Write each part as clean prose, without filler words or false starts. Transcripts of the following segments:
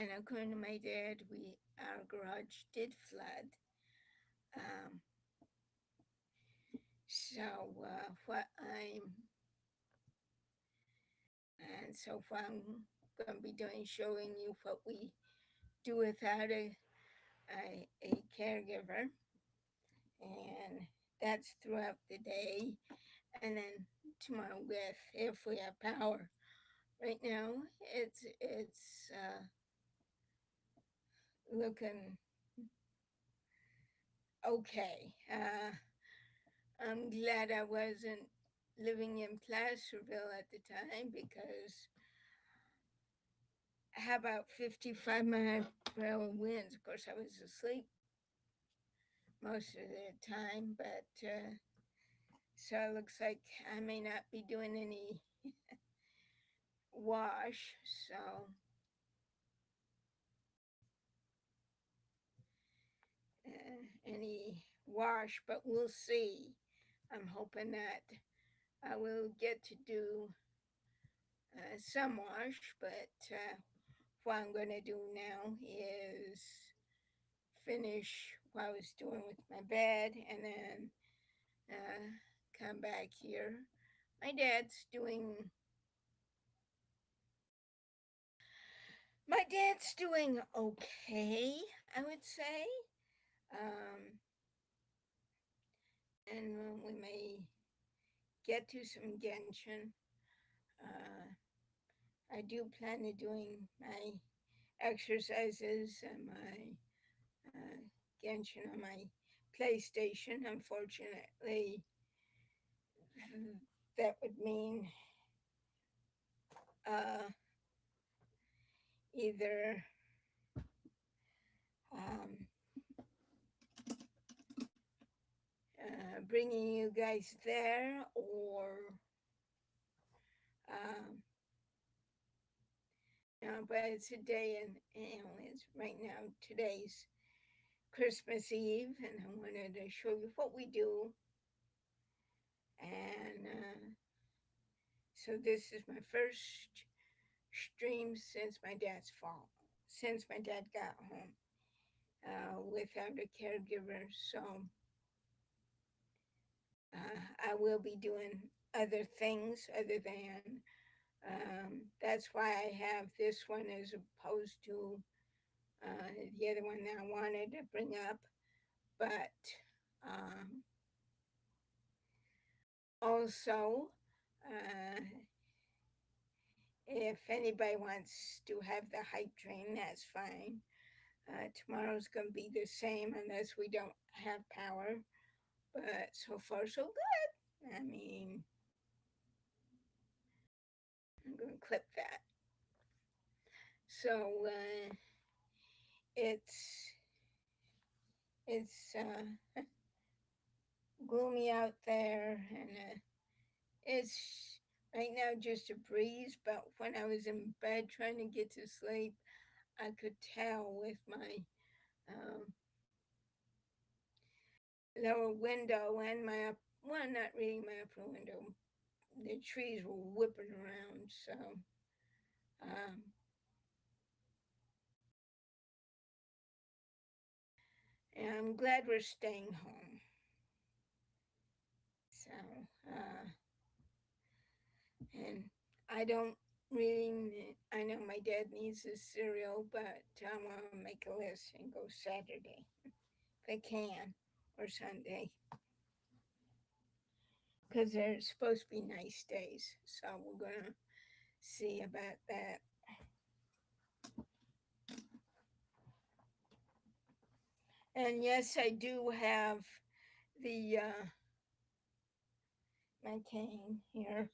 and according to my dad, our garage did flood. Um, what I'm going to be doing, showing you what we do without a caregiver, and that's throughout the day, and then tomorrow with if we have power. Right now, it's looking okay. I'm glad I wasn't living in Placerville at the time because how about 55-mile-per-hour winds? Of course, I was asleep most of the time, but so it looks like I may not be doing any wash. So any wash, but we'll see. I'm hoping that I will get to do some wash, but what I'm going to do now is finish what I was doing with my bed and then come back here. My dad's doing my dad's doing okay, I would say. Um, and we may get to some Genshin. Uh, I do plan on doing my exercises and my Genshin on my PlayStation. Unfortunately, that would mean uh, either um, bringing you guys there or um, but it's a day and it's right now today's Christmas Eve, and I wanted to show you what we do. And so this is my first stream since my dad got home without a caregiver. So I will be doing other things other than that's why I have this one as opposed to the other one that I wanted to bring up. But um, also, uh, if anybody wants to have the hype train, that's fine. Tomorrow's going to be the same unless we don't have power. But so far, so good. I mean, I'm going to clip that. So it's it's gloomy out there, and it's right now just a breeze. But when I was in bed trying to get to sleep, I could tell with my um, lower window and well, not really my upper window. The trees were whipping around, so um, and I'm glad we're staying home. So, uh, and I don't really, I know my dad needs a cereal, but I want to make a list and go Saturday if I can, or Sunday, because they're supposed to be nice days. So we're going to see about that. And yes, I do have the my cane here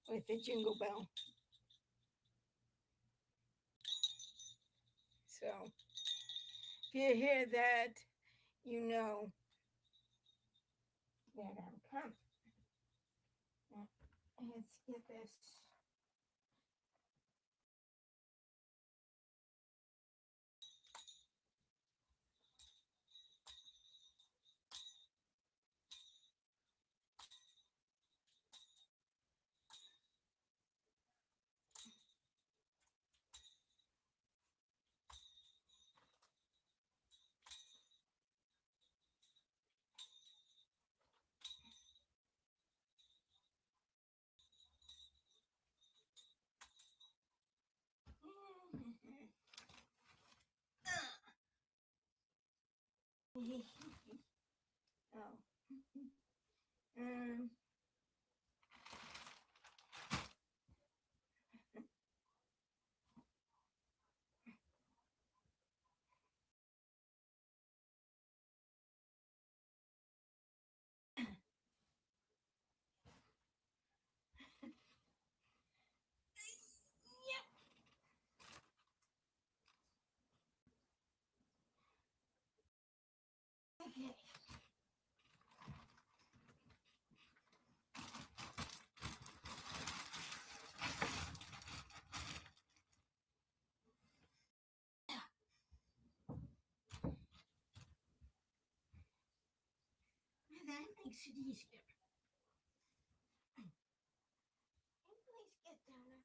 with the jingle bell. So if you hear that, you know that I'm coming. Let's get this. Mm. Okay. That makes it easier. Please get down there.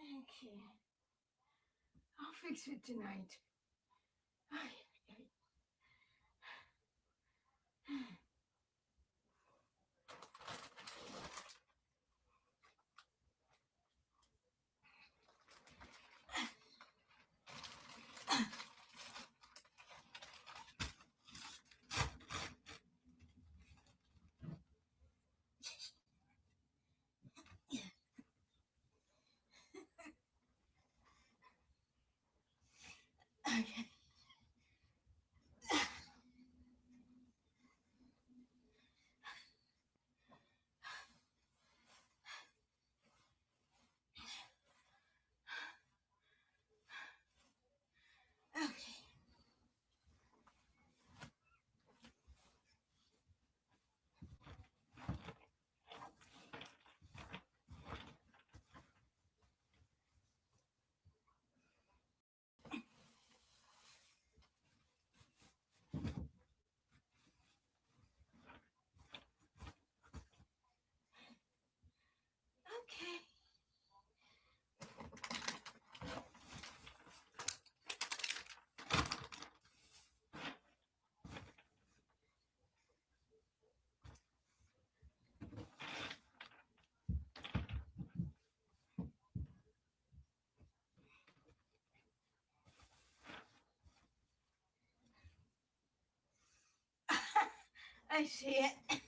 Okay. I'll fix it tonight. Okay. Okay. Okay. I see it.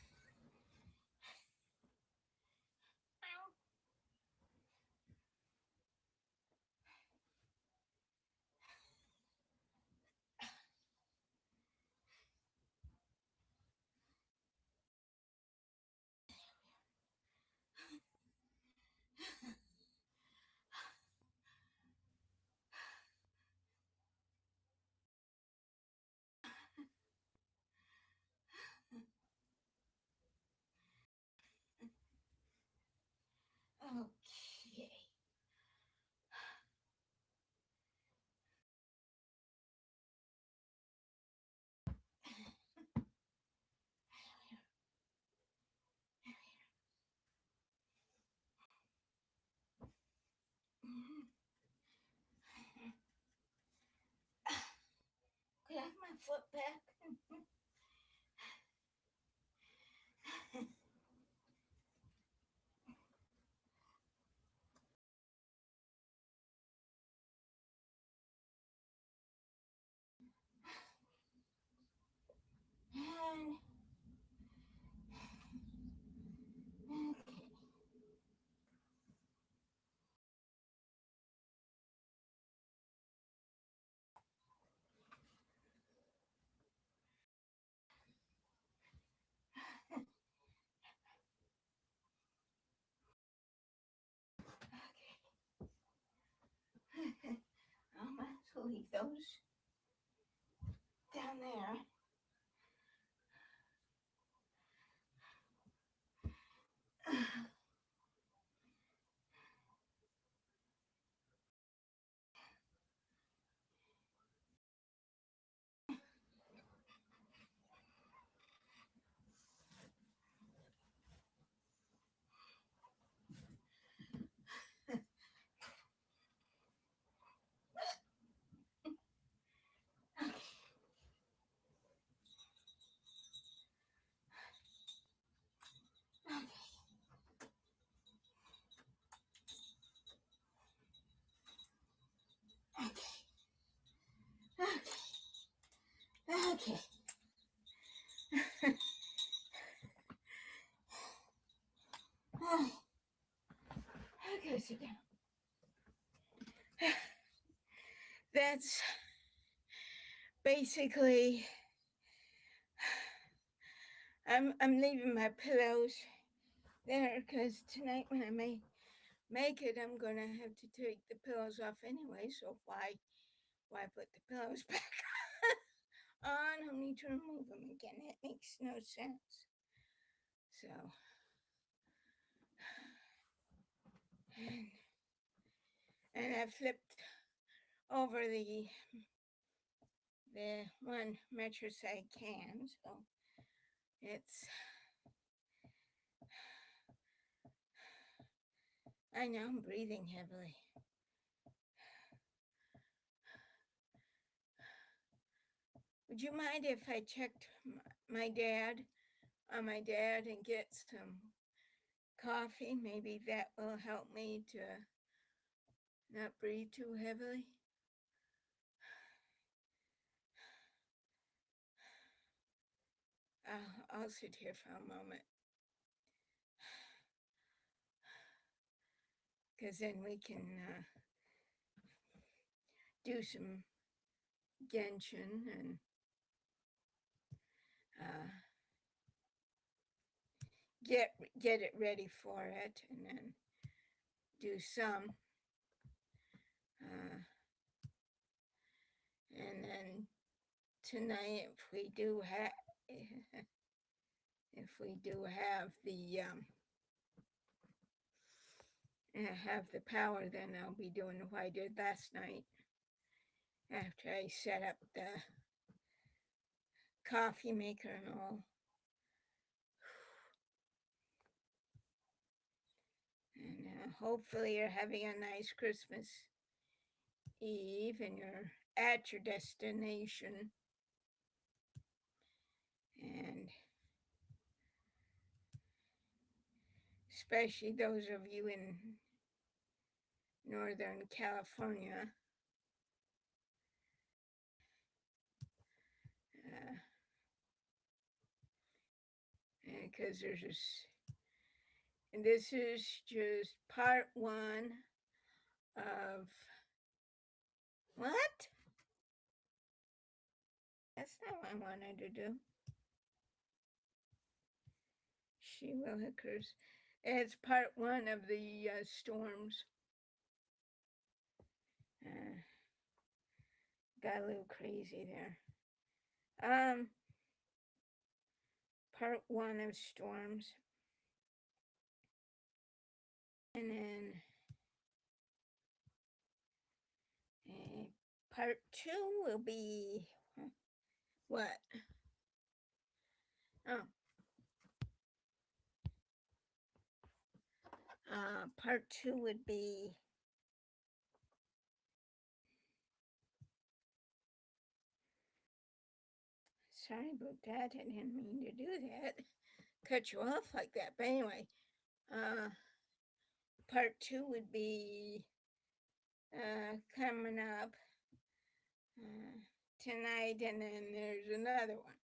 Okay. Could I have my foot back? And okay. Okay. I'm going to leave those down there. Okay. Okay, sit down. That's basically. I'm leaving my pillows there because tonight when I make it, I'm gonna have to take the pillows off anyway. So why put the pillows back on? I'll need to remove them again. It makes no sense. So and I flipped over the one mattress I can. So it's. I know I'm breathing heavily. Would you mind if I checked my dad and get some coffee? Maybe that will help me to not breathe too heavily. I'll sit here for a moment. Because then we can do some Genshin and get it ready for it, and then do some. And then tonight, if we do have the power, then I'll be doing what I did last night after I set up the coffee maker and all. And hopefully you're having a nice Christmas Eve and you're at your destination. And especially those of you in Northern California. Because this is just part one of what? That's not what I wanted to do. She will occurs. It's part one of the storms. Got a little crazy there. Part one of storms. And then part two will be what? Oh. Part two would be sorry about that. I didn't mean to do that. Cut you off like that. But anyway, part two would be coming up tonight, and then there's another one,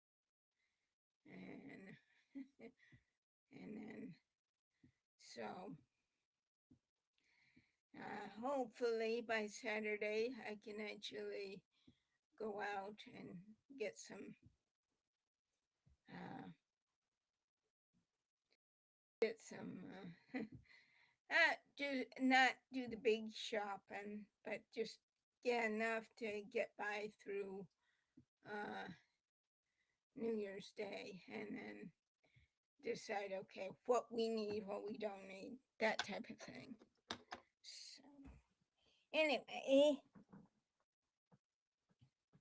and and then so hopefully by Saturday I can actually go out and get some do not do the big shopping, but just get enough to get by through New Year's Day, and then decide, okay, what we need, what we don't need, that type of thing. So, anyway,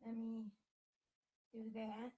let me do that.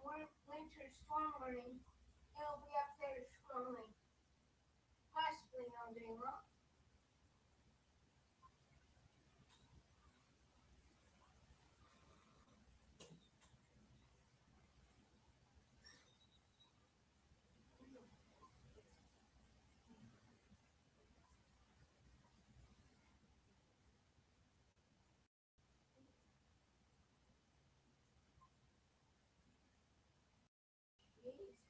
winter storm warning, it'll be up there slowly, possibly all day long. Jeez.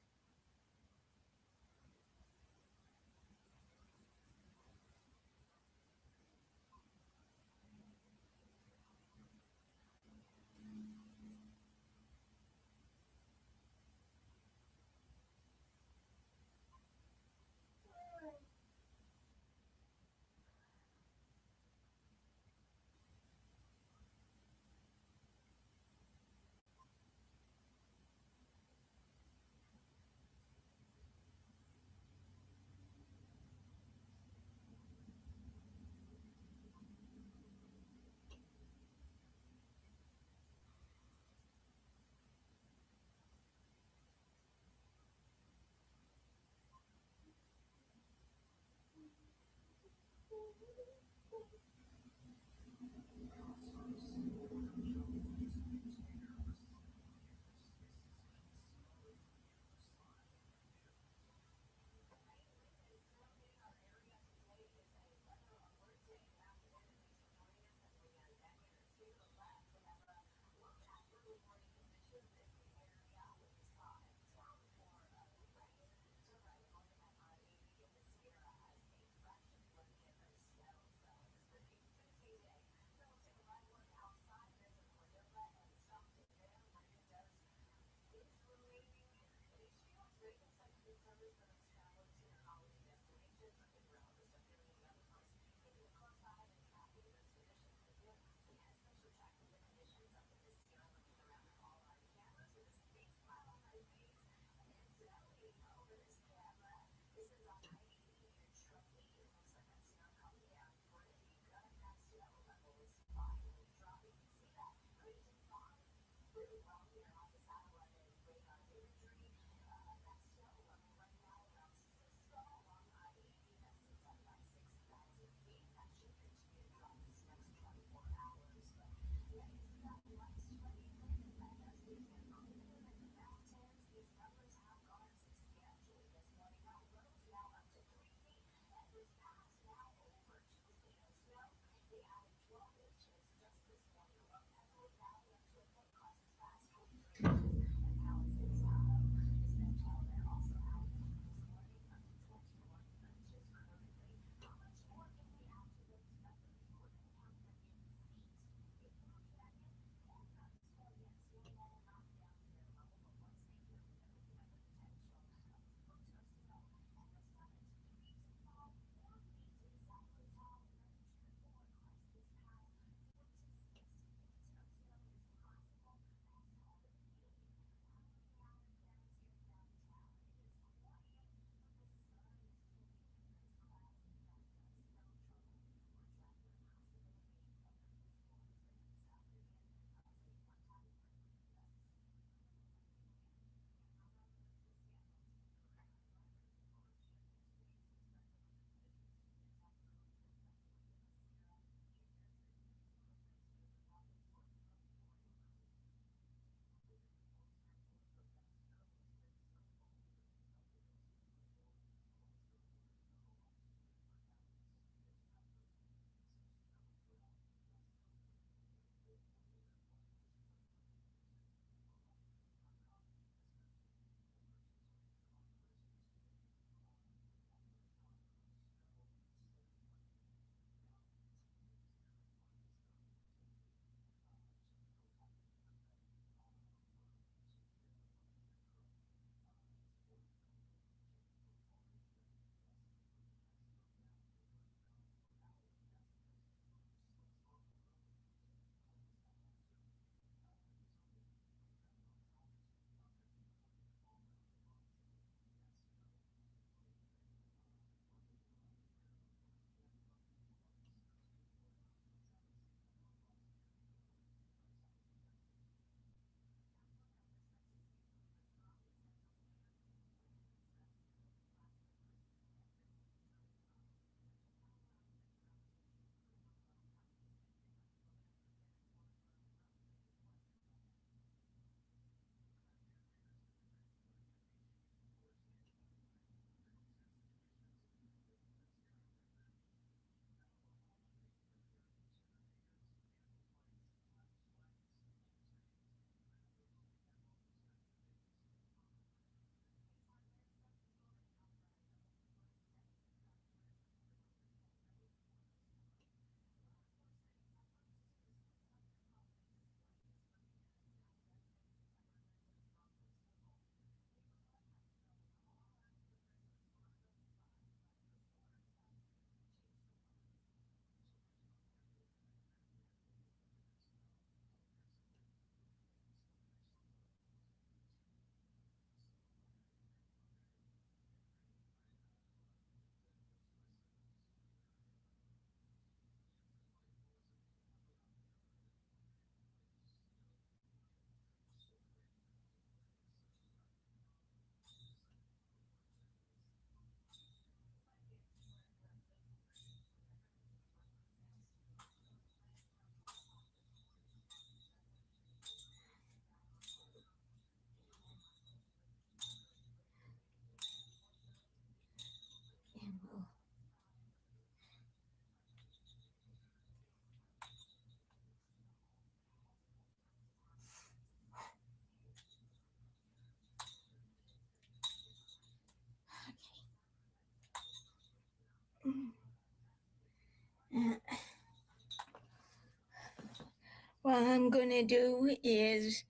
what I'm gonna do is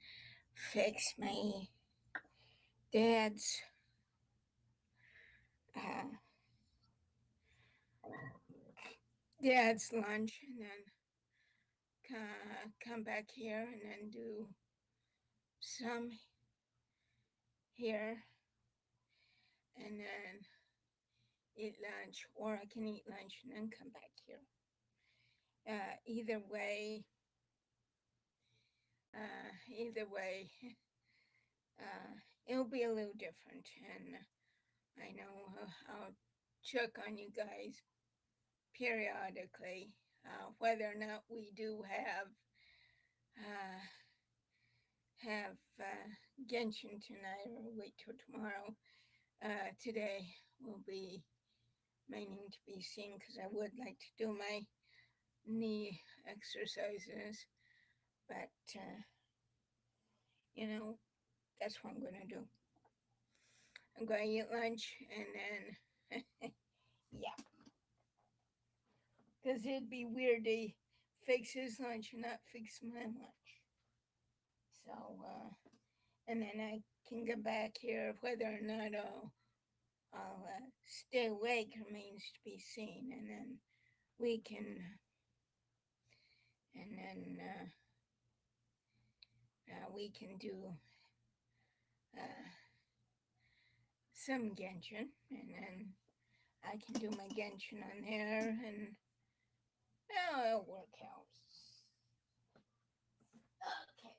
fix my dad's uh, dad's lunch, and then come back here and then do some here, and then eat lunch, or I can eat lunch and then come back here. Either way, either way, it'll be a little different, and I know I'll check on you guys periodically, whether or not we do uh, have Genshin tonight or wait till tomorrow. Today will be remaining to be seen because I would like to do my knee exercises, but you know, that's what I'm gonna do. I'm gonna eat lunch and then, yeah, because it'd be weird to fix his lunch and not fix my lunch. So, and then I can get back here. Whether or not I'll stay awake remains to be seen, and then we can, and then we can do uh, some Genshin, and then I can do my Genshin on there, and it'll work out. Okay.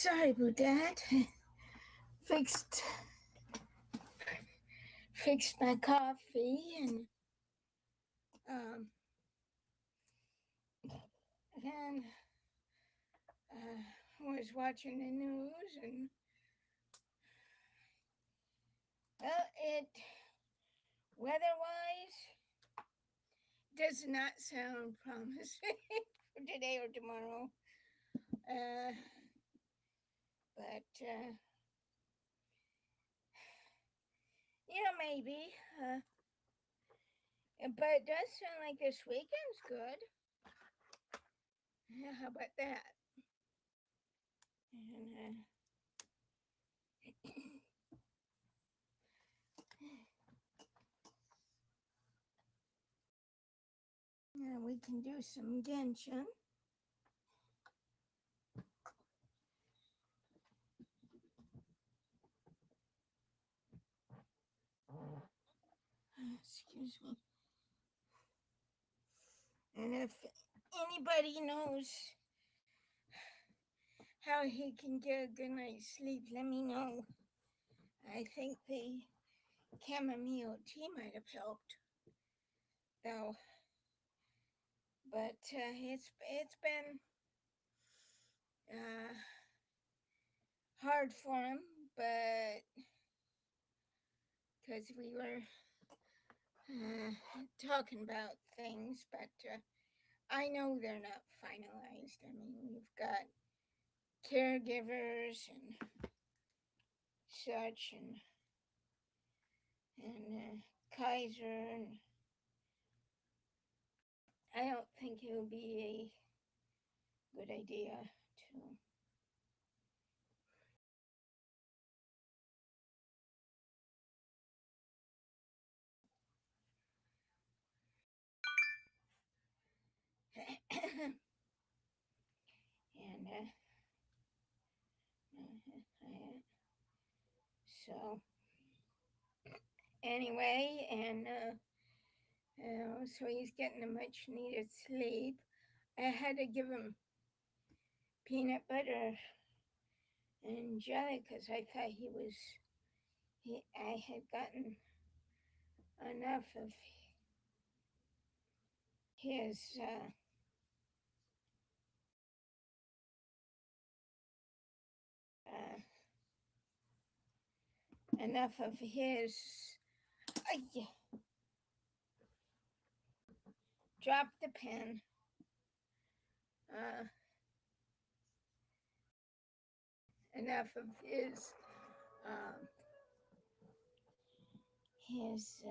Sorry about that. Fixed fixed my coffee and um and was watching the news and well it weather-wise does not sound promising for today or tomorrow. Uh, but yeah, maybe. But it does sound like this weekend's good. Yeah, how about that? And we can do some Genshin. Excuse me. And if anybody knows how he can get a good night's sleep, let me know. I think the chamomile tea might have helped, though. But it's been uh, hard for him, but because we were talking about things, but I know they're not finalized. I mean, we've got caregivers and such, and Kaiser, and I don't think it would be a good idea to. and so anyway, and so he's getting a much needed sleep. I had to give him peanut butter and jelly because I thought I had gotten enough of his uh, enough of his. Uh, drop the pen. Uh, enough of um, his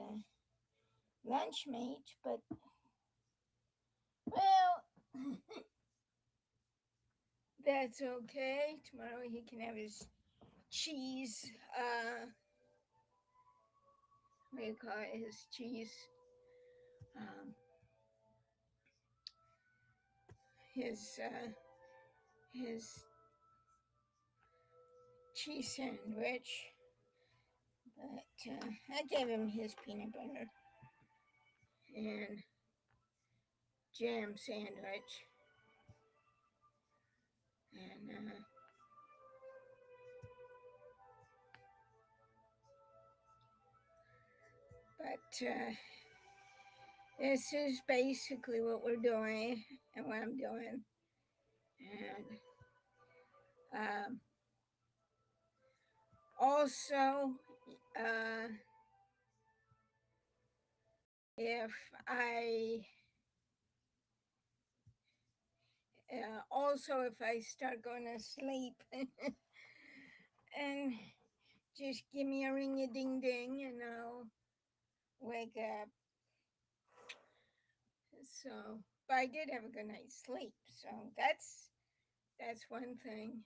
lunch mate, but well, that's okay. Tomorrow he can have his cheese. What do you call it? His cheese. Um, his cheese sandwich. But I gave him his peanut butter and jam sandwich. And but this is basically what we're doing and what I'm doing. And also, uh, if I if I start going to sleep and just give me a ring a ding ding and I'll wake up. So, but I did have a good night's sleep, so that's one thing.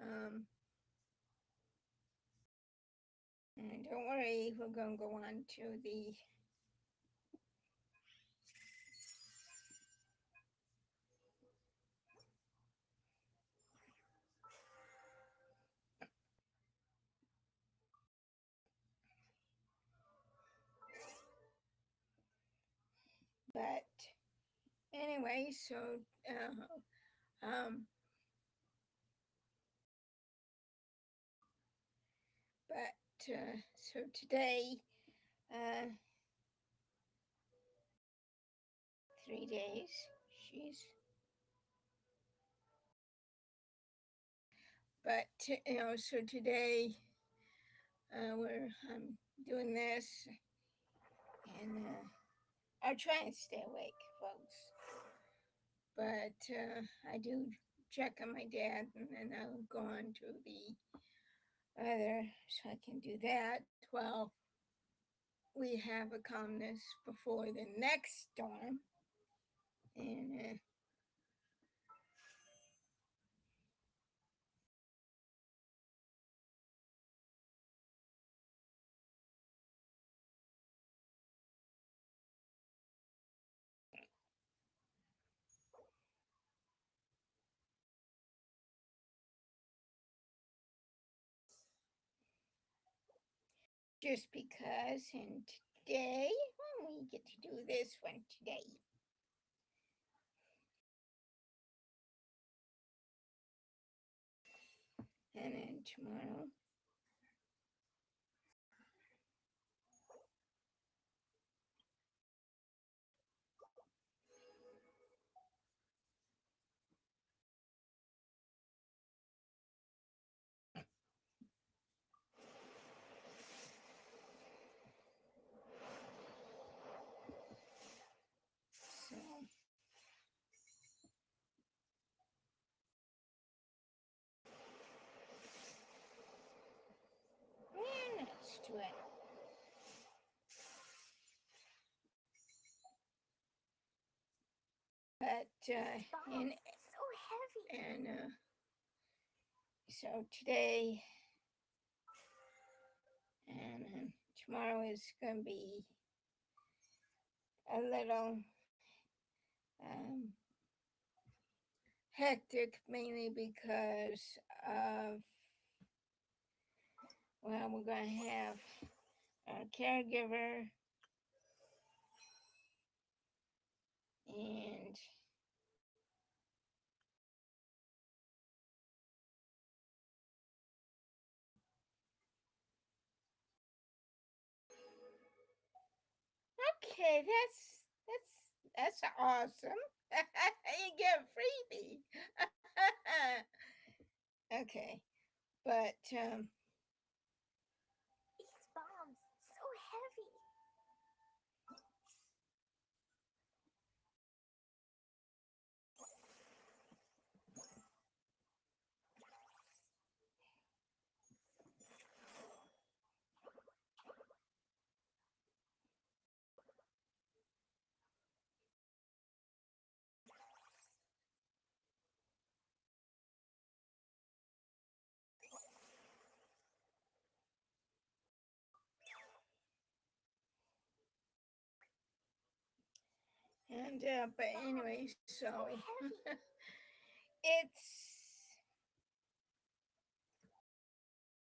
Um, and don't worry, we're gonna go on to the but anyway. So uh, um, so today, uh, 3 days, she's, but so today, I'm doing this, and I'll try and stay awake, folks. But I do check on my dad, and then I'll go on to the other, so I can do that while we have a calmness before the next storm. And just because, and today, well, we get to do this one today. And then tomorrow, so yeah, let's do it. But and so heavy. and so today and tomorrow is going to be a little um, hectic, mainly because of, well, we're going to have a caregiver and okay, that's awesome. You get a freebie. Okay, but These bombs, so heavy. and but anyway, so heavy. it's,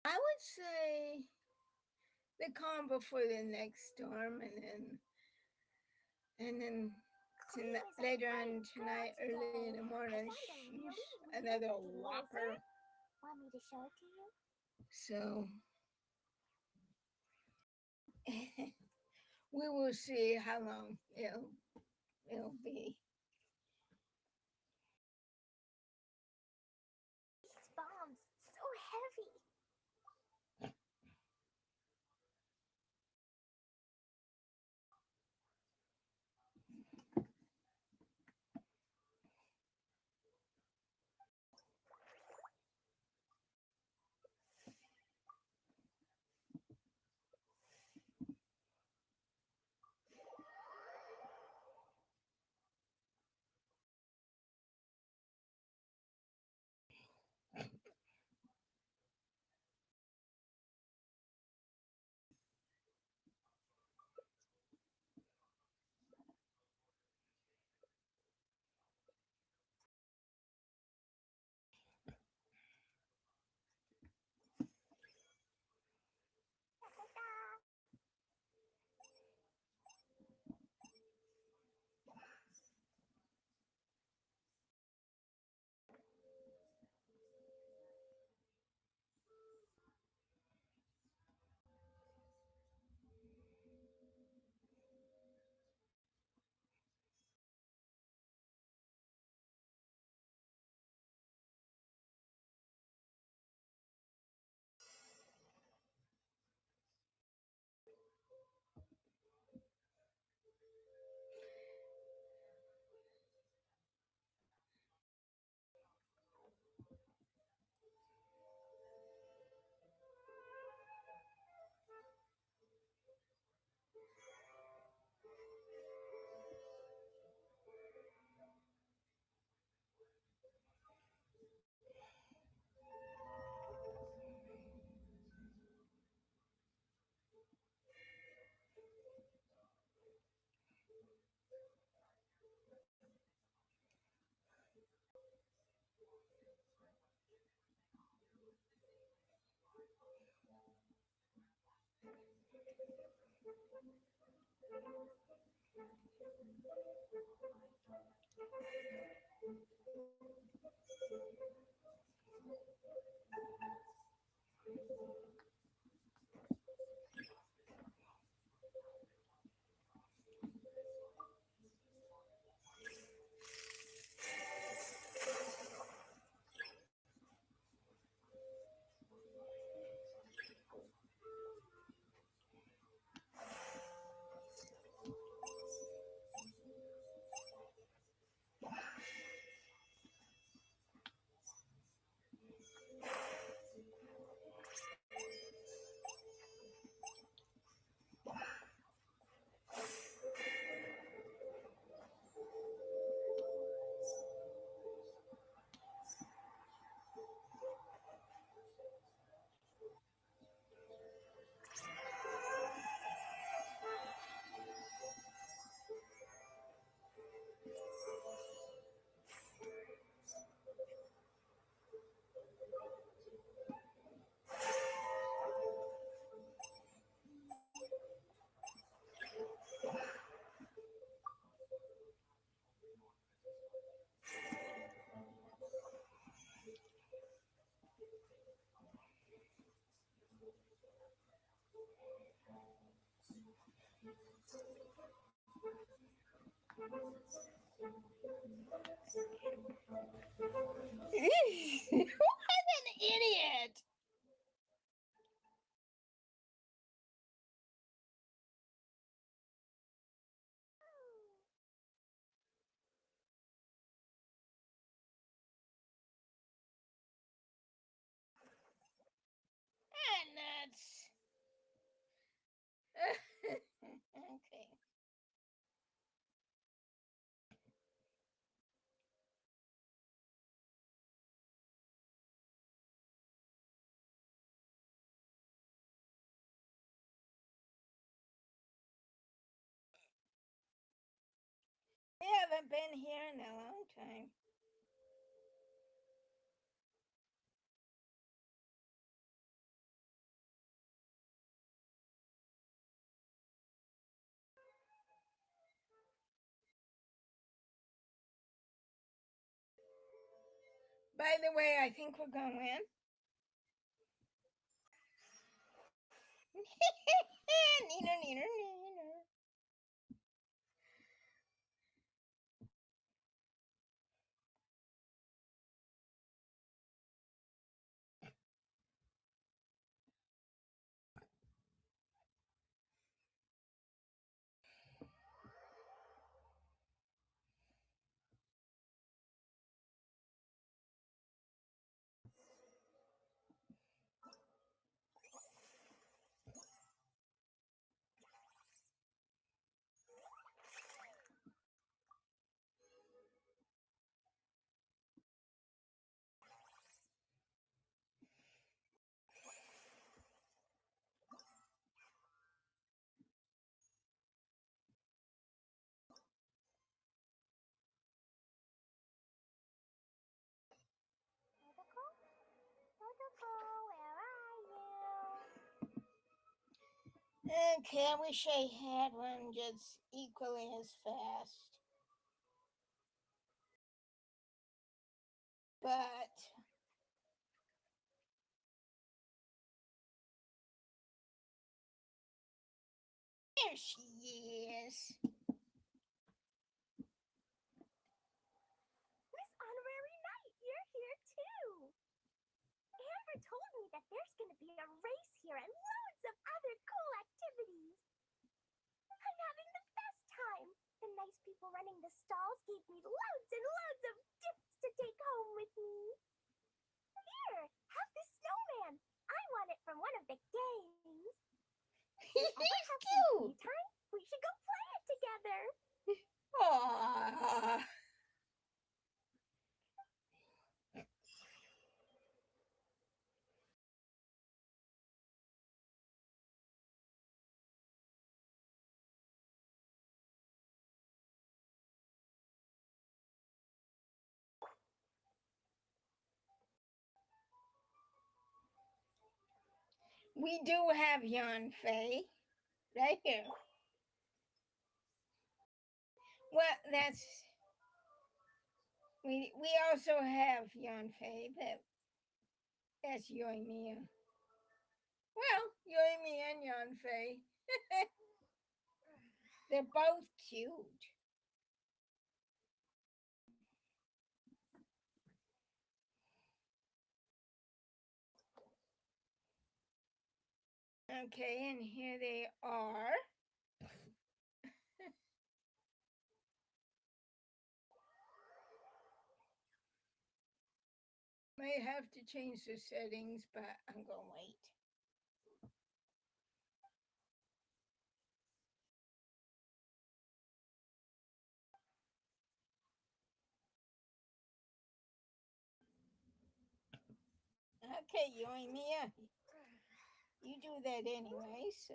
I would say, the calm before the next storm, and then later on tonight, early in the morning, sheesh, another whopper. Want me to show it to you? So we will see how long it'll be. These bombs, so heavy. What an idiot! Ah, nuts. Okay. I haven't been here in a long time. By the way, I think we're going to win. Neener, neener, neener. Protocol? Protocol, where are you? Okay, I wish I had one just equally as fast. But there she is. Miss Honorary Knight, you're here too. Amber told me that there's going to be a race here and loads of other cool activities. I'm having the best time. The nice people running the stalls gave me loads and loads of gifts to take home with me. Here, have this snowman. I won it from one of the games. He's Ever have some cute. free time? We should go play it together. Aww. We do have Yan Fei right here. Well, we also have Yanfei, but that's Yoimiya. Well, Yoimiya and Yanfei. They're both cute. Okay, and here they are. Might have to change the settings, but I'm gonna wait. Okay, Yoimiya, you do that anyway, so.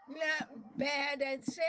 Not bad, I'd say.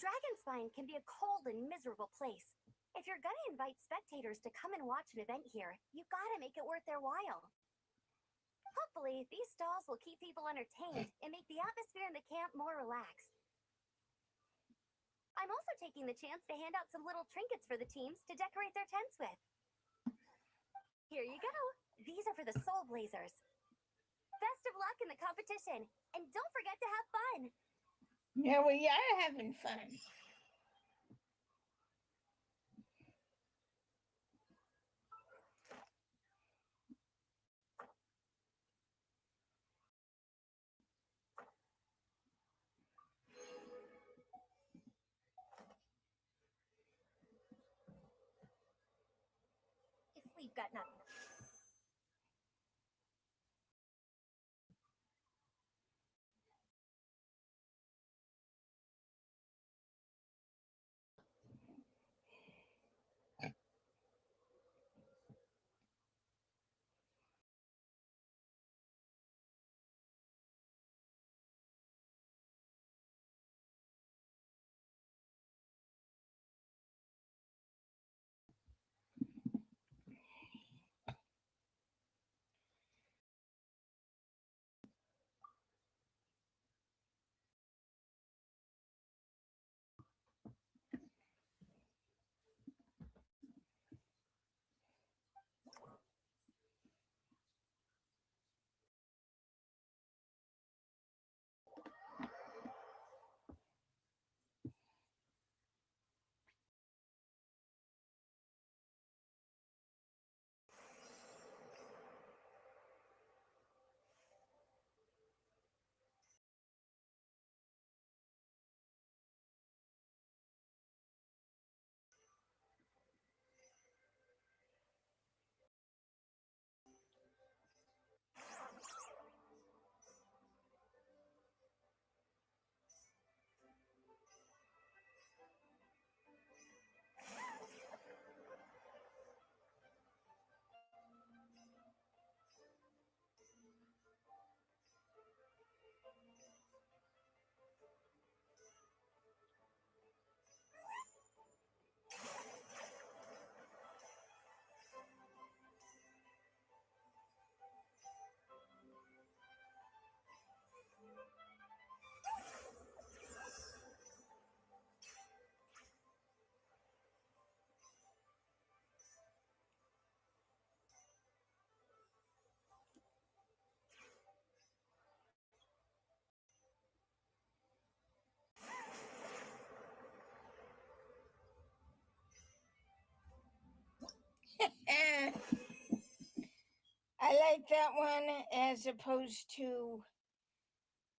Dragonspine can be a cold and miserable place. If you're gonna invite spectators to come and watch an event here, you gotta make it worth their while. Hopefully, these stalls will keep people entertained and make the atmosphere in the camp more relaxed. I'm also taking the chance to hand out some little trinkets for the teams to decorate their tents with. Here you go. These are for the Soul Blazers. Best of luck in the competition, and don't forget to have fun. Yeah, we are having fun. We've got nothing. Eh, I like that one as opposed to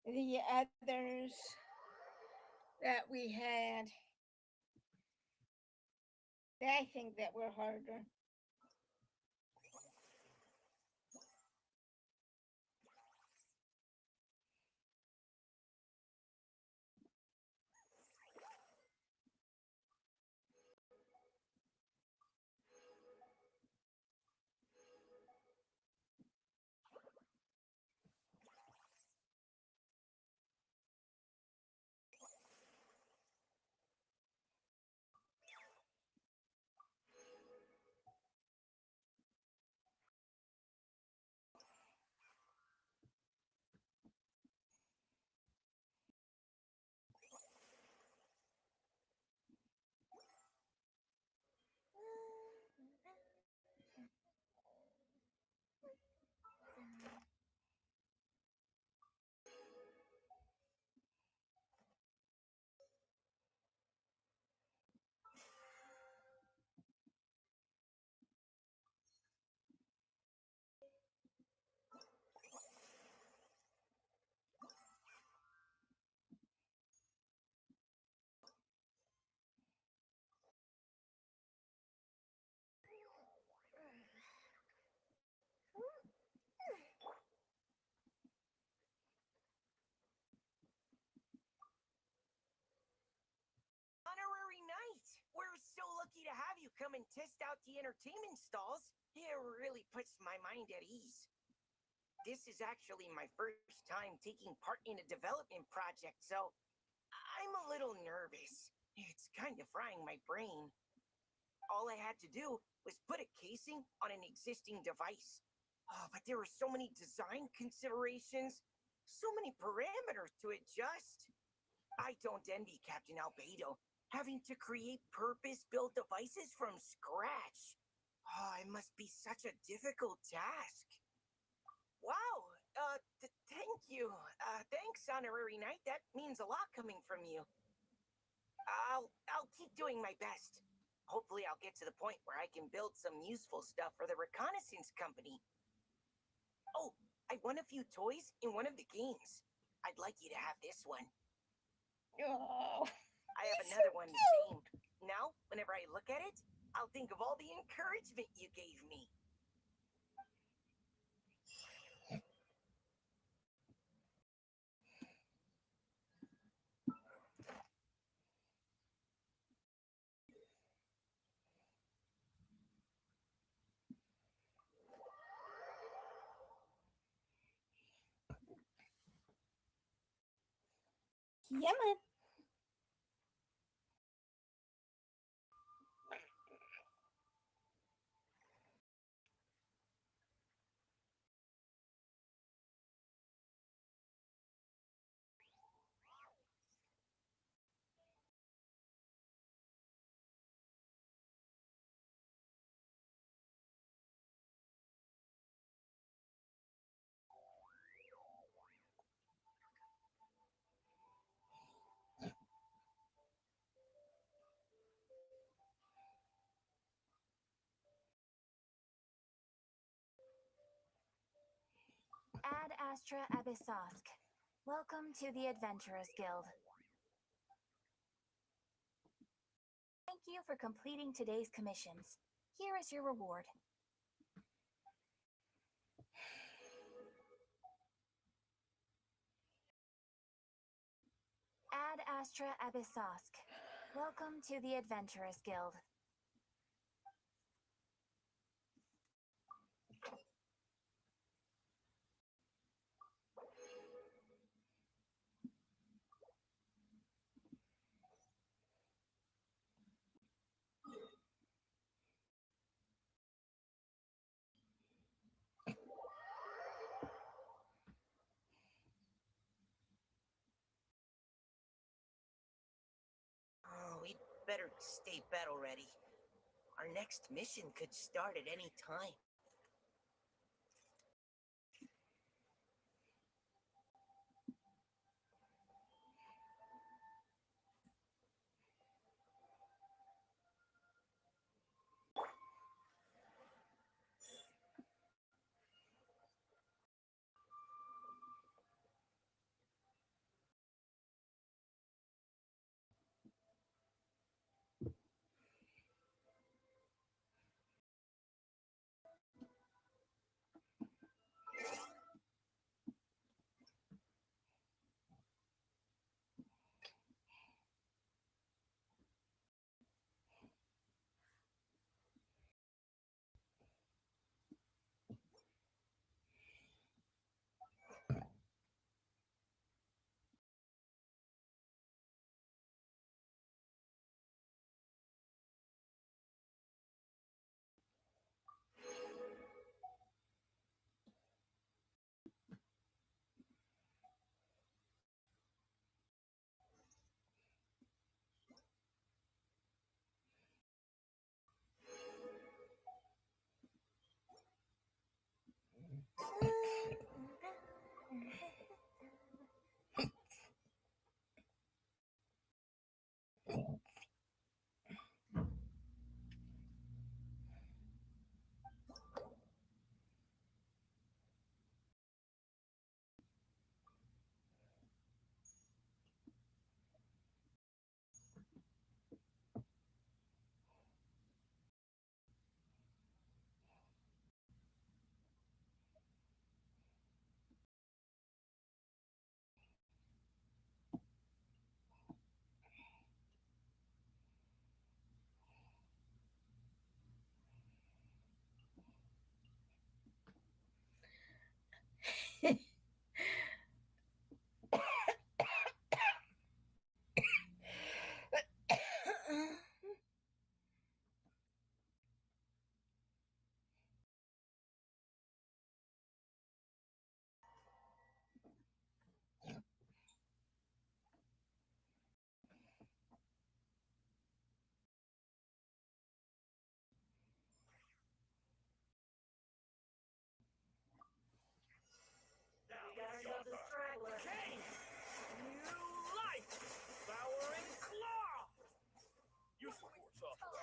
the others that we had. I think that were harder. Honorary Knight! We're so lucky to have you come and test out the entertainment stalls. It really puts my mind at ease. This is actually my first time taking part in a development project, so I'm a little nervous. It's kind of frying my brain. All I had to do was put a casing on an existing device. Oh, but there were so many design considerations, so many parameters to adjust. I don't envy Captain Albedo, having to create purpose-built devices from scratch. Oh, it must be such a difficult task. Wow, thank you. Thanks, Honorary Knight. That means a lot coming from you. I'll keep doing my best. Hopefully I'll get to the point where I can build some useful stuff for the reconnaissance company. Oh, I won a few toys in one of the games. I'd like you to have this one. Oh, I have he's so another one the cute. same. Now, whenever I look at it, I'll think of all the encouragement you gave me. Yeah, man. Ad Astra Abyssosque. Welcome to the Adventurers Guild. Thank you for completing today's commissions. Here is your reward. Ad Astra Abyssosque. Welcome to the Adventurers Guild. Oh, we better stay battle ready. Our next mission could start at any time.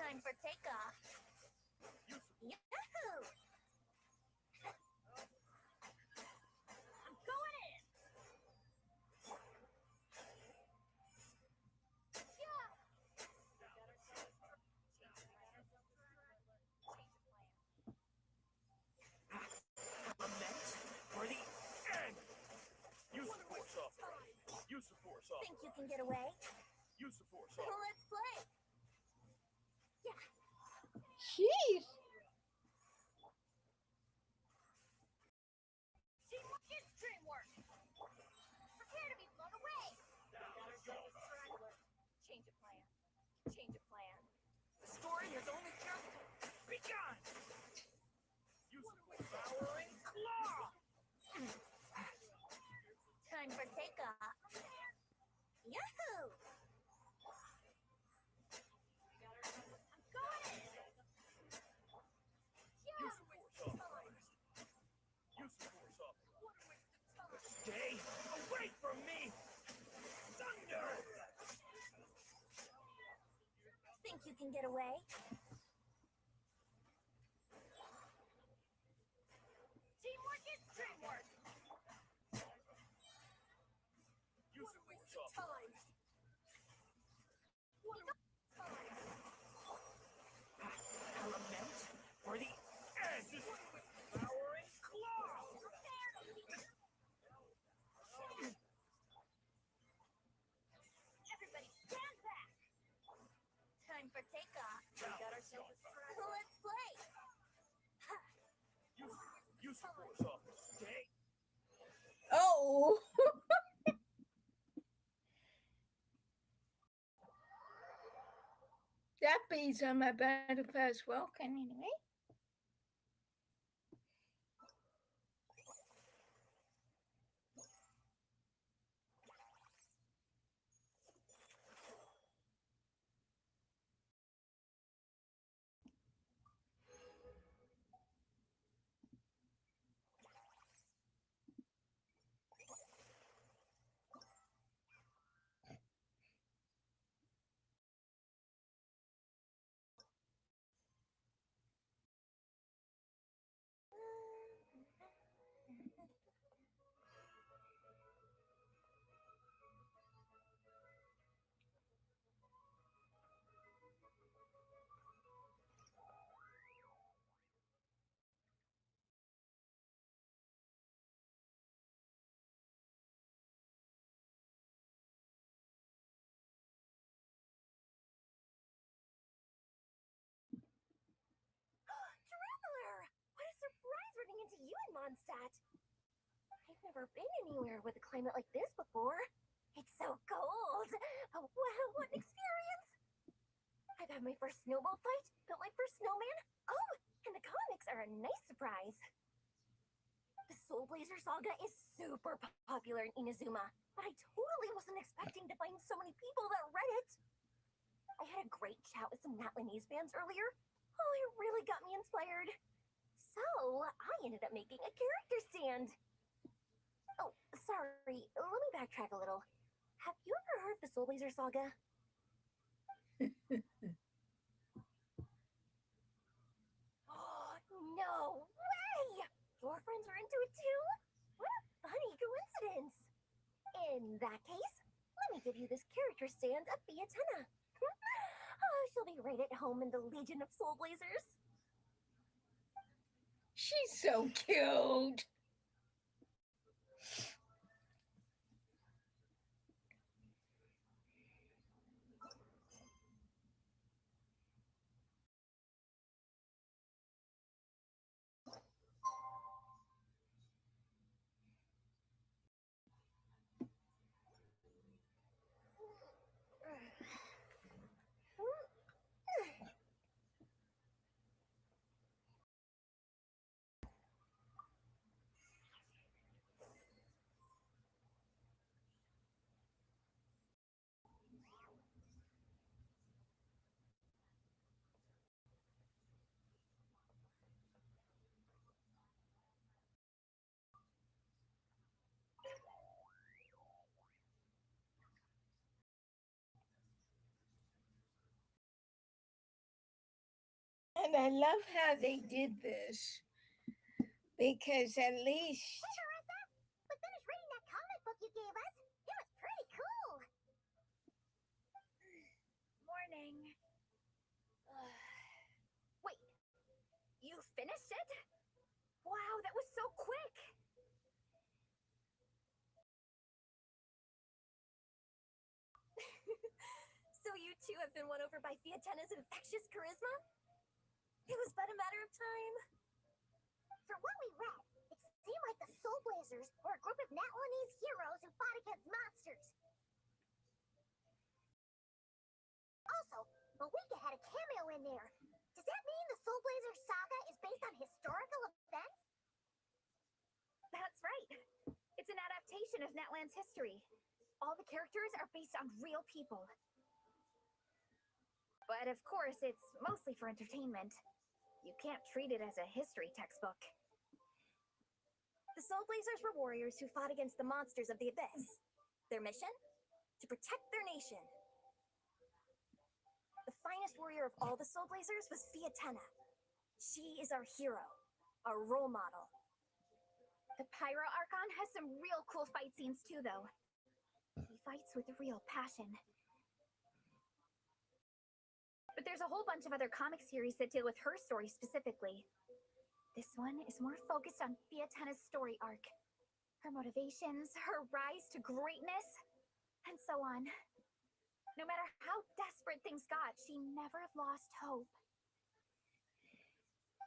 Time for takeoff. Yahoo! I'm going in. Yeah. get away. Use the force. Let's play. Jeez. Teamwork is dreamwork. Prepare to be blown away. Change of plan. Change of plan. The story has only just begun. Use the force. Powering claw. Time for takeoff. Yahoo! I'm going in. Use the force authorized. Use the force authorized. Stay away from me. Thunder. Think you can get away? Teamwork is dreamwork. Use the force authorized. Element for the edge. Powering claw. Everybody stand back. Time for takeoff. We got ourselves a strike. Let's play. Use the force authorized. Stay. Oh. That beats on my better first welcome anyway. Traveler! What a surprise running into you in Mondstadt. I've never been anywhere with a climate like this before. It's so cold. Oh, wow, what an experience. I've had my first snowball fight, built my first snowman. Oh, and the comics are a nice surprise. The Soul Blazer saga is super popular in Inazuma, but I totally wasn't expecting to find so many people that read it. I had a great chat with some Natlanese fans earlier. Oh, it really got me inspired. So, I ended up making a character stand. Oh, sorry, let me backtrack a little. Have you ever heard the Soul Blazer saga? Oh, no way! Your friends are into it too? What a funny coincidence. In that case, let me give you this character stand of Fiatena. Oh, she'll be right at home in the Legion of Soul Blazers. She's so cute. And I love how they did this because at least Hey, Marissa! We finished reading that comic book you gave us. It was pretty cool. Morning. Wait, you finished it? Wow, that was so quick. too have been won over by Fiatena's infectious charisma? It was but a matter of time. From what we read, it seemed like the Soul Blazers were a group of Natlanese heroes who fought against monsters. Also, Malika had a cameo in there. Does that mean the Soul Blazer saga is based on historical events? That's right. It's an adaptation of Natlan's history. All the characters are based on real people. But of course, it's mostly for entertainment. You can't treat it as a history textbook. The Soul Blazers were warriors who fought against the monsters of the Abyss. Their mission? To protect their nation. The finest warrior of all the Soul Blazers was Fiatena. She is our hero, our role model. The Pyro Archon has some real cool fight scenes too, though. He fights with real passion. But there's a whole bunch of other comic series that deal with her story specifically. This one is more focused on Fiatena's story arc. Her motivations, her rise to greatness, and so on. No matter how desperate things got, she never lost hope.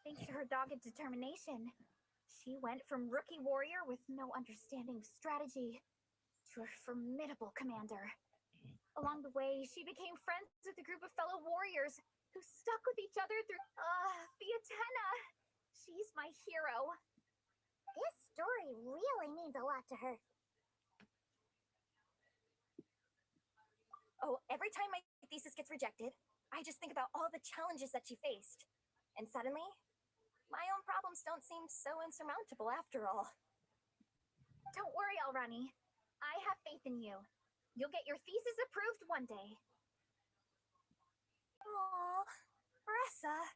Thanks to her dogged determination, she went from rookie warrior with no understanding of strategy to a formidable commander. Along the way, she became friends with a group of fellow warriors who stuck with each other through... Fiatena! She's my hero. This story really means a lot to her. Oh, every time my thesis gets rejected, I just think about all the challenges that she faced. And suddenly, my own problems don't seem so insurmountable after all. Don't worry, Alrani. I have faith in you. You'll get your thesis approved one day. Aww, Ressa.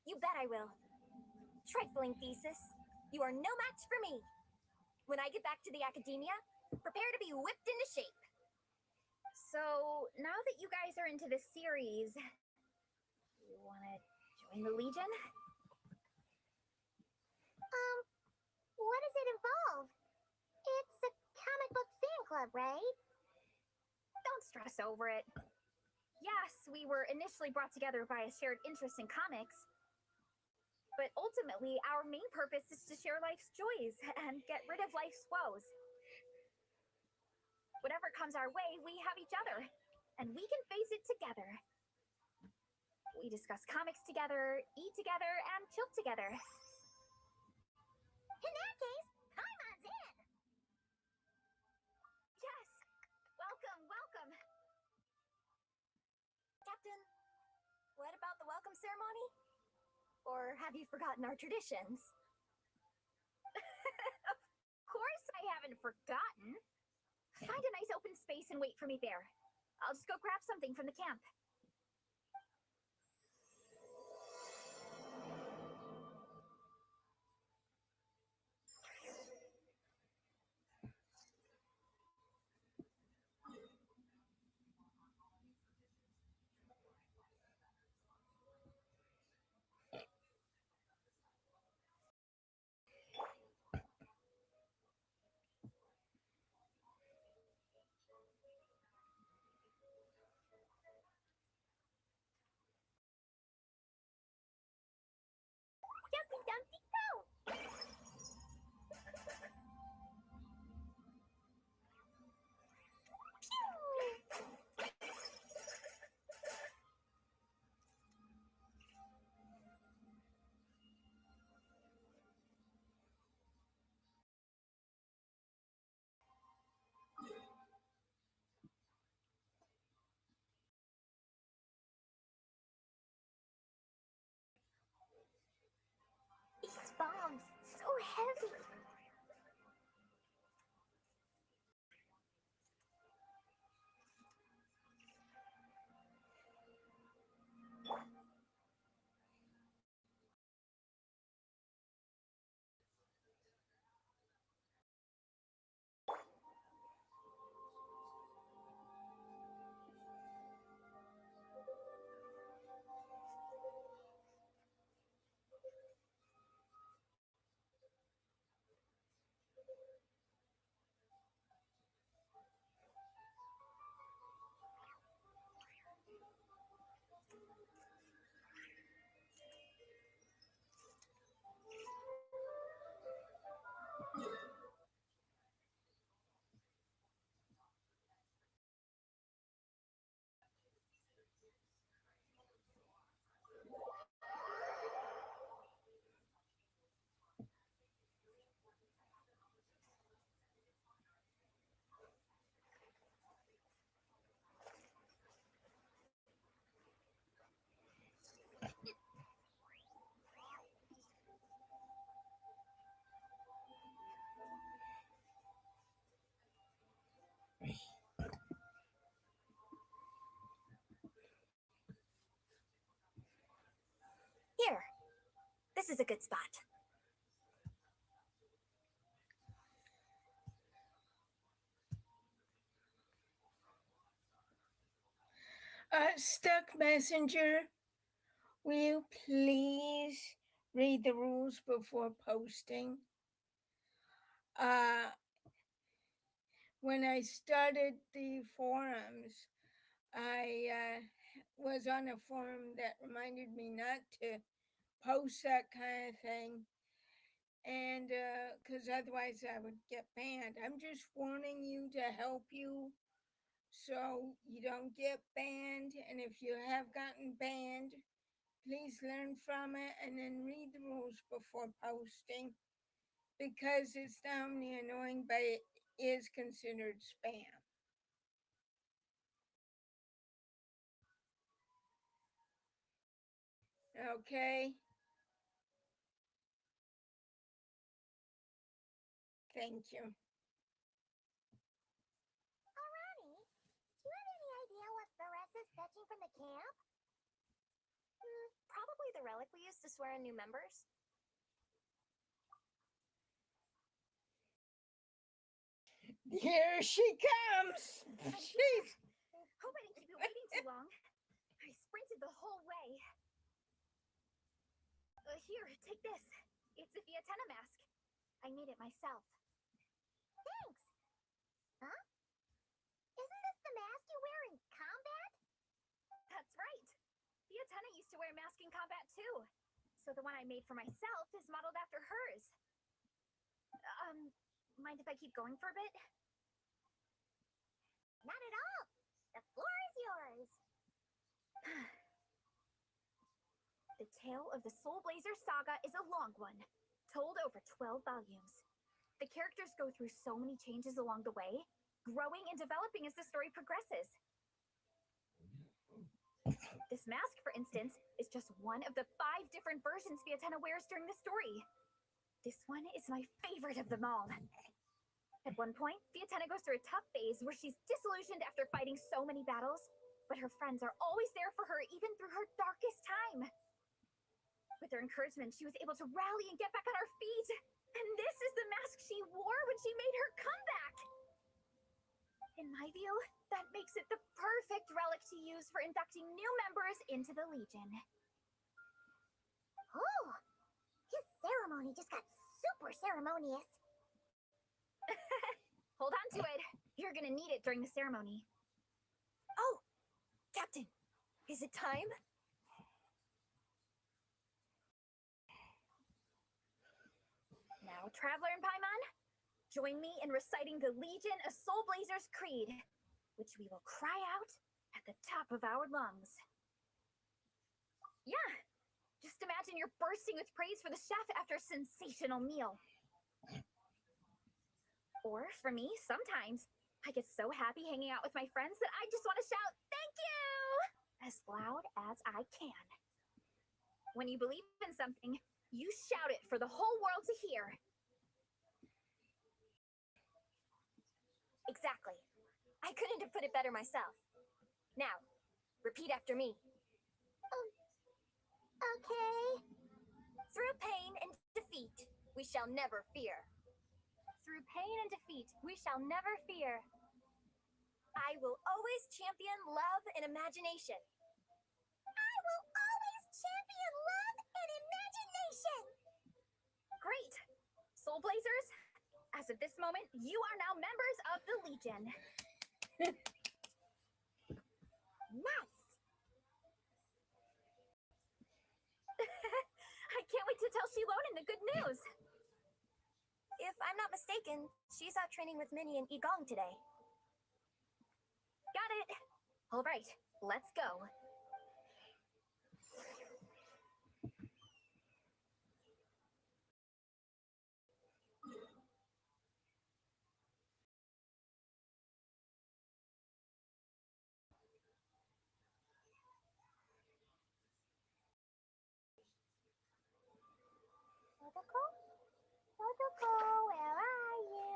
You bet I will. Trifling thesis, you are no match for me. When I get back to the academia, prepare to be whipped into shape. So, now that you guys are into this series, you wanna join the Legion? What does it involve? It's a comic book fan club, right? Don't stress over it. Yes, we were initially brought together by a shared interest in comics, but ultimately our main purpose is to share life's joys and get rid of life's woes. Whatever comes our way, we have each other, and we can face it together. We discuss comics together, eat together, and chill together. In that case, Paimon's in! Yes! Welcome, welcome! Captain, what about the welcome ceremony? Or have you forgotten our traditions? Of course I haven't forgotten. Find a nice open space and wait for me there. I'll just go grab something from the camp. Jumpy Dumpty go! These bombs, so heavy. Here, this is a good spot. Stuck Messenger, will you please read the rules before posting? When I started the forums, I was on a forum that reminded me not to post that kind of thing, and because otherwise I would get banned. I'm just warning you to help you so you don't get banned, and if you have gotten banned, please learn from it and then read the rules before posting, because it's not only annoying but it is considered spam. Okay? Thank you. Alrighty. Do you have any idea what Therese is fetching from the camp? Probably the relic we used to swear in new members. Here she comes. She's Hope I didn't keep you waiting too long. I sprinted the whole way. Here, take this. It's a Vietena mask. I made it myself. Thanks. Huh? Isn't this the mask you wear in combat? That's right. Vietena used to wear a mask in combat too. So the one I made for myself is modeled after hers. Mind if I keep going for a bit? Not at all. The floor is yours. The tale of the Soul Blazer saga is a long one, told over 12 volumes. The characters go through so many changes along the way, growing and developing as the story progresses. This mask, for instance, is just one of the 5 different versions Vietena wears during the story. This one is my favorite of them all. At one point, Vietena goes through a tough phase where she's disillusioned after fighting so many battles, but her friends are always there for her even through her darkest time. With their encouragement, she was able to rally and get back on her feet. And this is the mask she wore when she made her comeback. In my view, that makes it the perfect relic to use for inducting new members into the Legion. Oh, his ceremony just got super ceremonious. Hold on to it. You're gonna need it during the ceremony. Oh, Captain, is it time? Now, Traveler and Paimon, join me in reciting the Legion of Soul Blazers Creed, which we will cry out at the top of our lungs. Yeah, just imagine you're bursting with praise for the chef after a sensational meal. Or, for me, sometimes, I get so happy hanging out with my friends that I just want to shout, "Thank you!" as loud as I can. When you believe in something, you shout it for the whole world to hear. Exactly. I couldn't have put it better myself. Now, repeat after me. Okay. Through pain and defeat, we shall never fear. Through pain and defeat, we shall never fear. I will always champion love and imagination. I will always champion love and imagination. Great. Soul Blazers, as of this moment, you are now members of the Legion. Nice. I can't wait to tell Shilonen the good news. If I'm not mistaken, she's out training with Minnie and Igong today. Got it. All right, let's go. Totoko, where are you?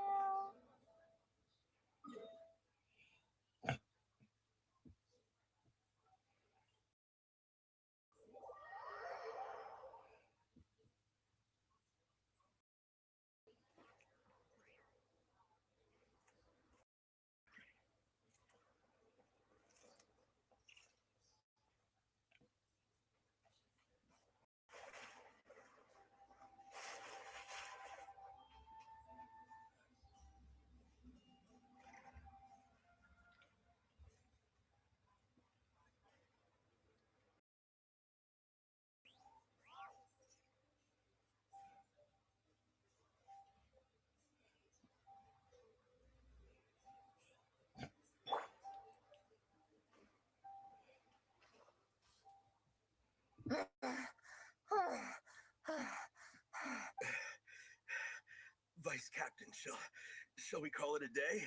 Vice Captain, shall we call it a day?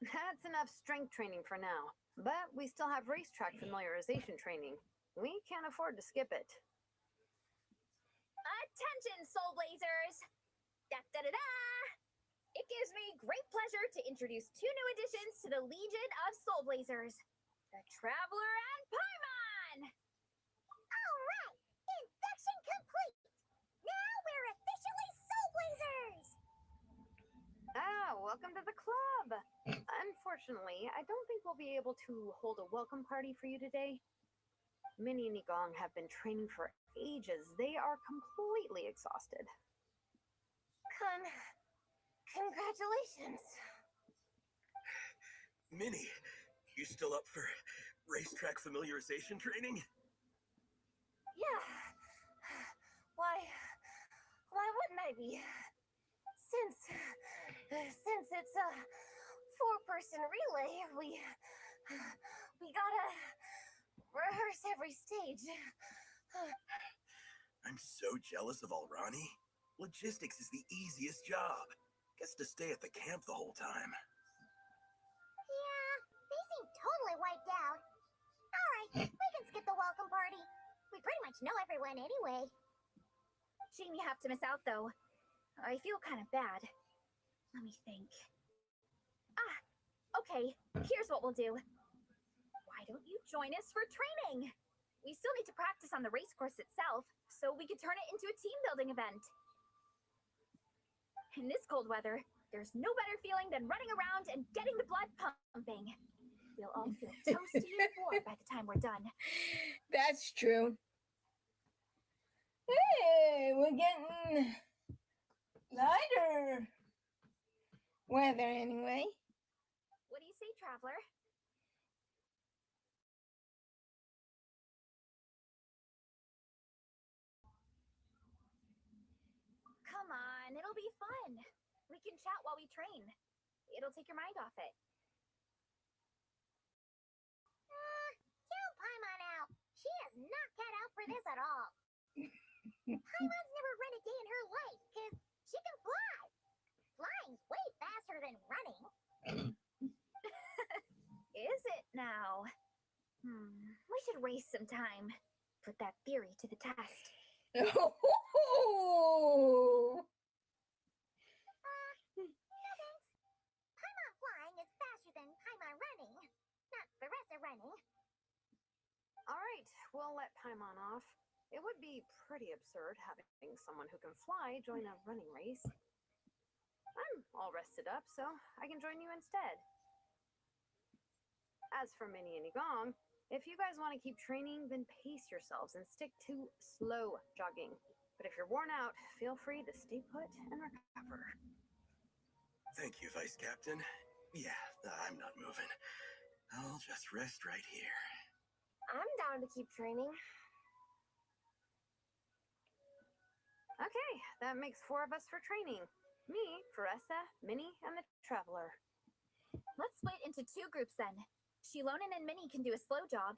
That's enough strength training for now. But we still have racetrack familiarization training. We can't afford to skip it. Attention, Soul Blazers! Da da da da! It gives me great pleasure to introduce two new additions to the Legion of Soul Blazers, the Traveler and Paimon! Alright, induction complete! Now we're officially Soul Blazers! Welcome to the club. Unfortunately, I don't think we'll be able to hold a welcome party for you today. Minnie and Nigong have been training for ages. They are completely exhausted. Congratulations. Minnie, you still up for racetrack familiarization training? Yeah. Why wouldn't I be? Since it's a four-person relay, we gotta rehearse every stage. I'm so jealous of Alrani. Logistics is the easiest job. Gets to stay at the camp the whole time. Yeah, they seem totally wiped out. Alright, we can skip the welcome party. We pretty much know everyone anyway. Shame you have to miss out, though. I feel kind of bad. Let me think. Okay, here's what we'll do. Why don't you join us for training? We still need to practice on the race course itself, so we could turn it into a team building event. In this cold weather, there's no better feeling than running around and getting the blood pumping. We'll all feel toasty and warm by the time we're done. That's true. Hey, we're getting lighter weather anyway. What do you say, Traveler? Come on, it'll be fun. We can chat while we train. It'll take your mind off it. Count Paimon out. She is not cut out for this at all. Paimon's never run a day in her life because she can fly. Flying's way faster than running. Is it now? We should waste some time. Put that theory to the test. Oh, No thanks. Paimon flying is faster than Paimon running. Not the rest of running. All right, we'll let Paimon off. It would be pretty absurd having someone who can fly join a running race. I'm all rested up, so I can join you instead. As for Minnie and Nigong, if you guys want to keep training, then pace yourselves and stick to slow jogging. But if you're worn out, feel free to stay put and recover. Thank you, Vice Captain. Yeah, I'm not moving. I'll just rest right here. I'm down to keep training. Okay, that makes 4 of us for training. Me, Faressa, Minnie, and the Traveler. Let's split into 2 groups then. Shilonen and Minnie can do a slow jog.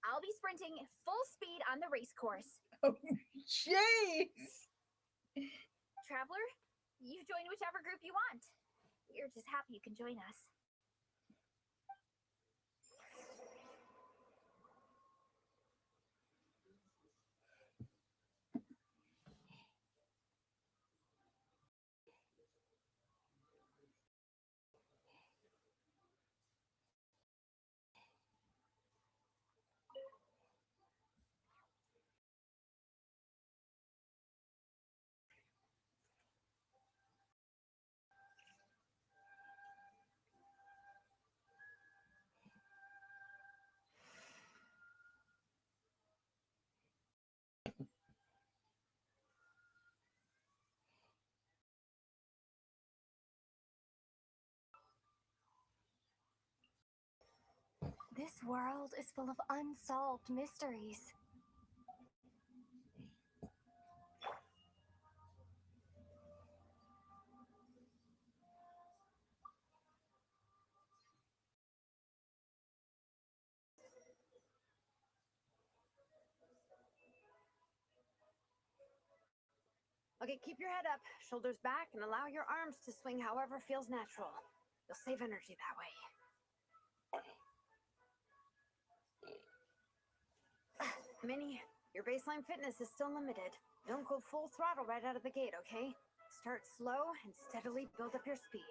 I'll be sprinting full speed on the race course. jeez. Traveler, you join whichever group you want. We're just happy you can join us. This world is full of unsolved mysteries. Okay, keep your head up, shoulders back, and allow your arms to swing however feels natural. You'll save energy that way. Minnie, your baseline fitness is still limited. Don't go full throttle right out of the gate, okay? Start slow and steadily build up your speed.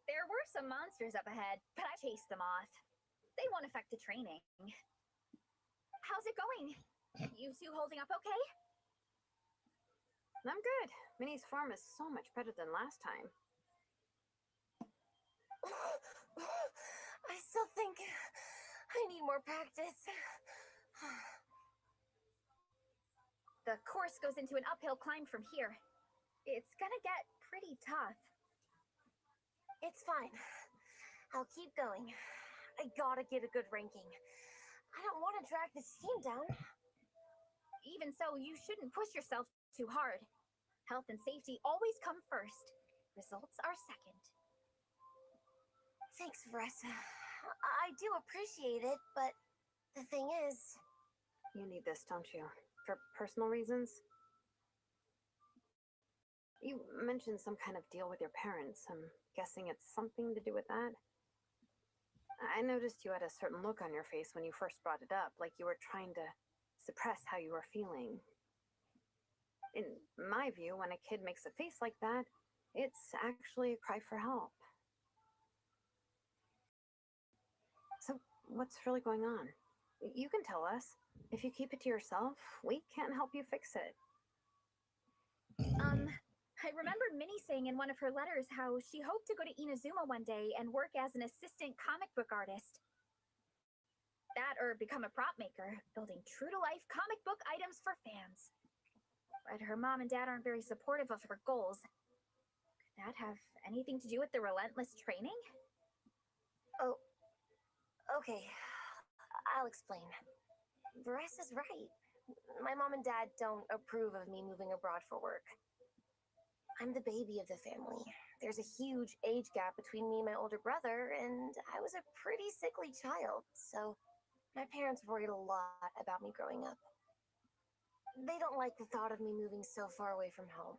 There were some monsters up ahead, but I chased them off. They won't affect the training. How's it going? You two holding up okay? I'm good. Minnie's form is so much better than last time. I still think I need more practice. The course goes into an uphill climb from here. It's gonna get pretty tough. It's fine. I'll keep going. I gotta get a good ranking. I don't want to drag this team down. Even so, you shouldn't push yourself too hard. Health and safety always come first. Results are second. Thanks, Veressa. I do appreciate it, but the thing is... You need this, don't you? For personal reasons? You mentioned some kind of deal with your parents. I'm guessing it's something to do with that? I noticed you had a certain look on your face when you first brought it up, like you were trying to suppress how you were feeling. In my view, when a kid makes a face like that, it's actually a cry for help. So, what's really going on? You can tell us. If you keep it to yourself, we can't help you fix it. I remember Minnie saying in one of her letters how she hoped to go to Inazuma one day and work as an assistant comic book artist. That or become a prop maker, building true-to-life comic book items for fans. But her mom and dad aren't very supportive of her goals. Could that have anything to do with the relentless training? Oh, okay. I'll explain. Veressa's right. My mom and dad don't approve of me moving abroad for work. I'm the baby of the family. There's a huge age gap between me and my older brother, and I was a pretty sickly child, so my parents worried a lot about me growing up. They don't like the thought of me moving so far away from home.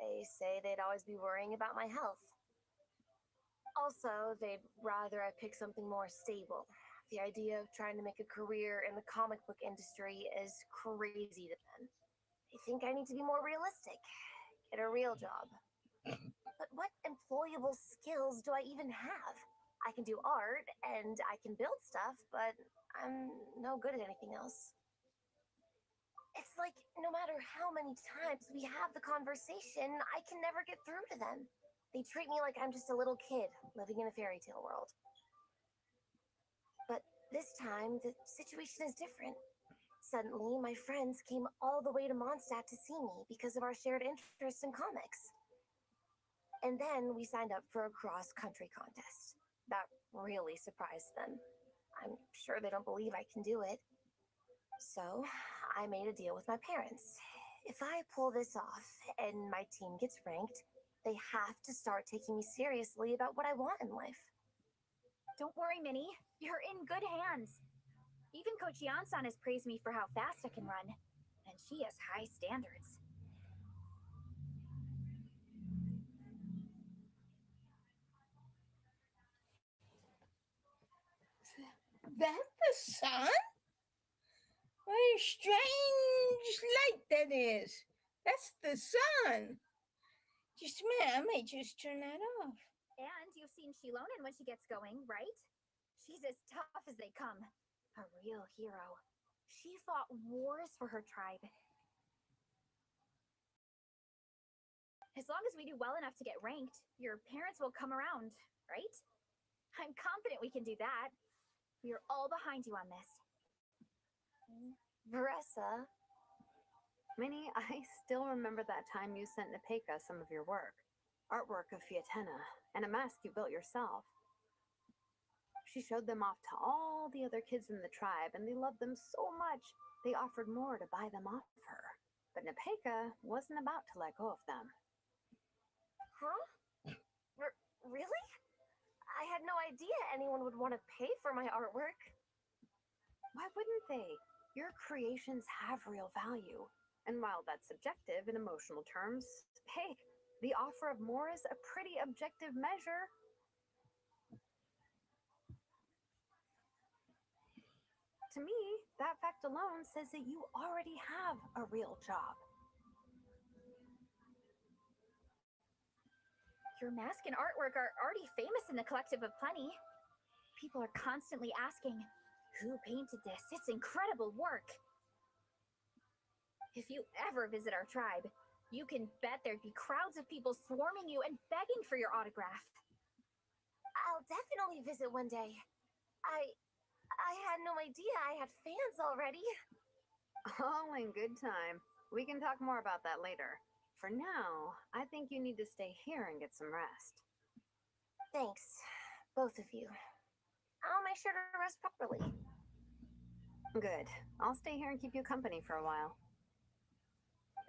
They say they'd always be worrying about my health. Also, they'd rather I pick something more stable. The idea of trying to make a career in the comic book industry is crazy to them. They think I need to be more realistic. Get a real job. But what employable skills do I even have? I can do art and I can build stuff, but I'm no good at anything else. It's like no matter how many times we have the conversation, I can never get through to them. They treat me like I'm just a little kid living in a fairy tale world. But this time, the situation is different. Suddenly, my friends came all the way to Mondstadt to see me because of our shared interest in comics. And then we signed up for a cross-country contest. That really surprised them. I'm sure they don't believe I can do it. So, I made a deal with my parents. If I pull this off and my team gets ranked, they have to start taking me seriously about what I want in life. Don't worry, Minnie. You're in good hands. Even Coach Yan-san has praised me for how fast I can run. And she has high standards. That the sun? What a strange light that is. That's the sun. Just a minute, I might just turn that off. And you've seen Shilonen when she gets going, right? She's as tough as they come. A real hero. She fought wars for her tribe. As long as we do well enough to get ranked, your parents will come around, right? I'm confident we can do that. We are all behind you on this. Veressa. Minnie, I still remember that time you sent Nepeka some of your work. artwork of Fiatenna and a mask you built yourself. She showed them off to all the other kids in the tribe, and they loved them so much they offered more to buy them off her. But Nepeka wasn't about to let go of them. Huh? Really? I had no idea anyone would want to pay for my artwork. Why wouldn't they? Your creations have real value. And while that's subjective in emotional terms, hey, the offer of more is a pretty objective measure. To me, that fact alone says that you already have a real job. Your mask and artwork are already famous in the Collective of Plenty. People are constantly asking, who painted this? It's incredible work. If you ever visit our tribe, you can bet there'd be crowds of people swarming you and begging for your autograph. I'll definitely visit one day. I had no idea I had fans already. All in good time. We can talk more about that later. For now, I think you need to stay here and get some rest. Thanks, both of you. I'll make sure to rest properly. Good. I'll stay here and keep you company for a while.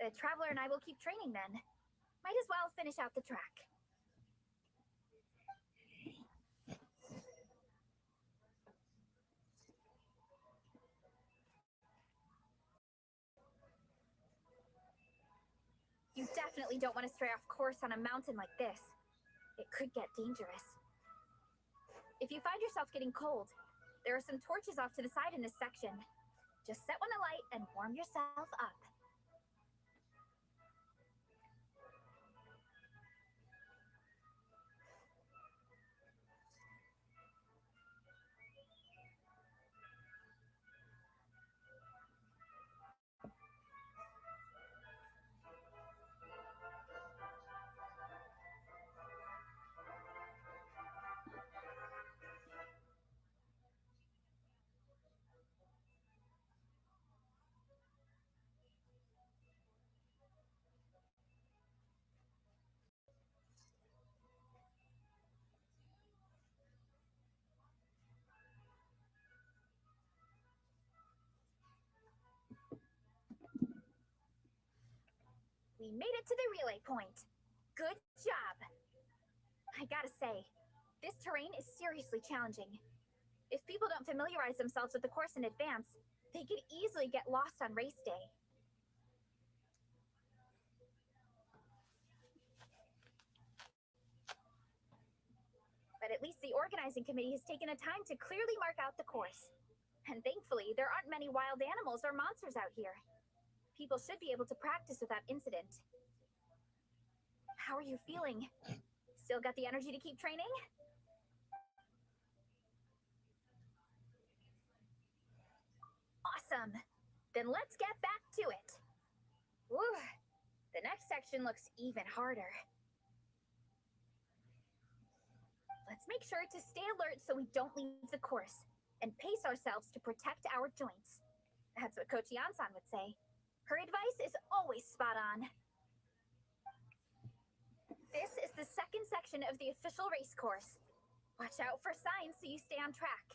The Traveler and I will keep training then. Might as well finish out the track. You definitely don't want to stray off course on a mountain like this. It could get dangerous. If you find yourself getting cold, there are some torches off to the side in this section. Just set one alight and warm yourself up. We made it to the relay point. Good job. I gotta say, this terrain is seriously challenging. If people don't familiarize themselves with the course in advance, they could easily get lost on race day. But at least the organizing committee has taken the time to clearly mark out the course. And thankfully, there aren't many wild animals or monsters out here. People should be able to practice without incident. How are you feeling? Still got the energy to keep training? Awesome. Then let's get back to it. Woo. The next section looks even harder. Let's make sure to stay alert so we don't leave the course, and pace ourselves to protect our joints. That's what Coach Yansan would say. Her advice is always spot on. This is the second section of the official race course. Watch out for signs so you stay on track.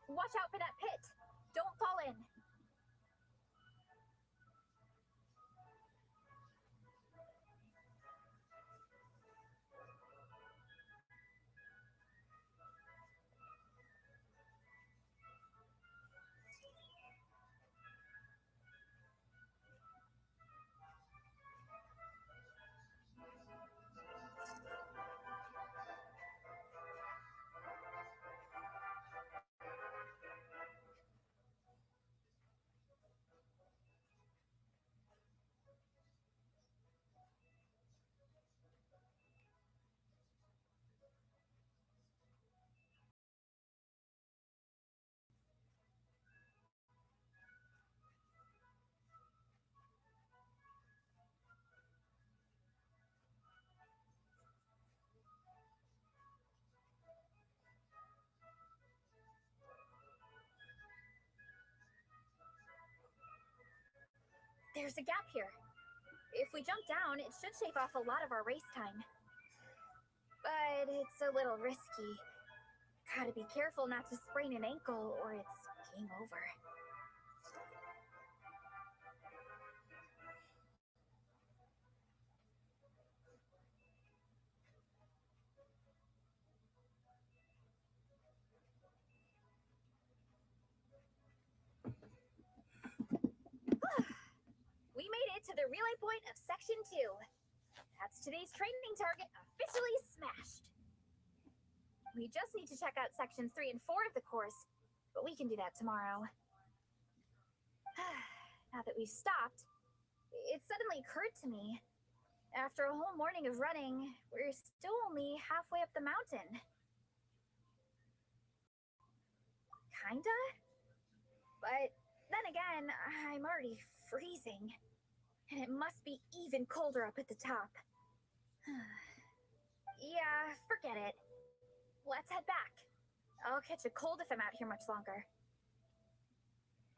Watch out for that pit. Don't fall in. there's a gap here. If we jump down, it should shave off a lot of our race time. But it's a little risky. Gotta be careful not to sprain an ankle or it's game over. We made it to the relay point of Section 2. That's today's training target officially smashed. We just need to check out Sections 3 and 4 of the course, but we can do that tomorrow. Now that we've stopped, it suddenly occurred to me. After a whole morning of running, we're still only halfway up the mountain. Kinda? But then again, I'm already freezing. And it must be even colder up at the top. Yeah, forget it. Let's head back. I'll catch a cold if I'm out here much longer.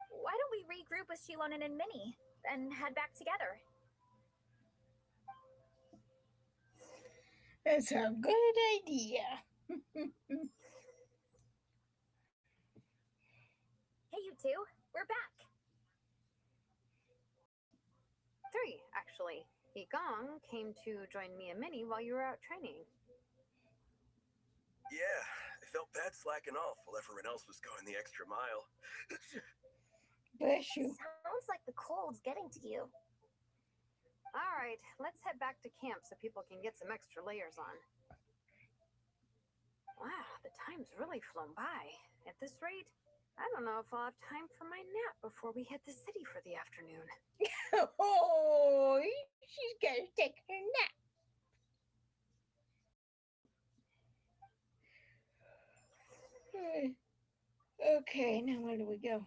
Why don't we regroup with Shilonen and Minnie, and head back together? That's a good idea. Hey, you two, we're back. 3, actually. Yigong came to join me and Minnie while you were out training. Yeah, I felt bad slacking off while everyone else was going the extra mile. Bless you. Sounds like the cold's getting to you. All right, let's head back to camp so people can get some extra layers on. Wow, the time's really flown by. At this rate, I don't know if I'll have time for my nap before we hit the city for the afternoon. Oh, she's got to take her nap. Okay, now where do we go?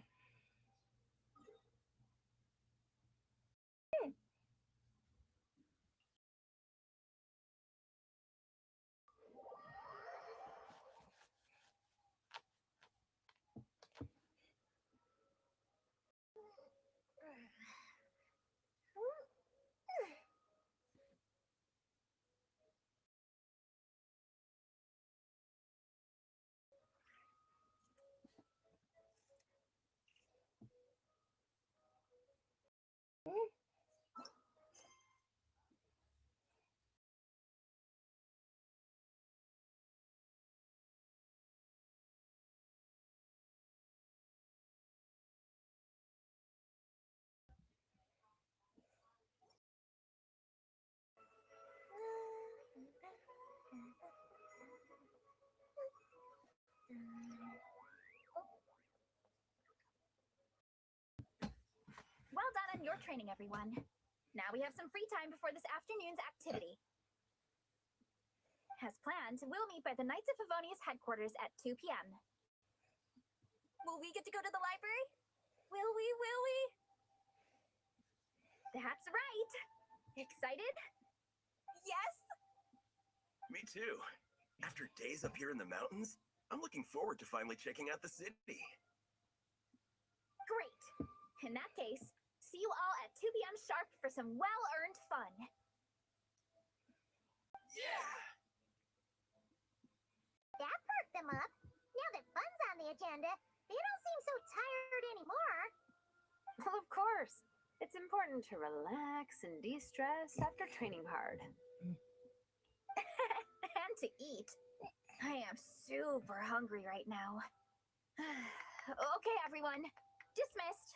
Well done on your training, everyone. Now we have some free time before this afternoon's activity. As planned, we'll meet by the Knights of Favonius headquarters at 2 p.m. Will we get to go to the library? Will we? That's right. Excited? Yes? Me too. After days up here in the mountains, I'm looking forward to finally checking out the city. Great. In that case, see you all at 2 p.m. sharp for some well-earned fun. Yeah! That perked them up. Now that fun's on the agenda, they don't seem so tired anymore. Well, of course. It's important to relax and de-stress after training hard. And to eat. I am super hungry right now. Okay, everyone. Dismissed.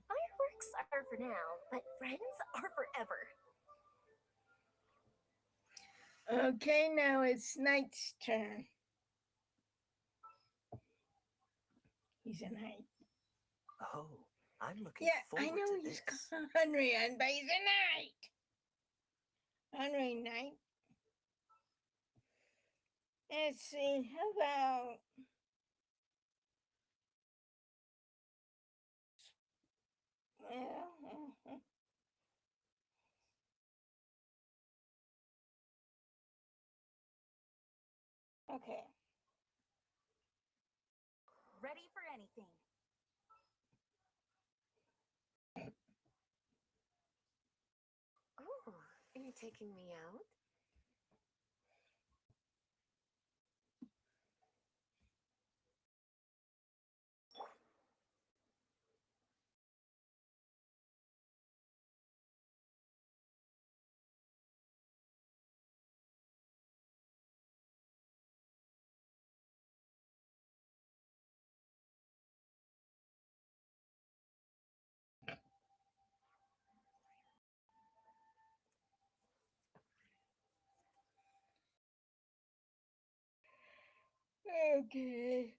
Fireworks are for now, but friends are forever. Okay, now it's Knight's turn. He's a knight. Oh, I'm looking Yeah, forward I know to he's this. got Henry on, but he's a knight. Henry Knight. Let's see, how about well, Okay. Ready for anything. Oh, are you taking me out? Okay.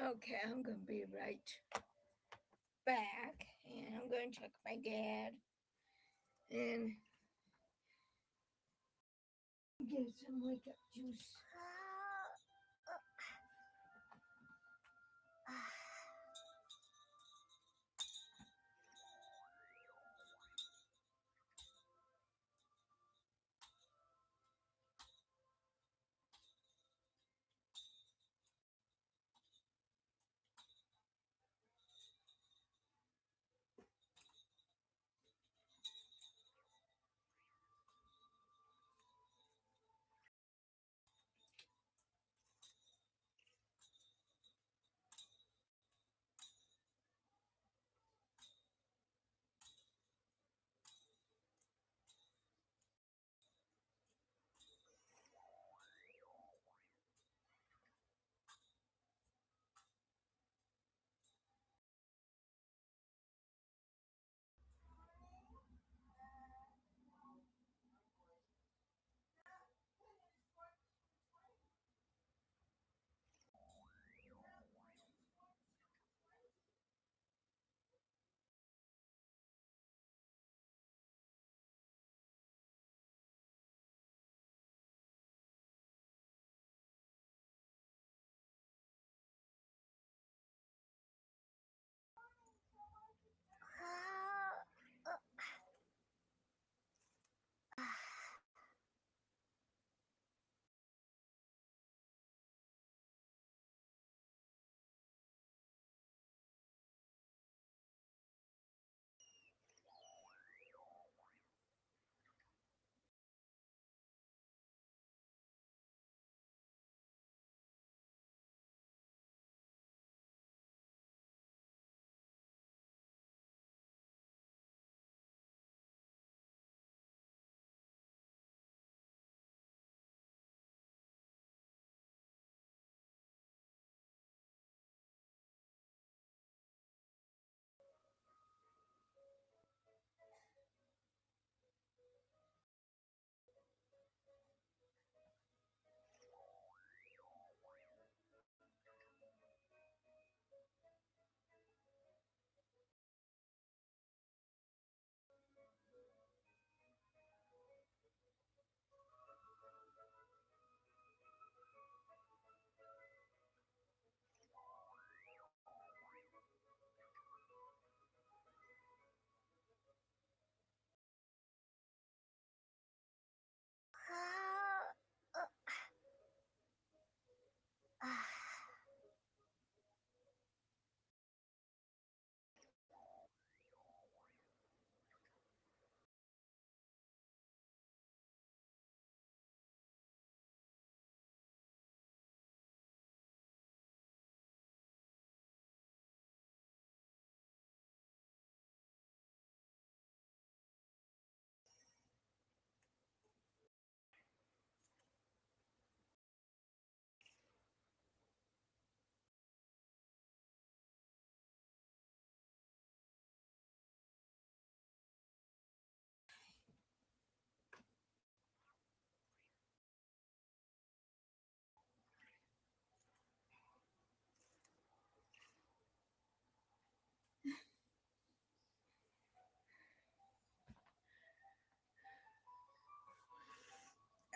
Okay, I'm gonna be right back, and I'm gonna check my dad and get some wake up juice.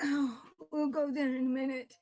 Oh, we'll go there in a minute.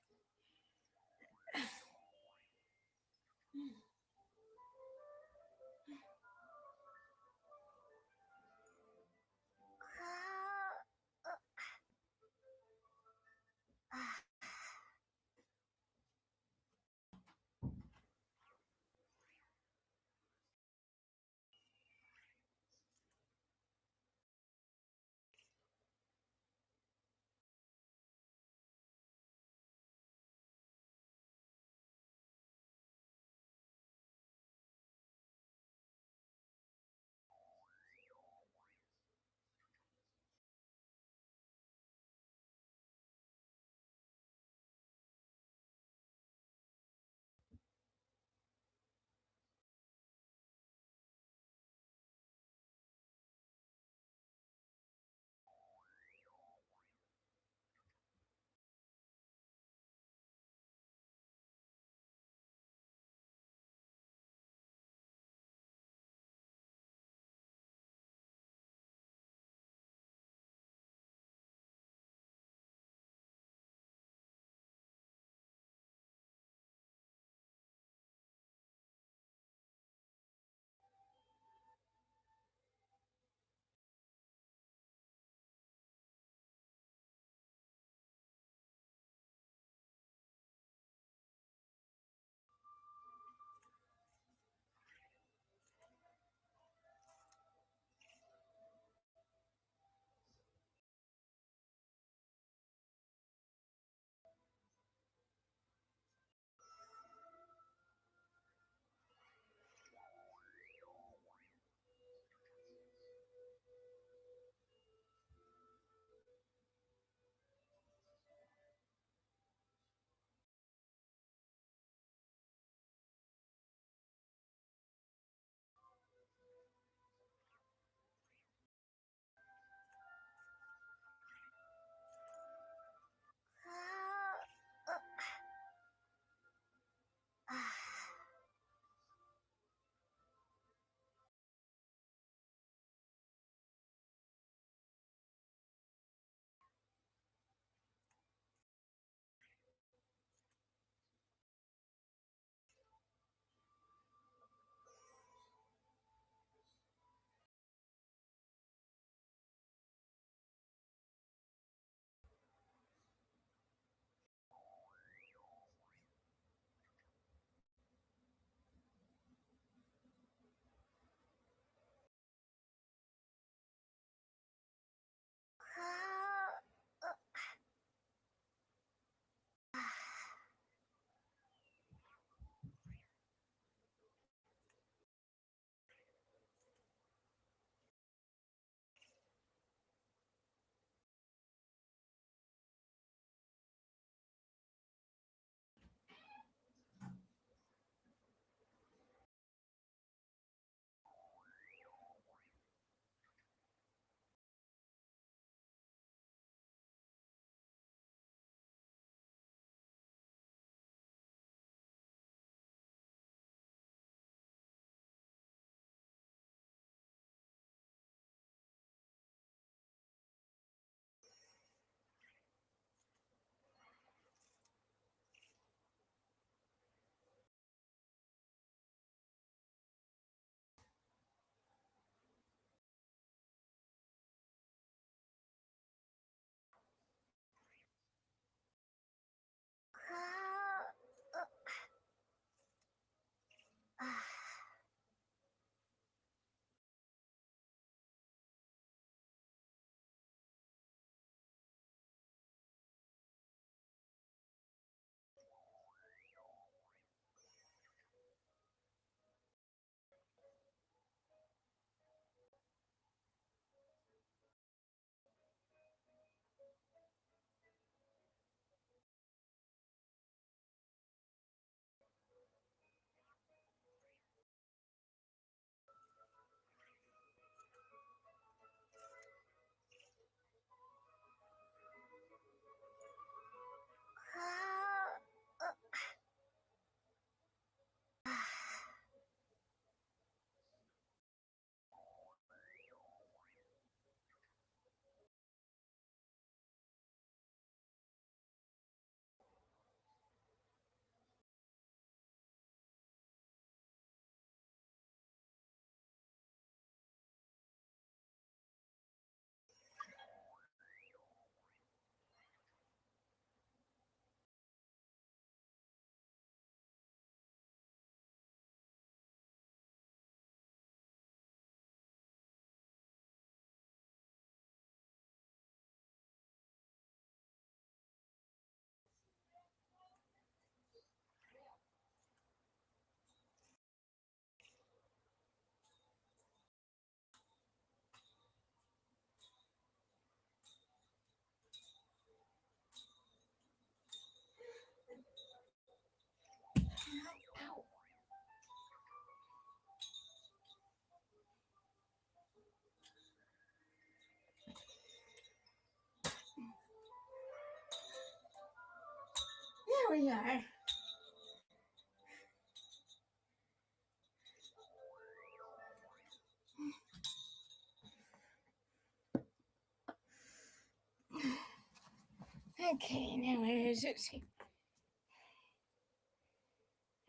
Okay, now where is it?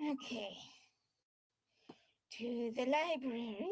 Okay. To the library.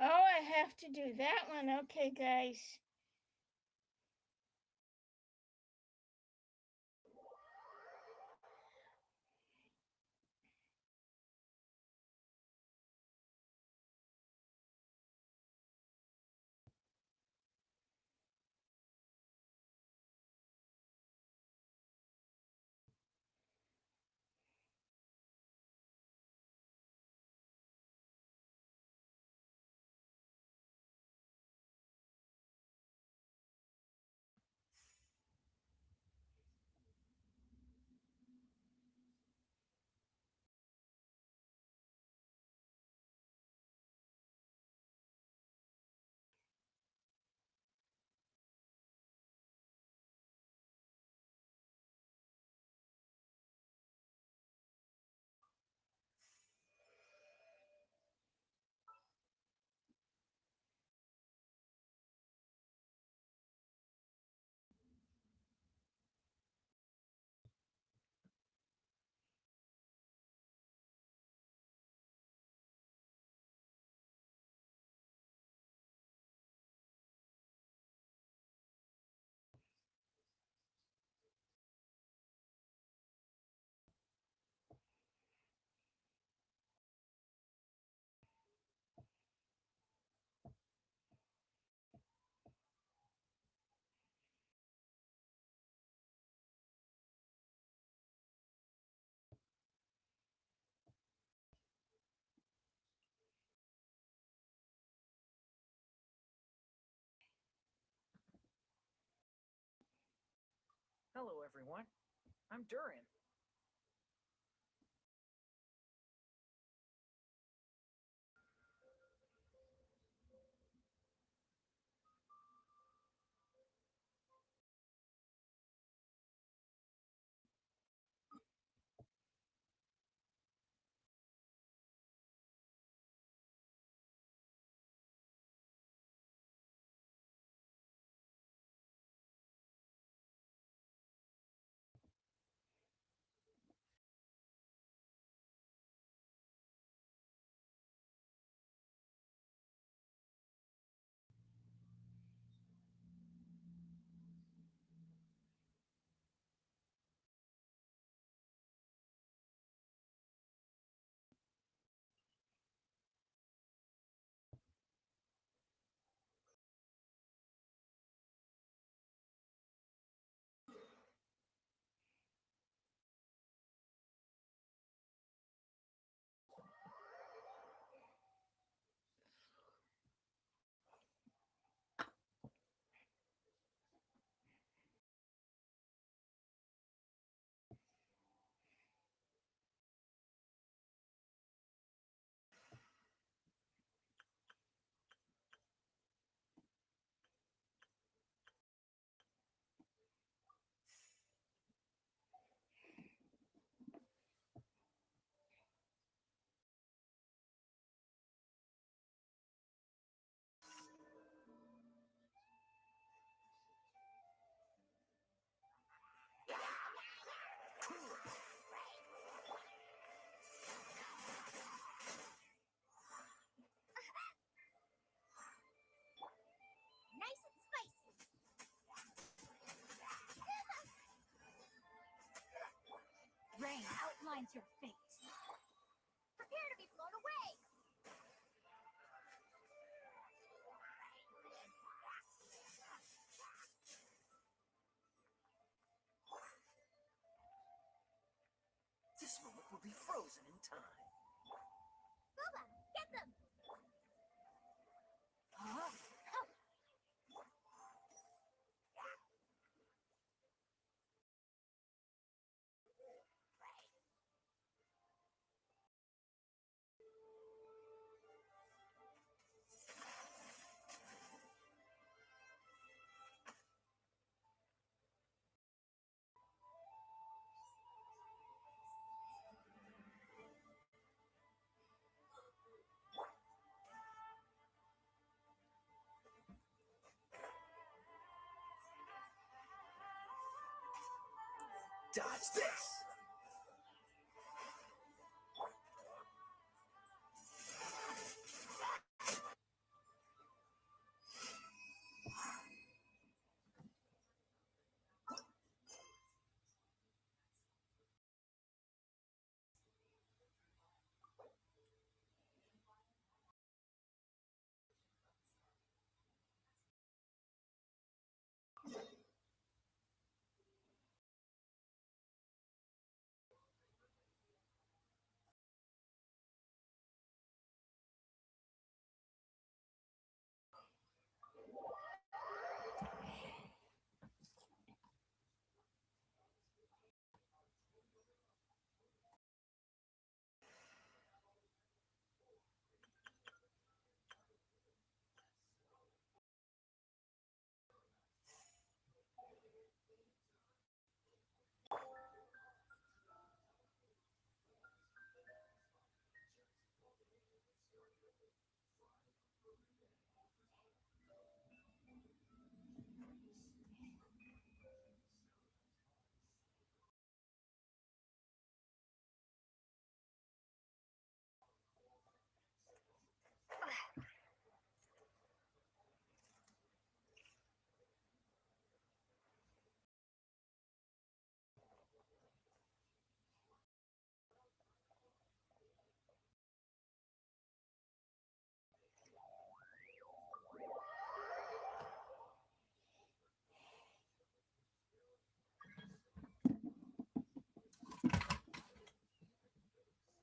Oh, I have to do that one. Okay, guys. Hello, everyone. I'm Durin. frozen in time. Booba, get them! Dodge this!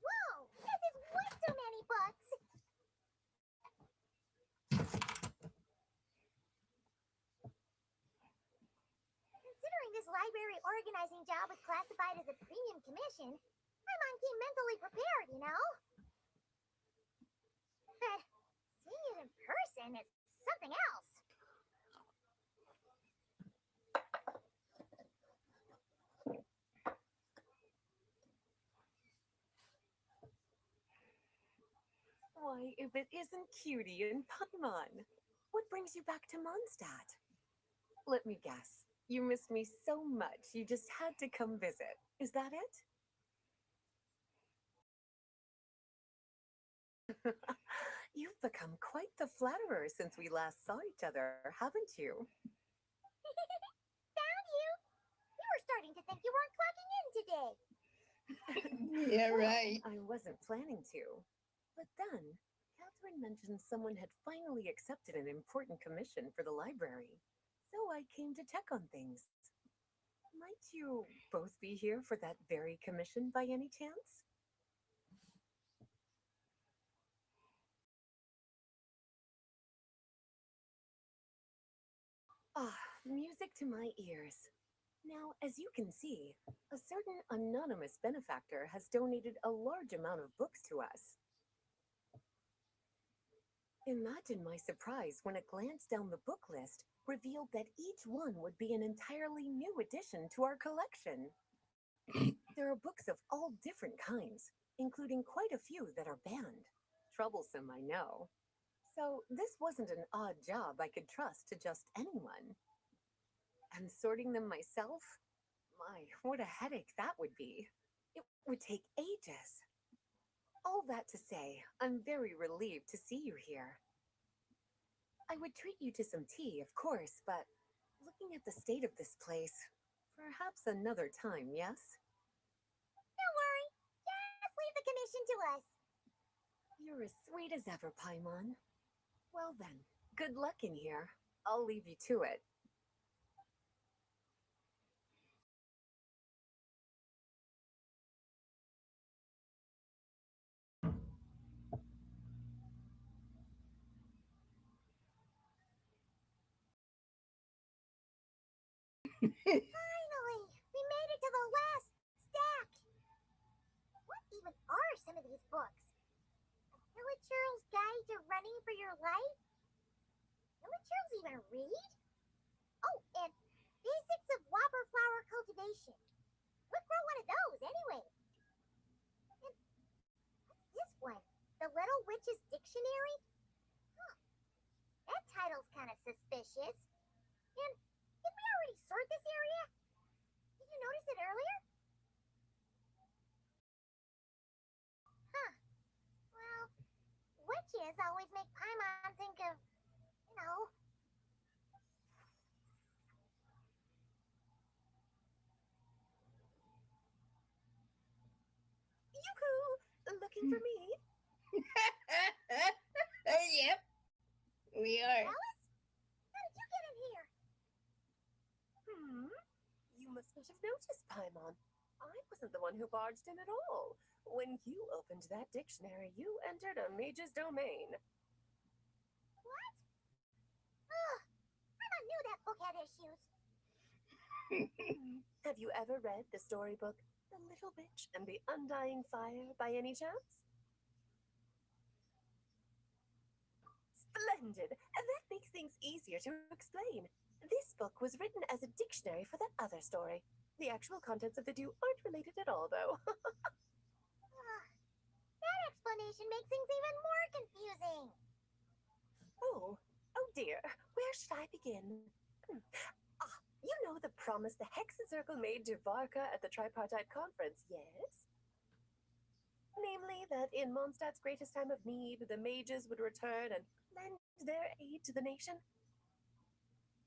Whoa! This is way too many books! Considering this library organizing job was classified as a premium commission, Paimon came mentally prepared, you know? But seeing it in person is something else. Why, if it isn't Cutie and Paimon, what brings you back to Mondstadt? Let me guess. You missed me so much you just had to come visit. Is that it? You've become quite the flatterer since we last saw each other, haven't you? Found you! We were starting to think you weren't clocking in today. Yeah, Well, right. I wasn't planning to. But then, Catherine mentioned someone had finally accepted an important commission for the library. So I came to check on things. Might you both be here for that very commission by any chance? Ah, music to my ears. Now, as you can see, a certain anonymous benefactor has donated a large amount of books to us. Imagine my surprise when a glance down the book list revealed that each one would be an entirely new addition to our collection. There are books of all different kinds, including quite a few that are banned. Troublesome, I know. So this wasn't an odd job I could trust to just anyone. And sorting them myself? My, what a headache that would be. It would take ages. All that to say, I'm very relieved to see you here. I would treat you to some tea, of course, but looking at the state of this place, perhaps another time, yes? Don't worry. Just leave the commission to us. You're as sweet as ever, Paimon. Well then, good luck in here. I'll leave you to it. Finally, we made it to the last stack. What even are some of these books? A Villager's Guide to Running for Your Life? Villagers even read? Oh, and Basics of Whopper Flower Cultivation. What grow one of those, anyway? And what's this one? The Little Witch's Dictionary? Huh. That title's kind of suspicious. And did we already sort this area? Did you notice it earlier? Huh. Well, witches always make Paimon think of, you know. Yoo-hoo! Looking for me? Yep, we are. Alice? How did you get in here? You must not have noticed, Paimon. I wasn't the one who barged in at all. When you opened that dictionary, you entered a mage's domain. What? Ugh. I knew that book had issues. Have you ever read the storybook The Little Witch and the Undying Fire by any chance? Splendid! And that makes things easier to explain. This book was written as a dictionary for that other story. The actual contents of the two aren't related at all, though. That explanation makes things even more confusing. Oh dear. Where should I begin? You know the promise the Hexen Circle made to Varka at the Tripartite Conference, yes? Namely, that in Mondstadt's greatest time of need, the mages would return and lend their aid to the nation?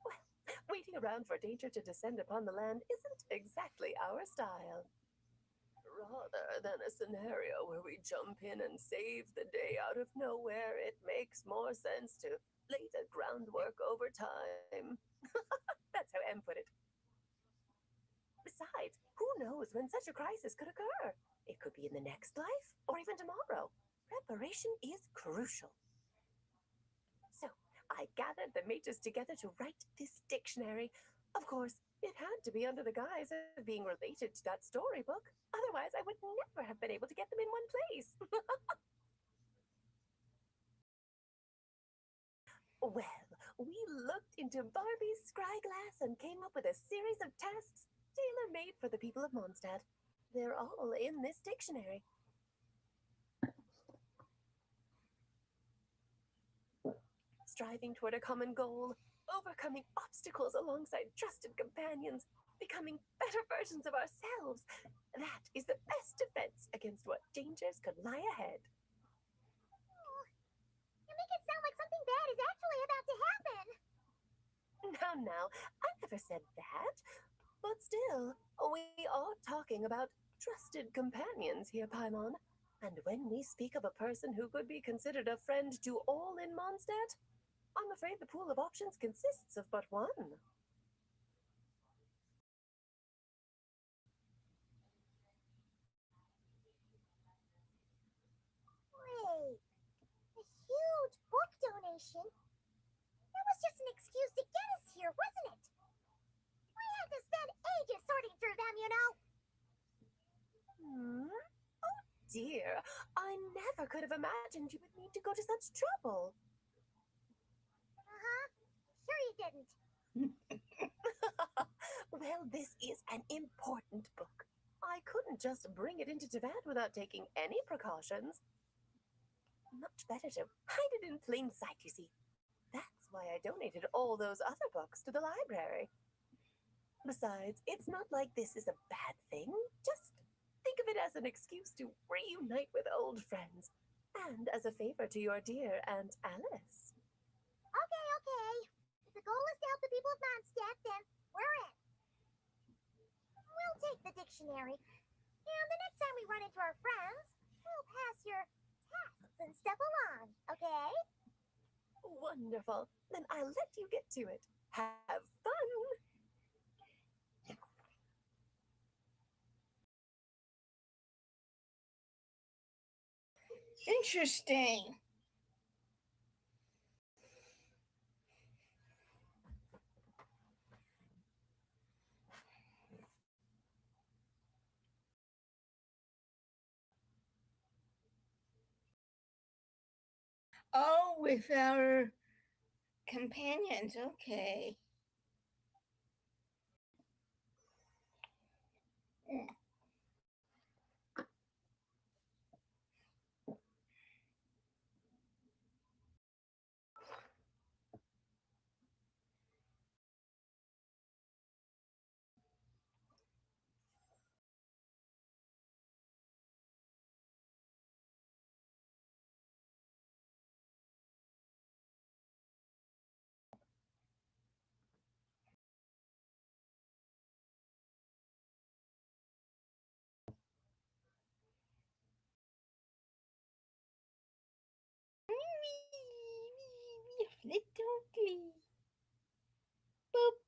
Well, waiting around for danger to descend upon the land isn't exactly our style. Rather than a scenario where we jump in and save the day out of nowhere, it makes more sense to lay the groundwork over time. That's how M put it. Besides, who knows when such a crisis could occur? It could be in the next life, or even tomorrow. Preparation is crucial. So, I gathered the mages together to write this dictionary. Of course, it had to be under the guise of being related to that storybook. Otherwise, I would never have been able to get them in one place. Well, we looked into Barbie's scryglass and came up with a series of tasks tailor-made for the people of Mondstadt. They're all in this dictionary. Striving toward a common goal, overcoming obstacles alongside trusted companions, becoming better versions of ourselves. That is the best defense against what dangers could lie ahead. You make it sound like something bad is actually about to happen. Now, I never said that. But still, we are talking about trusted companions here, Paimon. And when we speak of a person who could be considered a friend to all in Mondstadt, I'm afraid the pool of options consists of but one. Wait, a huge book donation? That was just an excuse to get us here, wasn't it? We had to spend ages sorting through them, you know. Oh dear, I never could have imagined you would need to go to such trouble. Sure you didn't. Well, this is an important book. I couldn't just bring it into Teyvat without taking any precautions. Much better to hide it in plain sight, you see. That's why I donated all those other books to the library. Besides, it's not like this is a bad thing. Just think of it as an excuse to reunite with old friends. And as a favor to your dear Aunt Alice. Okay. If the goal is to help the people of Mondstadt, then we're in. We'll take the dictionary. And the next time we run into our friends, we'll pass your tasks and stuff along, okay? Wonderful. Then I'll let you get to it. Have fun! Interesting. Oh, with our companions. Okay. Mm. Little glee. Boop.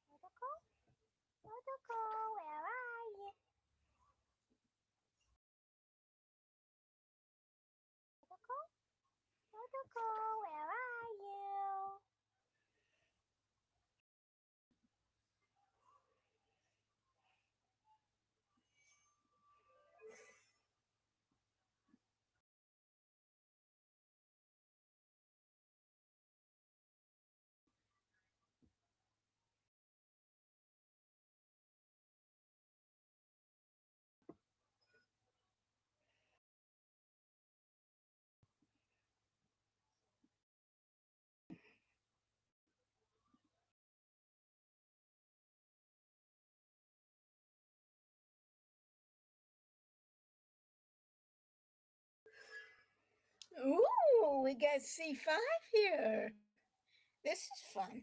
Protocol? Protocol, where are you? Protocol? Protocol, where are you? Ooh, we got C5 here. This is fun.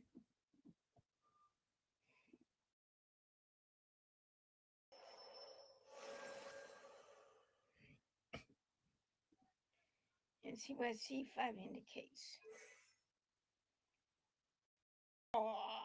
And see what C5 indicates. Aw.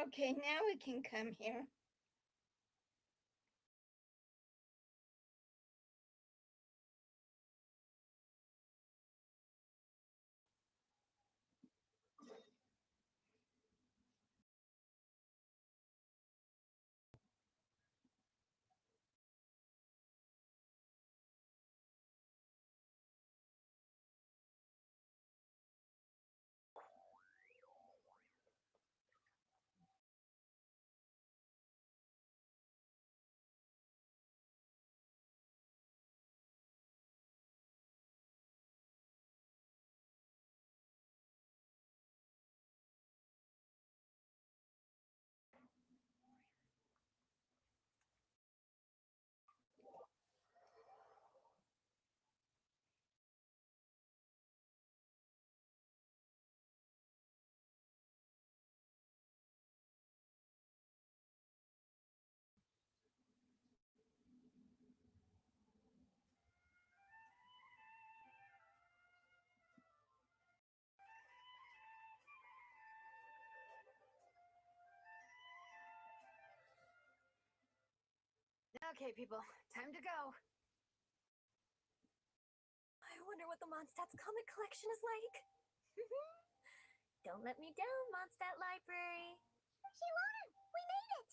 Okay, now we can come here. Okay, people, time to go. I wonder what the Mondstadt's comic collection is like. Don't let me down, Mondstadt Library. Shilona, we made it!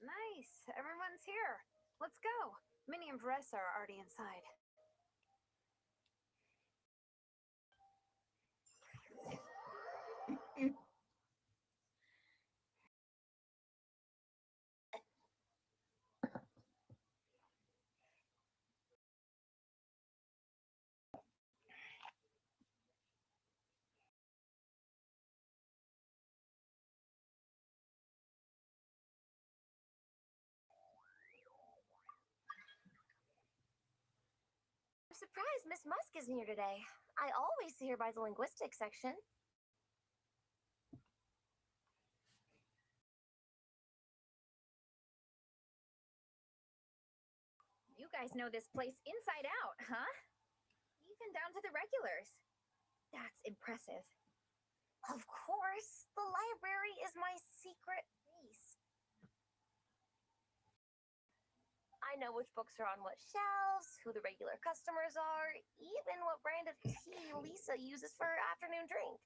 Nice, everyone's here. Let's go. Minnie and Varessa are already inside. I'm surprised Miss Musk isn't here today. I always see her by the linguistics section. You guys know this place inside out, huh? Even down to the regulars. That's impressive. Of course, the library is my secret base. I know which books are on what shelves, who the regular customers are, even what brand of tea Lisa uses for her afternoon drink.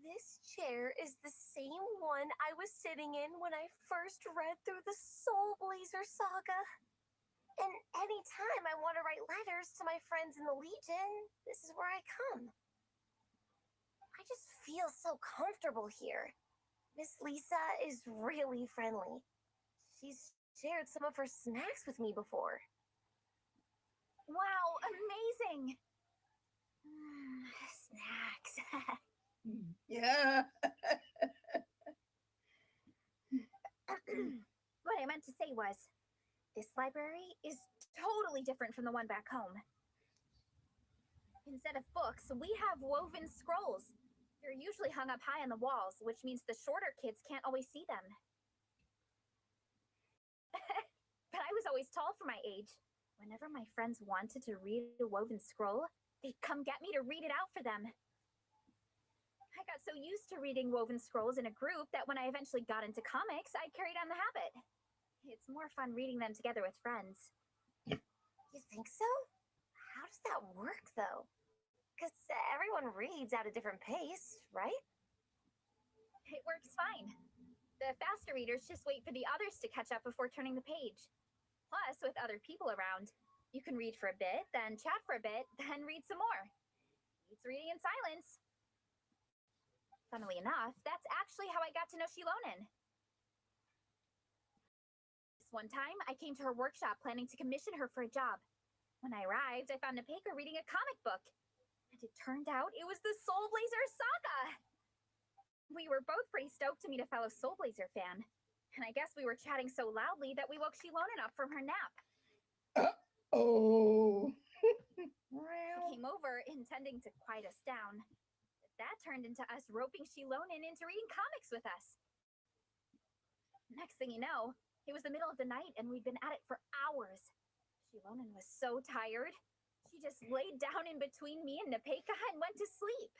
This chair is the same one I was sitting in when I first read through the Soul Blazer saga. And anytime I want to write letters to my friends in the Legion, this is where I come. I just feel so comfortable here. Miss Lisa is really friendly. She's shared some of her snacks with me before. Wow, amazing! Snacks. Yeah. What I meant to say was, this library is totally different from the one back home. Instead of books, we have woven scrolls. They're usually hung up high on the walls, which means the shorter kids can't always see them. But I was always tall for my age. Whenever my friends wanted to read a woven scroll, they'd come get me to read it out for them. I got so used to reading woven scrolls in a group that when I eventually got into comics, I carried on the habit. It's more fun reading them together with friends. You think so? How does that work, though? Because everyone reads at a different pace, right? It works fine. The faster readers just wait for the others to catch up before turning the page. Plus, with other people around, you can read for a bit, then chat for a bit, then read some more. It's reading in silence. Funnily enough, that's actually how I got to know Shilonen. This one time, I came to her workshop planning to commission her for a job. When I arrived, I found Nepeka reading a comic book. And it turned out it was the Soul Blazer saga! We were both pretty stoked to meet a fellow Soul Blazer fan. And I guess we were chatting so loudly that we woke Shilonen up from her nap. Oh. She came over intending to quiet us down. But that turned into us roping Shilonen into reading comics with us. Next thing you know, it was the middle of the night and we'd been at it for hours. Shilonen was so tired. She just laid down in between me and Nepeka and went to sleep.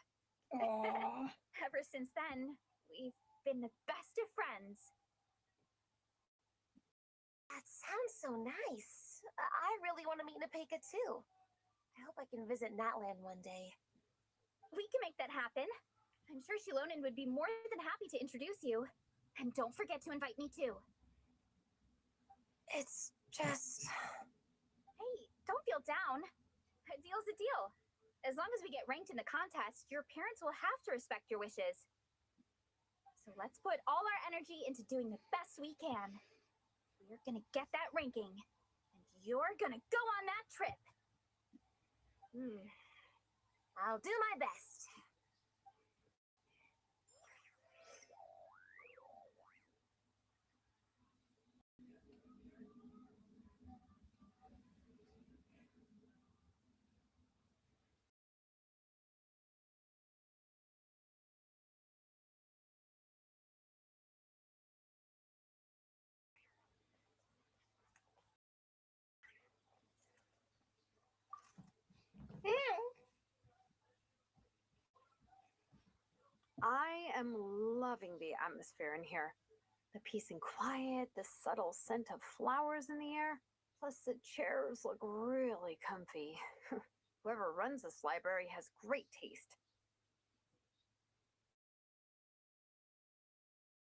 Aw. Ever since then, we've been the best of friends. That sounds so nice. I really want to meet Nepeka too. I hope I can visit Natland one day. We can make that happen. I'm sure Shilonen would be more than happy to introduce you. And don't forget to invite me too. It's just... Hey, don't feel down. A deal's a deal. As long as we get ranked in the contest, your parents will have to respect your wishes. So let's put all our energy into doing the best we can. We're gonna get that ranking. And you're gonna go on that trip. I'll do my best. I am loving the atmosphere in here. The peace and quiet, the subtle scent of flowers in the air, plus the chairs look really comfy. Whoever runs this library has great taste.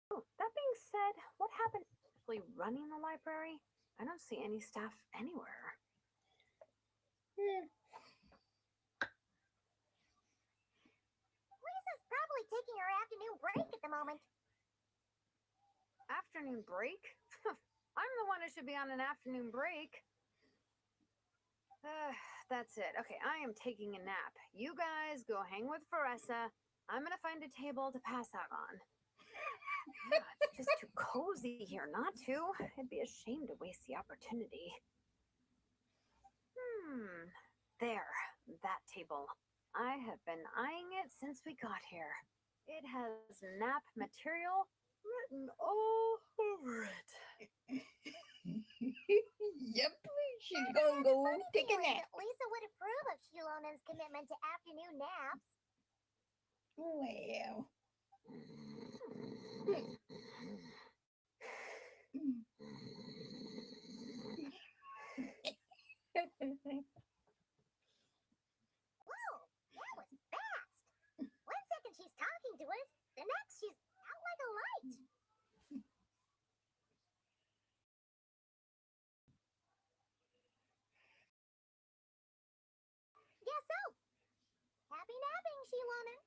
Oh, that being said, what happened to actually running the library? I don't see any staff anywhere. Lisa's probably taking her afternoon break at the moment. Afternoon break? I'm the one who should be on an afternoon break. That's it. Okay, I am taking a nap. You guys go hang with Faressa. I'm gonna find a table to pass out on. It's just too cozy here not to. It'd be a shame to waste the opportunity. There, that table. I have been eyeing it since we got here. It has nap material written all over it. Yep, she's gonna go take a Feeling nap. that Lisa would approve of Shilona's commitment to afternoon naps. Well. Whoa, that was fast. One second she's talking to us, the next she's out like a light. Guess so. Happy napping, Shilona.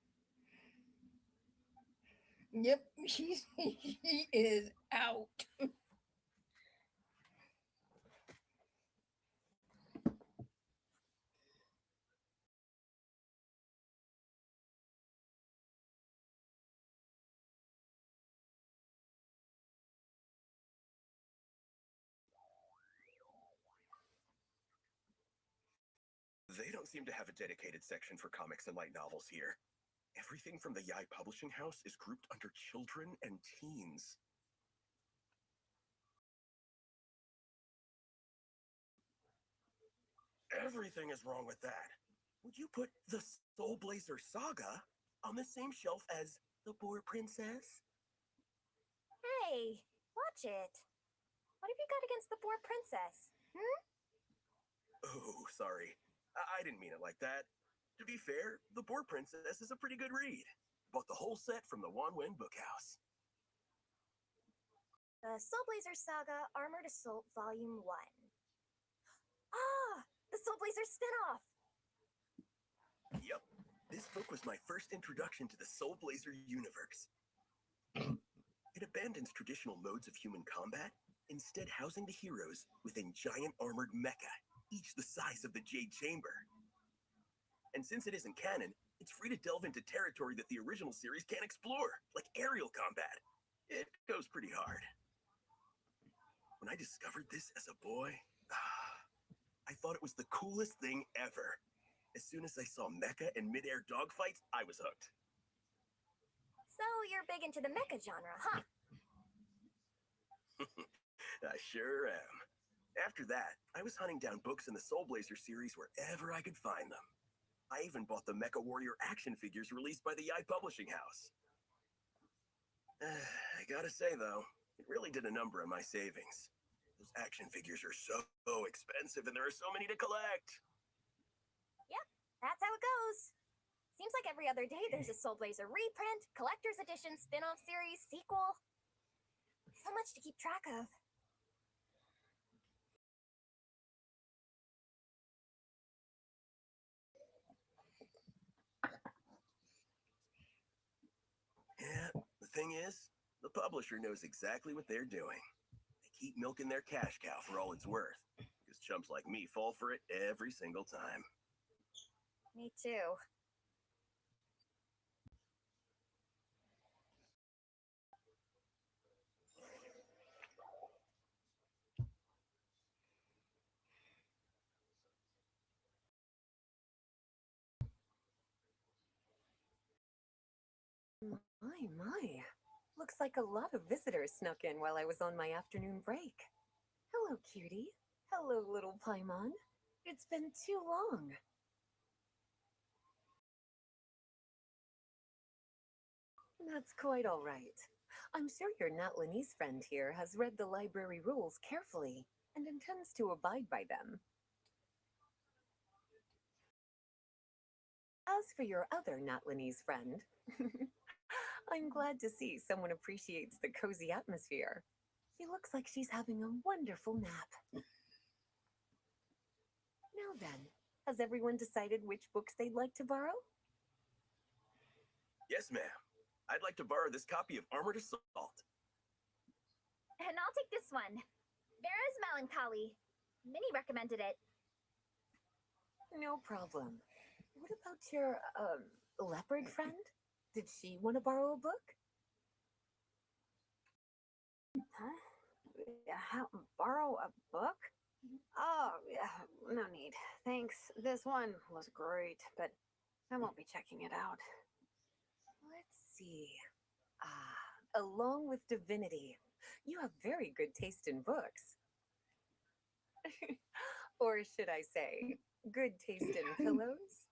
Yep, she is out. They don't seem to have a dedicated section for comics and light novels here. Everything from the Yai Publishing House is grouped under children and teens. Everything is wrong with that. Would you put the Soul Blazer Saga on the same shelf as The Boar Princess? Hey, watch it. What have you got against the Boar Princess? Oh, sorry. I didn't mean it like that. To be fair, The Boar Princess is a pretty good read. Bought the whole set from the Wanwen Bookhouse. The Soul Blazer Saga Armored Assault Volume 1. Ah, the Soul Blazer spinoff. Yep. This book was my first introduction to the Soul Blazer universe. It abandons traditional modes of human combat, instead housing the heroes within giant armored mecha, each the size of the Jade Chamber. And since it isn't canon, it's free to delve into territory that the original series can't explore, like aerial combat. It goes pretty hard. When I discovered this as a boy, I thought it was the coolest thing ever. As soon as I saw mecha and mid-air dogfights, I was hooked. So you're big into the mecha genre, huh? I sure am. After that, I was hunting down books in the Soul Blazer series wherever I could find them. I even bought the Mecha Warrior action figures released by the Yai Publishing House. I gotta say, though, it really did a number on my savings. Those action figures are so expensive, and there are so many to collect. Yep, that's how it goes. Seems like every other day there's a Soul Blazer reprint, collector's edition, spin-off series, sequel. So much to keep track of. Yeah, the thing is, the publisher knows exactly what they're doing. They keep milking their cash cow for all it's worth, because chumps like me fall for it every single time. Me too. My. Looks like a lot of visitors snuck in while I was on my afternoon break. Hello, cutie. Hello, little Paimon. It's been too long. That's quite all right. I'm sure your Natlanese friend here has read the library rules carefully and intends to abide by them. As for your other Natlanese friend, I'm glad to see someone appreciates the cozy atmosphere. She looks like she's having a wonderful nap. Now then, has everyone decided which books they'd like to borrow? Yes, ma'am. I'd like to borrow this copy of Armored Assault. And I'll take this one. Vera's Melancholy. Minnie recommended it. No problem. What about your, leopard friend? Did she want to borrow a book? Huh? Borrow a book? Oh, yeah, no need. Thanks. This one was great, but I won't be checking it out. Let's see. Along with Divinity, you have very good taste in books. Or should I say, good taste in pillows?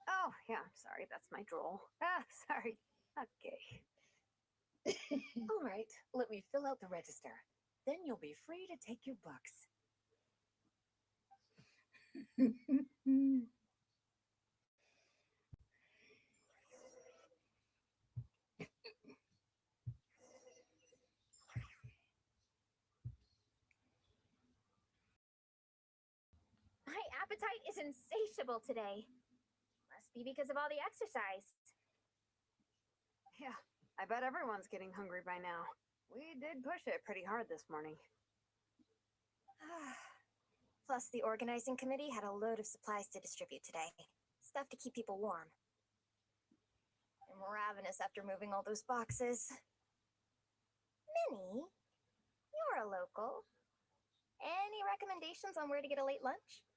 Oh, yeah, sorry, that's my drool. Sorry. Okay. All right, let me fill out the register. Then you'll be free to take your books. My appetite is insatiable today. Must be because of all the exercise. Yeah, I bet everyone's getting hungry by now. We did push it pretty hard this morning. Plus, the organizing committee had a load of supplies to distribute today. Stuff to keep people warm. I'm ravenous after moving all those boxes. Minnie, you're a local. Any recommendations on where to get a late lunch?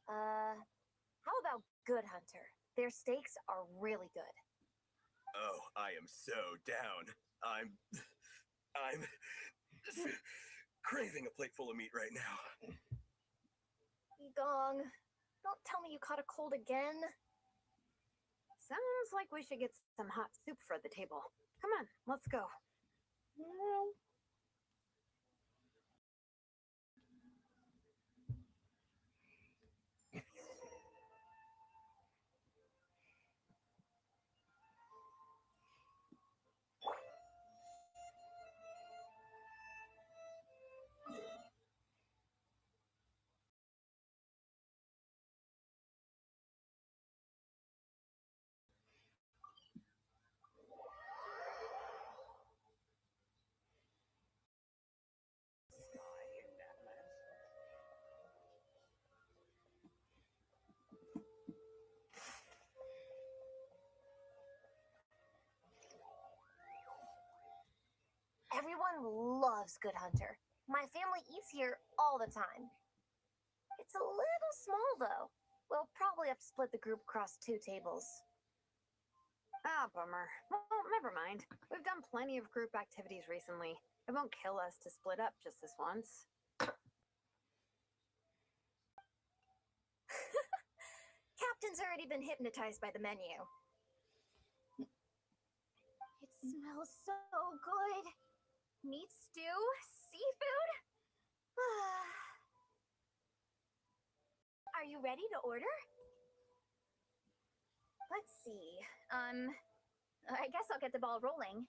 How about Good Hunter? Their steaks are really good. Oh, I am so down. I'm craving a plate full of meat right now. Gong, don't tell me you caught a cold again. Sounds like we should get some hot soup for the table. Come on, let's go. Everyone loves Good Hunter. My family eats here all the time. It's a little small, though. We'll probably have to split the group across 2 tables. Ah, bummer. Well, never mind. We've done plenty of group activities recently. It won't kill us to split up just this once. Captain's already been hypnotized by the menu. It smells so good. Meat stew? Seafood? Are you ready to order? Let's see. I guess I'll get the ball rolling.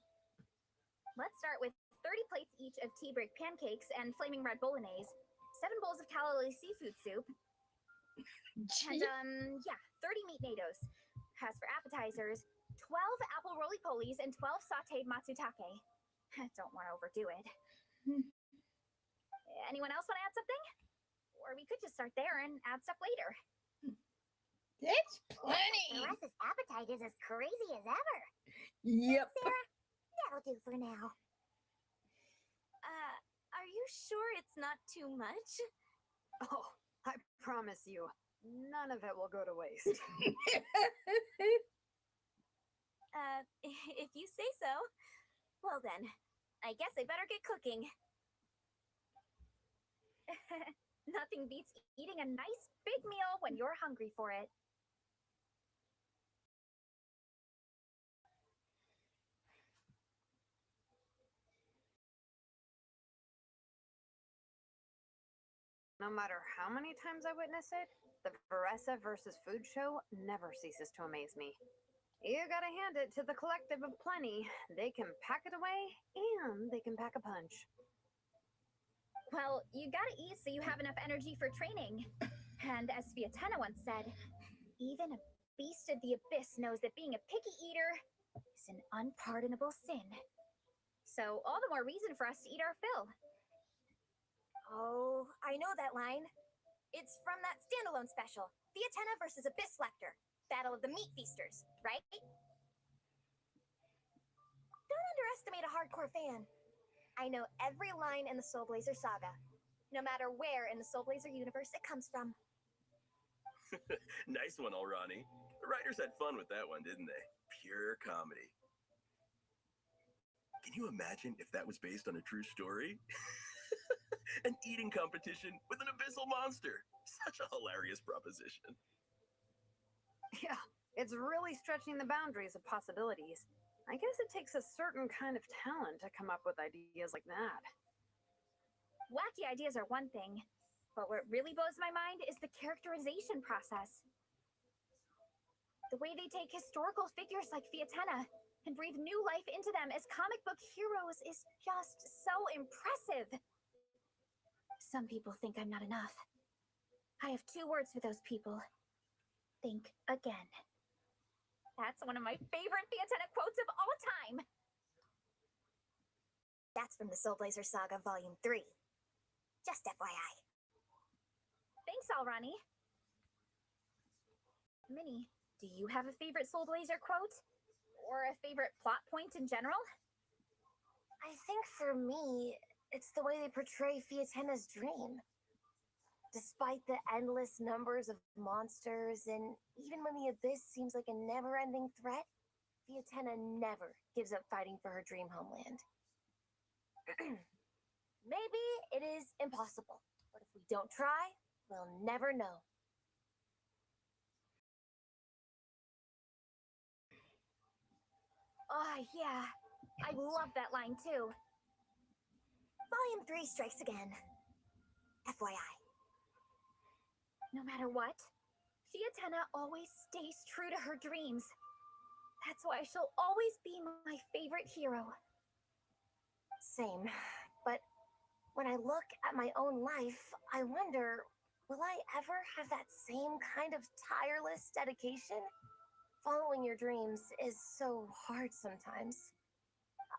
Let's start with 30 plates each of tea break pancakes and flaming red bolognese, 7 bowls of calorie seafood soup, and 30 meat nados. As for appetizers, 12 apple roly-polies and 12 sauteed matsutake. Don't want to overdo it. Anyone else want to add something? Or we could just start there and add stuff later. That's plenty. Celeste's appetite is as crazy as ever. Yep. Sarah, that'll do for now. Are you sure it's not too much? Oh, I promise you, none of it will go to waste. If you say so. Well then, I guess I better get cooking. Nothing beats eating a nice big meal when you're hungry for it. No matter how many times I witness it, the Veresa versus Food show never ceases to amaze me. You gotta hand it to the collective of plenty. They can pack it away, and they can pack a punch. Well, you gotta eat so you have enough energy for training. And as Fiatena once said, even a beast of the abyss knows that being a picky eater is an unpardonable sin. So all the more reason for us to eat our fill. Oh, I know that line. It's from that standalone special, Fiatena versus Abyss Lecter, Battle of the Meat Feasters, right? Don't underestimate a hardcore fan. I know every line in the Soul Blazer saga, no matter where in the Soul Blazer universe it comes from. Nice one, Alrani. The writers had fun with that one, didn't they? Pure comedy. Can you imagine if that was based on a true story? An eating competition with an abyssal monster. Such a hilarious proposition. Yeah, it's really stretching the boundaries of possibilities. I guess it takes a certain kind of talent to come up with ideas like that. Wacky ideas are one thing, but what really blows my mind is the characterization process. The way they take historical figures like Fiatena and breathe new life into them as comic book heroes is just so impressive. Some people think I'm not enough. I have 2 words for those people. Think again. That's one of my favorite Fiatena quotes of all time. That's from the Soul Blazer Saga Volume 3. Just FYI. Thanks, Alrani. Minnie, do you have a favorite Soul Blazer quote? Or a favorite plot point in general? I think for me, it's the way they portray Fiatena's dream. Despite the endless numbers of monsters, and even when the Abyss seems like a never-ending threat, Fiatena never gives up fighting for her dream homeland. Maybe it is impossible, but if we don't try, we'll never know. Oh, yeah. I love that line too. Volume 3 strikes again. FYI. No matter what, Fiatena always stays true to her dreams. That's why she'll always be my favorite hero. Same. But when I look at my own life, I wonder, will I ever have that same kind of tireless dedication? Following your dreams is so hard sometimes.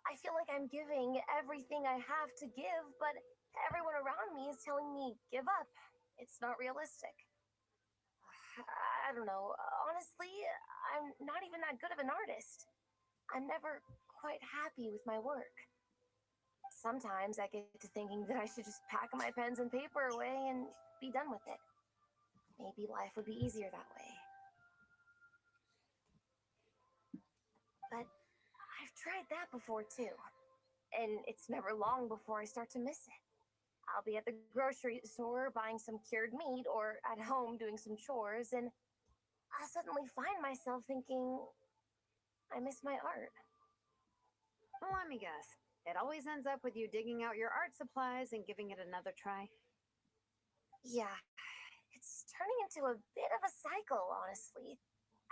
I feel like I'm giving everything I have to give, but everyone around me is telling me, give up. It's not realistic. I don't know. Honestly, I'm not even that good of an artist. I'm never quite happy with my work. Sometimes I get to thinking that I should just pack my pens and paper away and be done with it. Maybe life would be easier that way. But I've tried that before too. And it's never long before I start to miss it. I'll be at the grocery store buying some cured meat or at home doing some chores, and I'll suddenly find myself thinking, I miss my art. Well, let me guess. It always ends up with you digging out your art supplies and giving it another try. Yeah, it's turning into a bit of a cycle, honestly.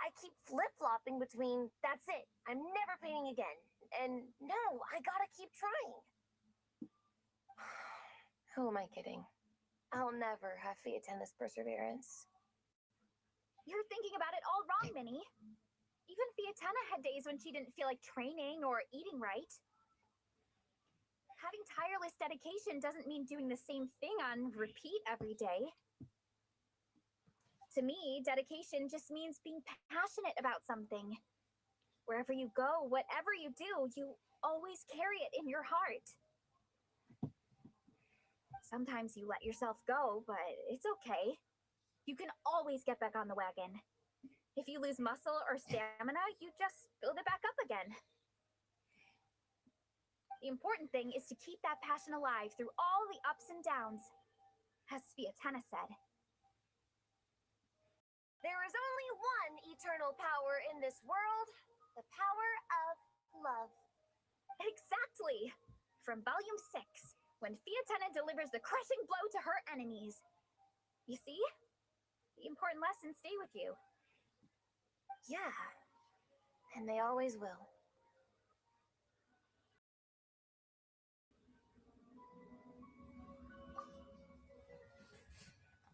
I keep flip-flopping between, that's it, I'm never painting again, and no, I gotta keep trying. Who am I kidding? I'll never have Fiatena's perseverance. You're thinking about it all wrong, Minnie. Even Fiatena had days when she didn't feel like training or eating right. Having tireless dedication doesn't mean doing the same thing on repeat every day. To me, dedication just means being passionate about something. Wherever you go, whatever you do, you always carry it in your heart. Sometimes you let yourself go, but it's okay. You can always get back on the wagon. If you lose muscle or stamina, you just build it back up again. The important thing is to keep that passion alive through all the ups and downs, as Fiatena said. There is only one eternal power in this world, the power of love. Exactly! From Volume 6, when Fiatena delivers the crushing blow to her enemies, You see? The important lessons stay with you. Yeah, and they always will.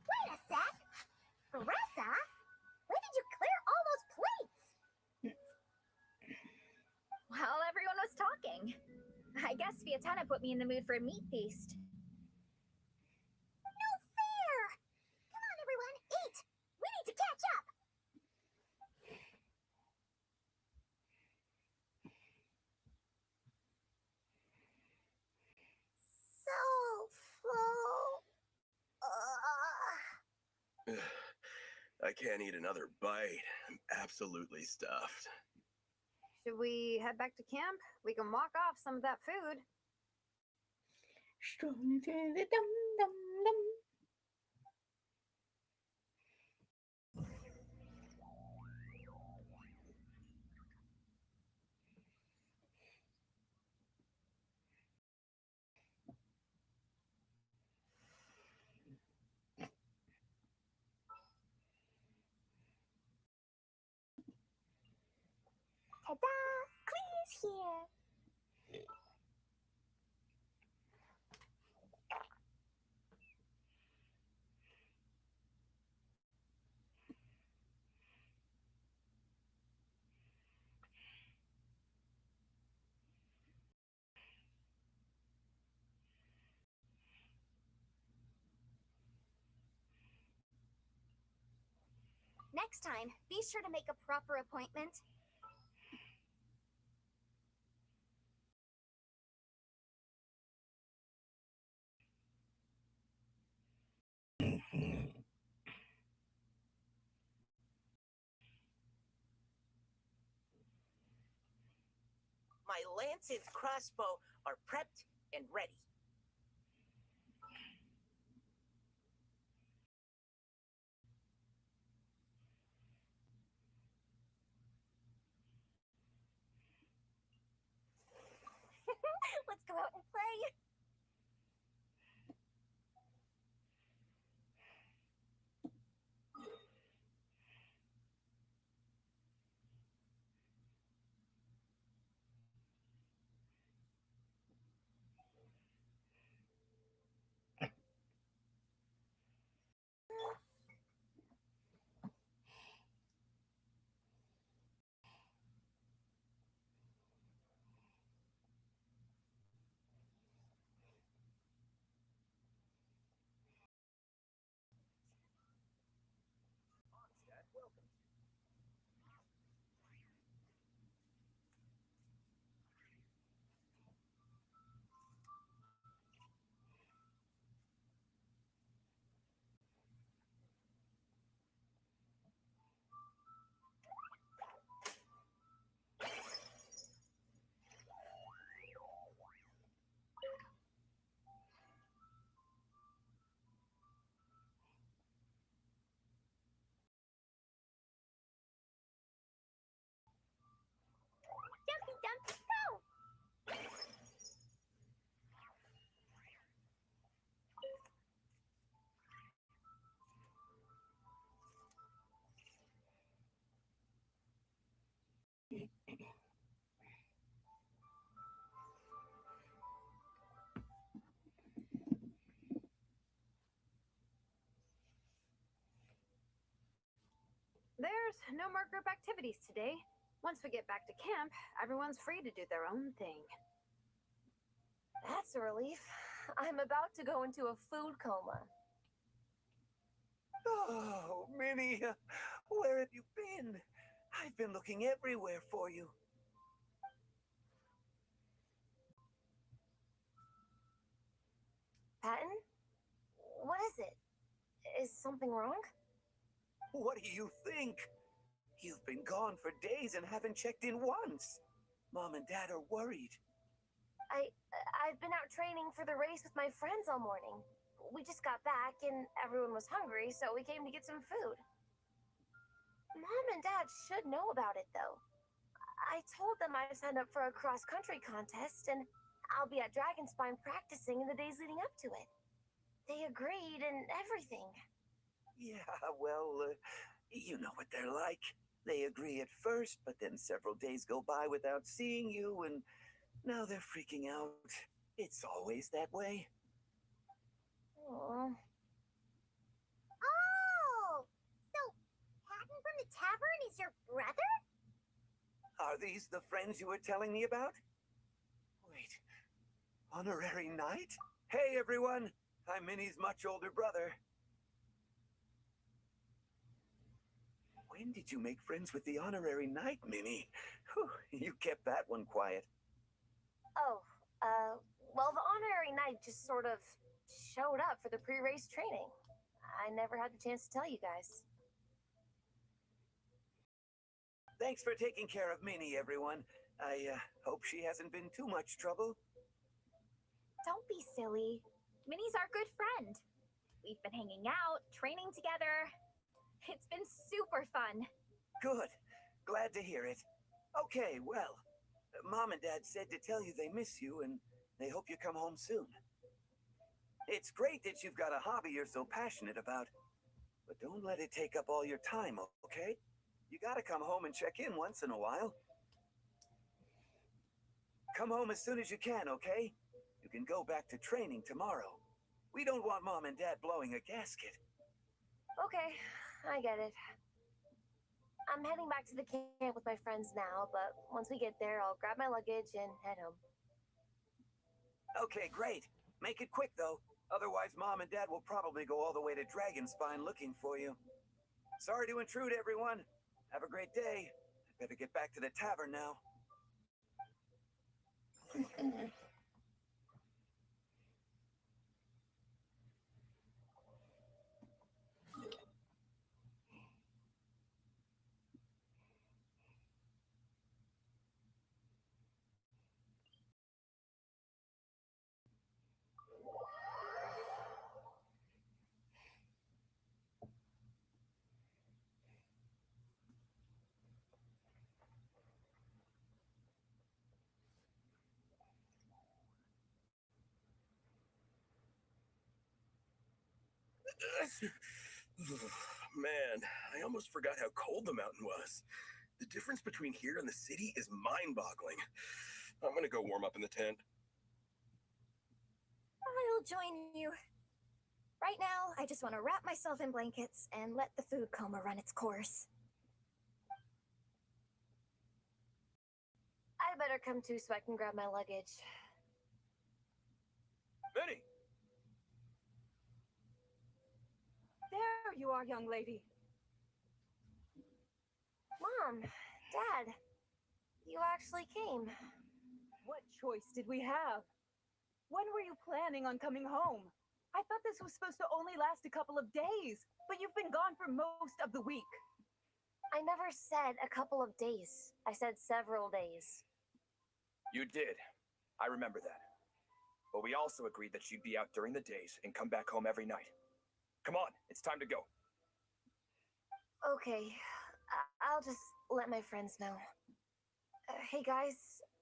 Wait a sec! Ressa? When did you clear all those plates? While everyone was talking. I guess Fiatana put me in the mood for a meat feast. No fair! Come on, everyone, eat! We need to catch up! So full. I can't eat another bite. I'm absolutely stuffed. Should we head back to camp? We can walk off some of that food. Strolling through the dum dum dum. Ta-da! Clee's here. Next time, be sure to make a proper appointment. My lance and crossbow are prepped and ready. Let's go out and play. Dumpty Dumpty go! There's no more group activities today. Once we get back to camp, everyone's free to do their own thing. That's a relief. I'm about to go into a food coma. Oh, Minnie, where have you been? I've been looking everywhere for you. Patton? What is it? Is something wrong? What do you think? You've been gone for days and haven't checked in once. Mom and Dad are worried. I've been out training for the race with my friends all morning. We just got back and everyone was hungry, so we came to get some food. Mom and Dad should know about it, though. I told them I signed up for a cross-country contest, and I'll be at Dragonspine practicing in the days leading up to it. They agreed and everything. Yeah, well, you know what they're like. They agree at first, but then several days go by without seeing you, and now they're freaking out. It's always that way. Aw. Oh! So, Patton from the tavern is your brother? Are these the friends you were telling me about? Wait, honorary knight? Hey, everyone! I'm Minnie's much older brother. When did you make friends with the honorary knight, Minnie? Whew, you kept that one quiet. Oh, well, the honorary knight just sort of showed up for the pre-race training. I never had the chance to tell you guys. Thanks for taking care of Minnie, everyone. I hope she hasn't been too much trouble. Don't be silly. Minnie's our good friend. We've been hanging out, training together. It's been super fun. Good. Glad to hear it. Okay, well, Mom and Dad said to tell you they miss you and they hope you come home soon. It's great that you've got a hobby you're so passionate about, but don't let it take up all your time, okay? You gotta come home and check in once in a while. Come home as soon as you can, okay? You can go back to training tomorrow. We don't want Mom and Dad blowing a gasket. Okay, I get it. I'm heading back to the camp with my friends now, but once we get there, I'll grab my luggage and head home. Okay, great. Make it quick, though. Otherwise, Mom and Dad will probably go all the way to Dragonspine looking for you. Sorry to intrude, everyone. Have a great day. I better get back to the tavern now. Man, I almost forgot how cold the mountain was. The difference between here and the city is mind-boggling. I'm gonna go warm up in the tent. I'll join you. Right now, I just want to wrap myself in blankets and let the food coma run its course. I better come too so I can grab my luggage. Minnie! There you are, young lady. Mom, Dad, you actually came. What choice did we have? When were you planning on coming home? I thought this was supposed to only last a couple of days, but you've been gone for most of the week. I never said a couple of days. I said several days. You did. I remember that. But we also agreed that you'd be out during the days and come back home every night. Come on, it's time to go. Okay, I'll just let my friends know. Hey guys,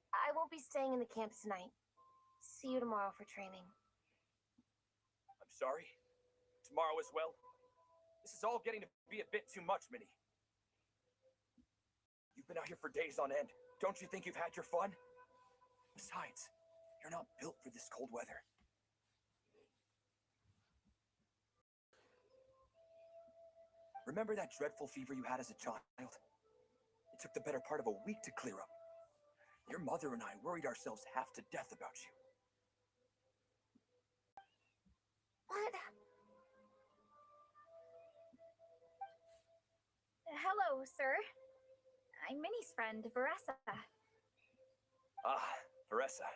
I won't be staying in the camp tonight. See you tomorrow for training. I'm sorry. Tomorrow as well. This is all getting to be a bit too much, Minnie. You've been out here for days on end. Don't you think you've had your fun? Besides, you're not built for this cold weather. Remember that dreadful fever you had as a child? It took the better part of a week to clear up. Your mother and I worried ourselves half to death about you. What? Hello, sir. I'm Minnie's friend, Veressa. Ah, Veressa.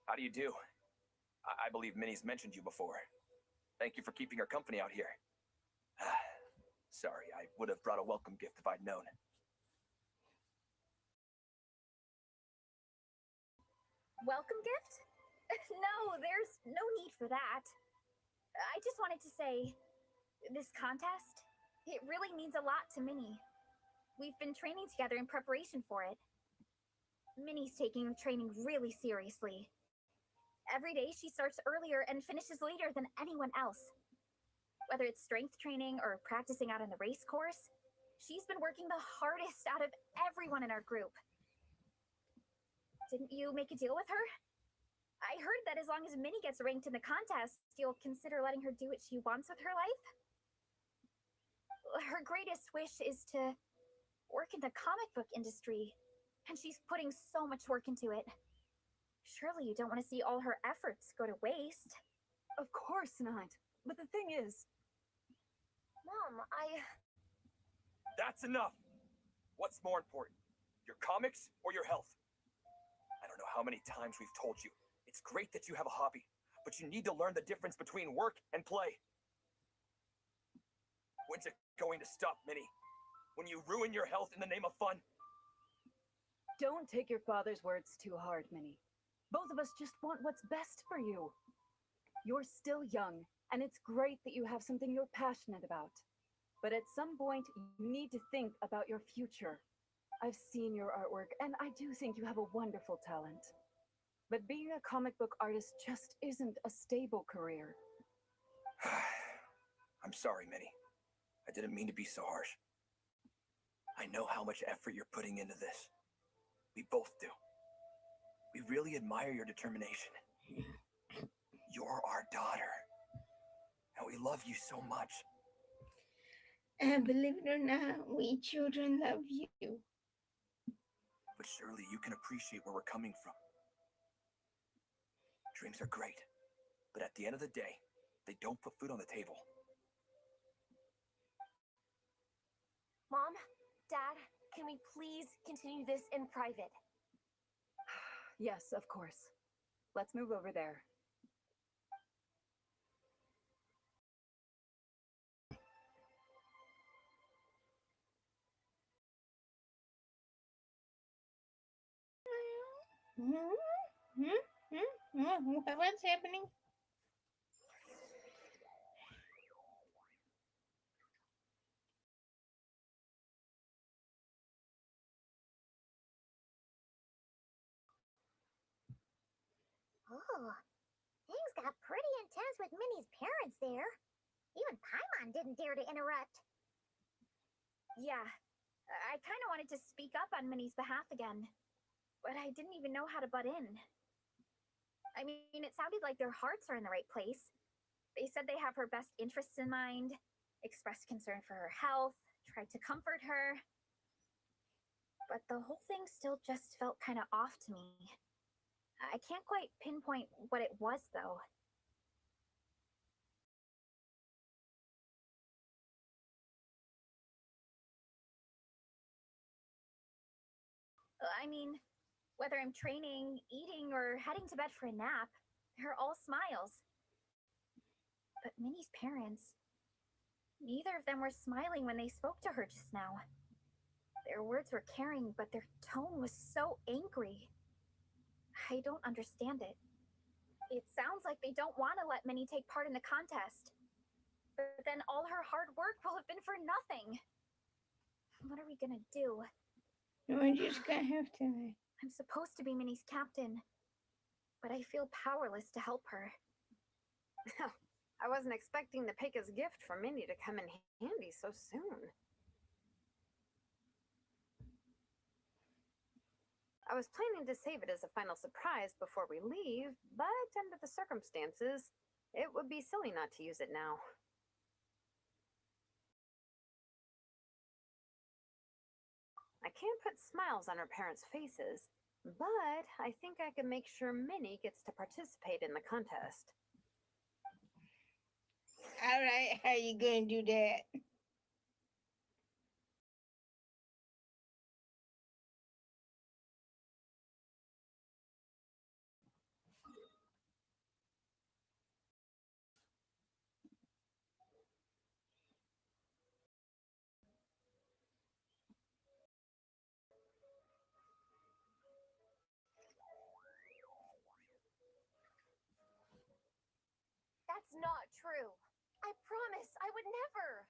How do you do? I believe Minnie's mentioned you before. Thank you for keeping her company out here. Sorry, I would have brought a welcome gift if I'd known. Welcome gift? No, there's no need for that. I just wanted to say, this contest, it really means a lot to Minnie. We've been training together in preparation for it. Minnie's taking training really seriously. Every day she starts earlier and finishes later than anyone else. Whether it's strength training or practicing out on the race course, she's been working the hardest out of everyone in our group. Didn't you make a deal with her? I heard that as long as Minnie gets ranked in the contest, you'll consider letting her do what she wants with her life. Her greatest wish is to work in the comic book industry, and she's putting so much work into it. Surely you don't want to see all her efforts go to waste. Of course not. But the thing is... Mom, That's enough! What's more important, your comics or your health? I don't know how many times we've told you. It's great that you have a hobby, but you need to learn the difference between work and play. When's it going to stop, Minnie? When you ruin your health in the name of fun? Don't take your father's words too hard, Minnie. Both of us just want what's best for you. You're still young, and it's great that you have something you're passionate about. But at some point, you need to think about your future. I've seen your artwork, and I do think you have a wonderful talent. But being a comic book artist just isn't a stable career. I'm sorry, Minnie. I didn't mean to be so harsh. I know how much effort you're putting into this. We both do. We really admire your determination. You're our daughter. And we love you so much. And believe it or not, we children love you. But surely you can appreciate where we're coming from. Dreams are great, but at the end of the day, they don't put food on the table. Mom, Dad, can we please continue this in private? Yes, of course. Let's move over there. What's happening? Oh, things got pretty intense with Minnie's parents there. Even Paimon didn't dare to interrupt. Yeah, I kind of wanted to speak up on Minnie's behalf again, but I didn't even know how to butt in. I mean, it sounded like their hearts are in the right place. They said they have her best interests in mind, expressed concern for her health, tried to comfort her. But the whole thing still just felt kind of off to me. I can't quite pinpoint what it was, though. I mean, whether I'm training, eating, or heading to bed for a nap, they're all smiles. But Minnie's parents, neither of them were smiling when they spoke to her just now. Their words were caring, but their tone was so angry. I don't understand it. It sounds like they don't want to let Minnie take part in the contest. But then all her hard work will have been for nothing. What are we gonna do? We're just gonna have to. I'm supposed to be Minnie's captain, but I feel powerless to help her. I wasn't expecting the Peka's gift from Minnie to come in handy so soon. I was planning to save it as a final surprise before we leave, but under the circumstances, it would be silly not to use it now. I can't put smiles on her parents' faces, but I think I can make sure Minnie gets to participate in the contest. All right, how you gonna do that? That's not true. I promise I would never.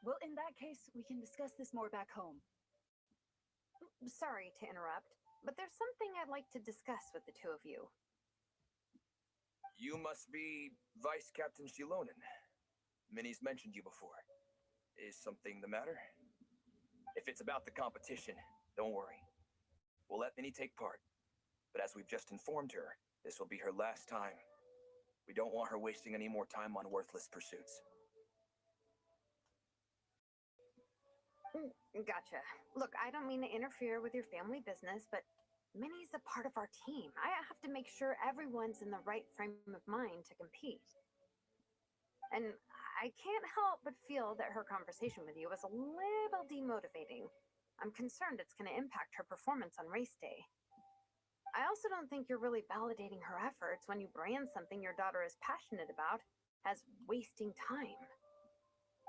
Well, in that case, we can discuss this more back home. Sorry to interrupt, but there's something I'd like to discuss with the two of you. You must be Vice Captain Shilonen. Minnie's mentioned you before. Is something the matter? If it's about the competition, don't worry. We'll let Minnie take part. But as we've just informed her, this will be her last time. We don't want her wasting any more time on worthless pursuits. Gotcha. Look, I don't mean to interfere with your family business, but Minnie's a part of our team. I have to make sure everyone's in the right frame of mind to compete. And I can't help but feel that her conversation with you was a little demotivating. I'm concerned it's going to impact her performance on race day. I also don't think you're really validating her efforts when you brand something your daughter is passionate about as wasting time.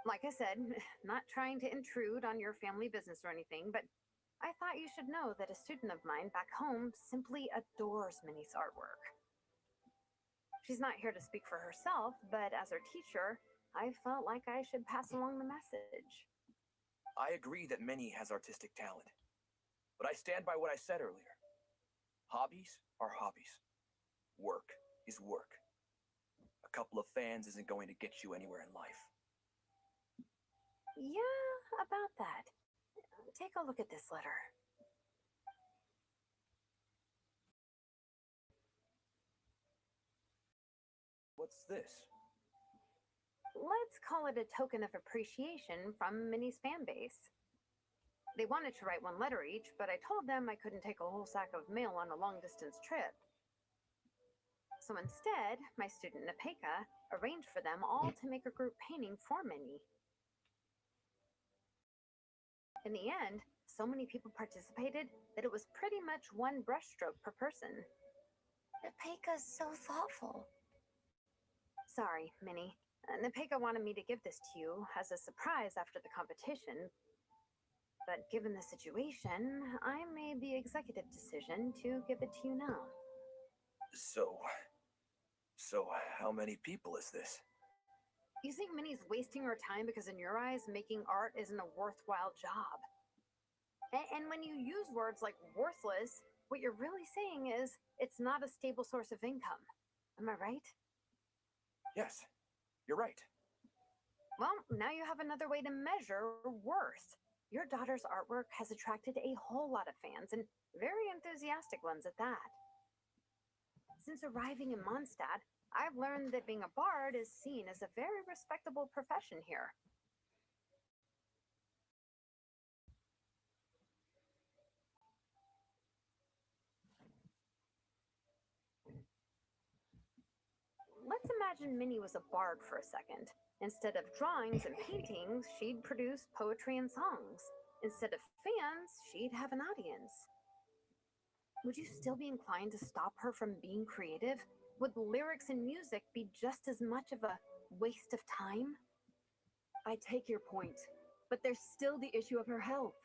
Like I said, not trying to intrude on your family business or anything, but I thought you should know that a student of mine back home simply adores Minnie's artwork. She's not here to speak for herself, but as her teacher, I felt like I should pass along the message. I agree that Minnie has artistic talent, but I stand by what I said earlier. Hobbies are hobbies. Work is work. A couple of fans isn't going to get you anywhere in life. Yeah, about that. Take a look at this letter. What's this? Let's call it a token of appreciation from Minnie's fan base. They wanted to write one letter each, but I told them I couldn't take a whole sack of mail on a long-distance trip. So instead, my student Napeka arranged for them all to make a group painting for Minnie. In the end, so many people participated that it was pretty much one brushstroke per person. Napeka's so thoughtful. Sorry, Minnie. Napeka wanted me to give this to you as a surprise after the competition. But given the situation, I made the executive decision to give it to you now. So how many people is this? You think Minnie's wasting her time because in your eyes, making art isn't a worthwhile job. And when you use words like worthless, what you're really saying is it's not a stable source of income. Am I right? Yes, you're right. Well, now you have another way to measure worth. Your daughter's artwork has attracted a whole lot of fans, and very enthusiastic ones at that. Since arriving in Mondstadt, I've learned that being a bard is seen as a very respectable profession here. Let's imagine Minnie was a bard for a second. Instead of drawings and paintings, she'd produce poetry and songs. Instead of fans, she'd have an audience. Would you still be inclined to stop her from being creative? Would lyrics and music be just as much of a waste of time? I take your point, but there's still the issue of her health.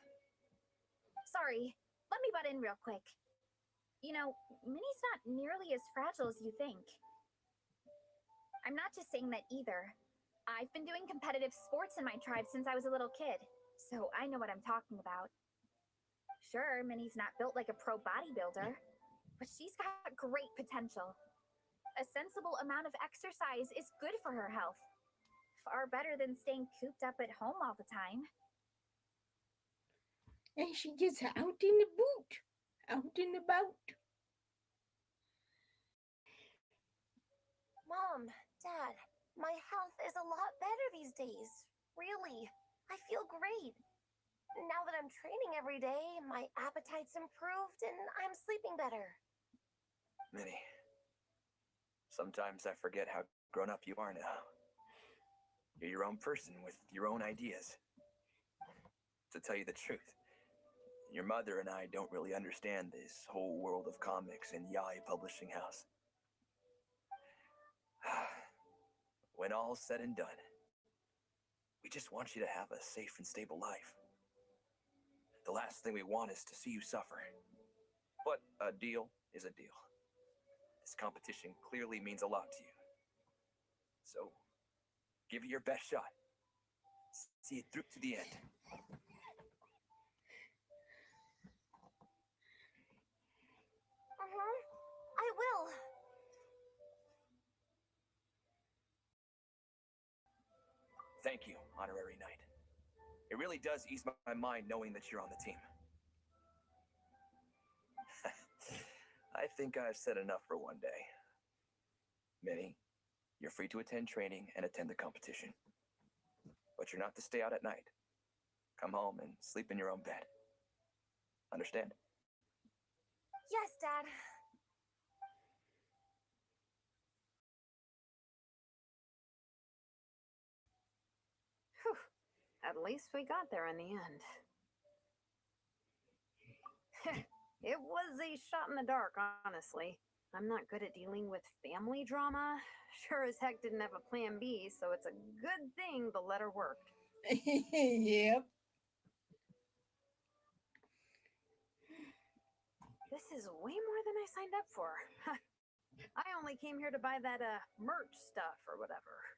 Sorry, let me butt in real quick. You know, Minnie's not nearly as fragile as you think. I'm not just saying that either. I've been doing competitive sports in my tribe since I was a little kid, so I know what I'm talking about. Sure, Minnie's not built like a pro bodybuilder, but she's got great potential. A sensible amount of exercise is good for her health. Far better than staying cooped up at home all the time. And she gets out in the boot, out and about. Mom, Dad, my health is a lot better these days. Really, I feel great. Now that I'm training every day, my appetite's improved and I'm sleeping better. Minnie, sometimes I forget how grown up you are now. You're your own person with your own ideas. To tell you the truth, your mother and I don't really understand this whole world of comics and Yai Publishing House. When all's said and done, we just want you to have a safe and stable life. The last thing we want is to see you suffer. But a deal is a deal. This competition clearly means a lot to you. So, give it your best shot. See it through to the end. I will. Thank you, Honorary Knight. It really does ease my mind knowing that you're on the team. I think I've said enough for one day. Minnie, you're free to attend training and attend the competition. But you're not to stay out at night. Come home and sleep in your own bed. Understand? Yes, Dad. Whew. At least we got there in the end. It was a shot in the dark, honestly. I'm not good at dealing with family drama. Sure as heck didn't have a plan B, so it's a good thing the letter worked. Yep. This is way more than I signed up for. I only came here to buy that merch stuff or whatever.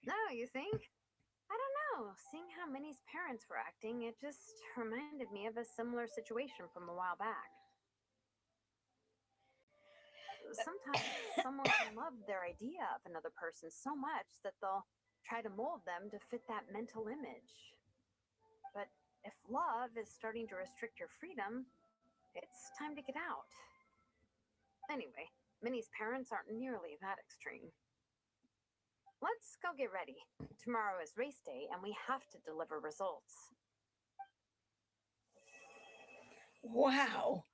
No, you think? I don't know. Seeing how Minnie's parents were acting, it just reminded me of a similar situation from a while back. Sometimes someone can love their idea of another person so much that they'll try to mold them to fit that mental image. But if love is starting to restrict your freedom, it's time to get out. Anyway, Minnie's parents aren't nearly that extreme. Let's go get ready. Tomorrow is race day and we have to deliver results. Wow.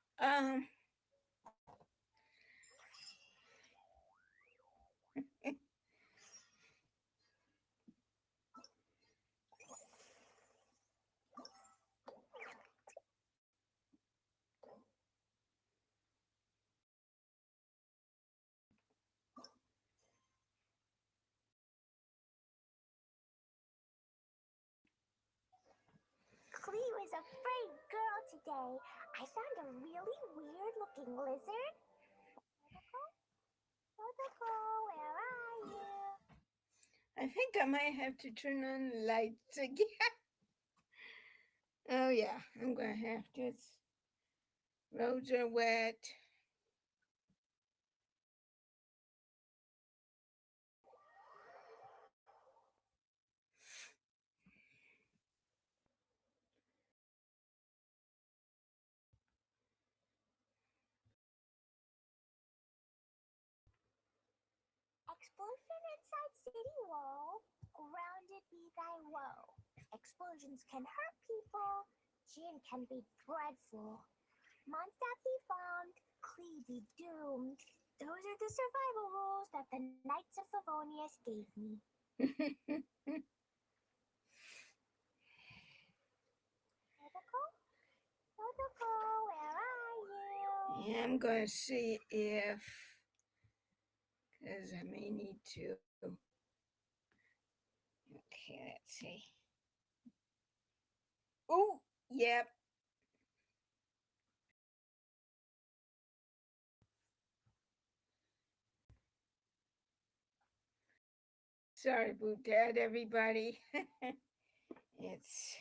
Clee was a brave girl today. I found a really weird-looking lizard. Motoko, where are you? I think I might have to turn on the lights again. Oh yeah, I'm gonna have to. Roads are wet. Explosion inside city wall. Grounded be thy woe. Explosions can hurt people. Gin can be dreadful. Monster be found. Clee be doomed. Those are the survival rules that the Knights of Favonius gave me. Motoko, where are you? Yeah, I'm gonna see if, because I may need to. Okay, let's see. Oh, yep. Sorry about that, everybody. It's.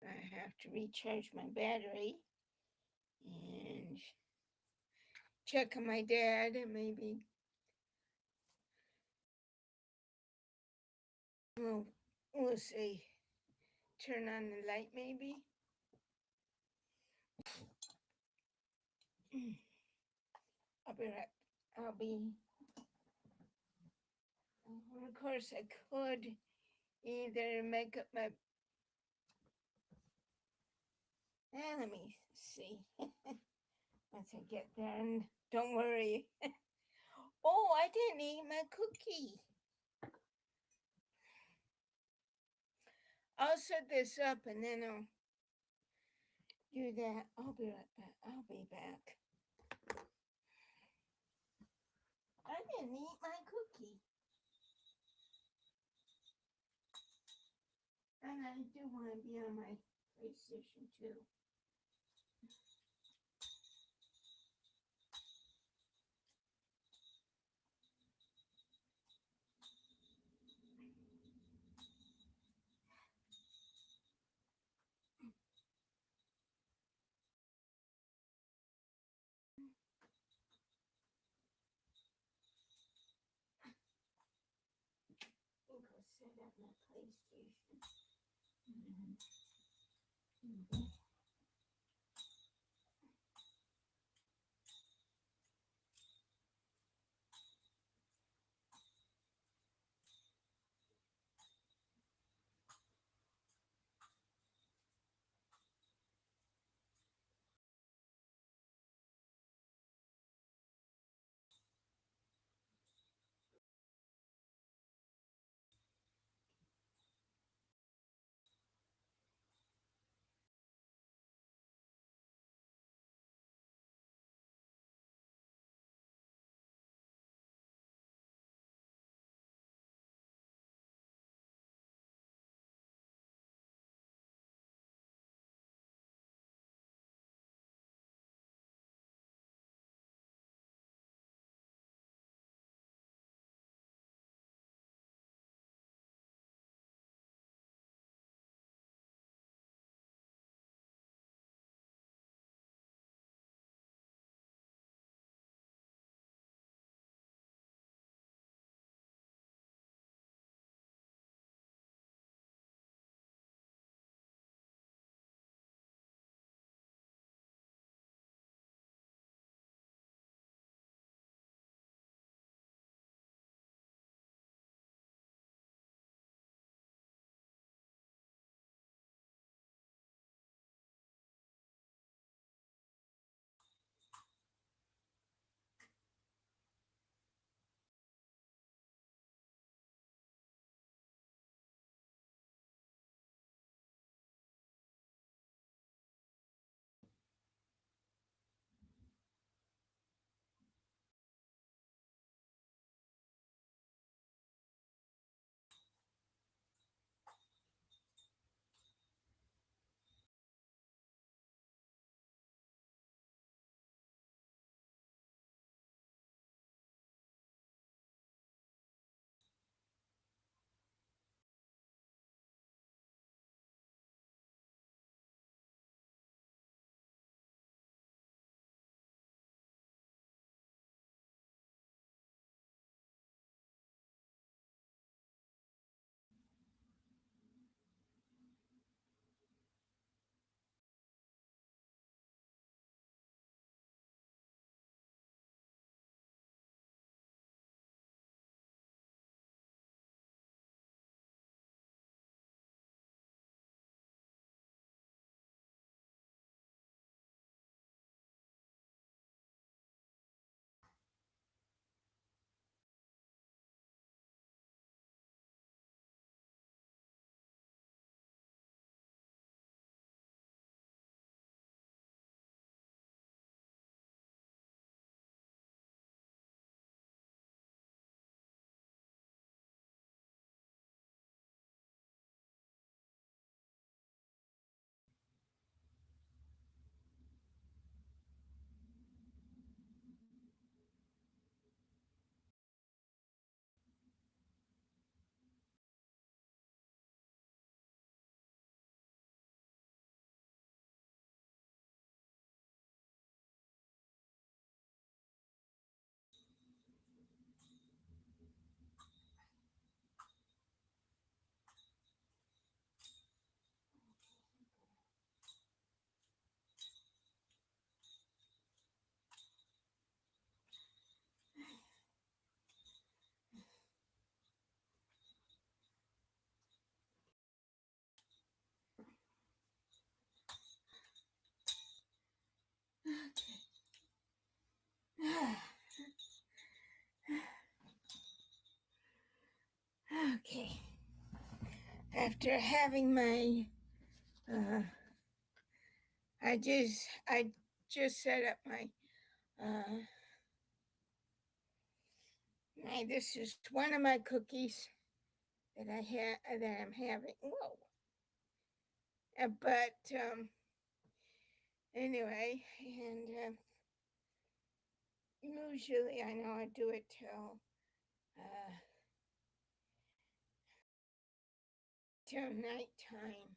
I have to recharge my battery and check on my dad and maybe we'll see. Turn on the light maybe. I'll be right. Of course, I could either make up my. Let me see. Once I get there, and don't worry. Oh, I didn't eat my cookie. I'll set this up and then I'll do that. I'll be right back. I'll be back. I didn't eat my cookie. And I do want to be on my PlayStation too. PlayStation. Mhm. Okay. After having my, uh, I just set up my, this is one of my cookies that that I'm having. Whoa. But anyway, and usually I know I do it till nighttime.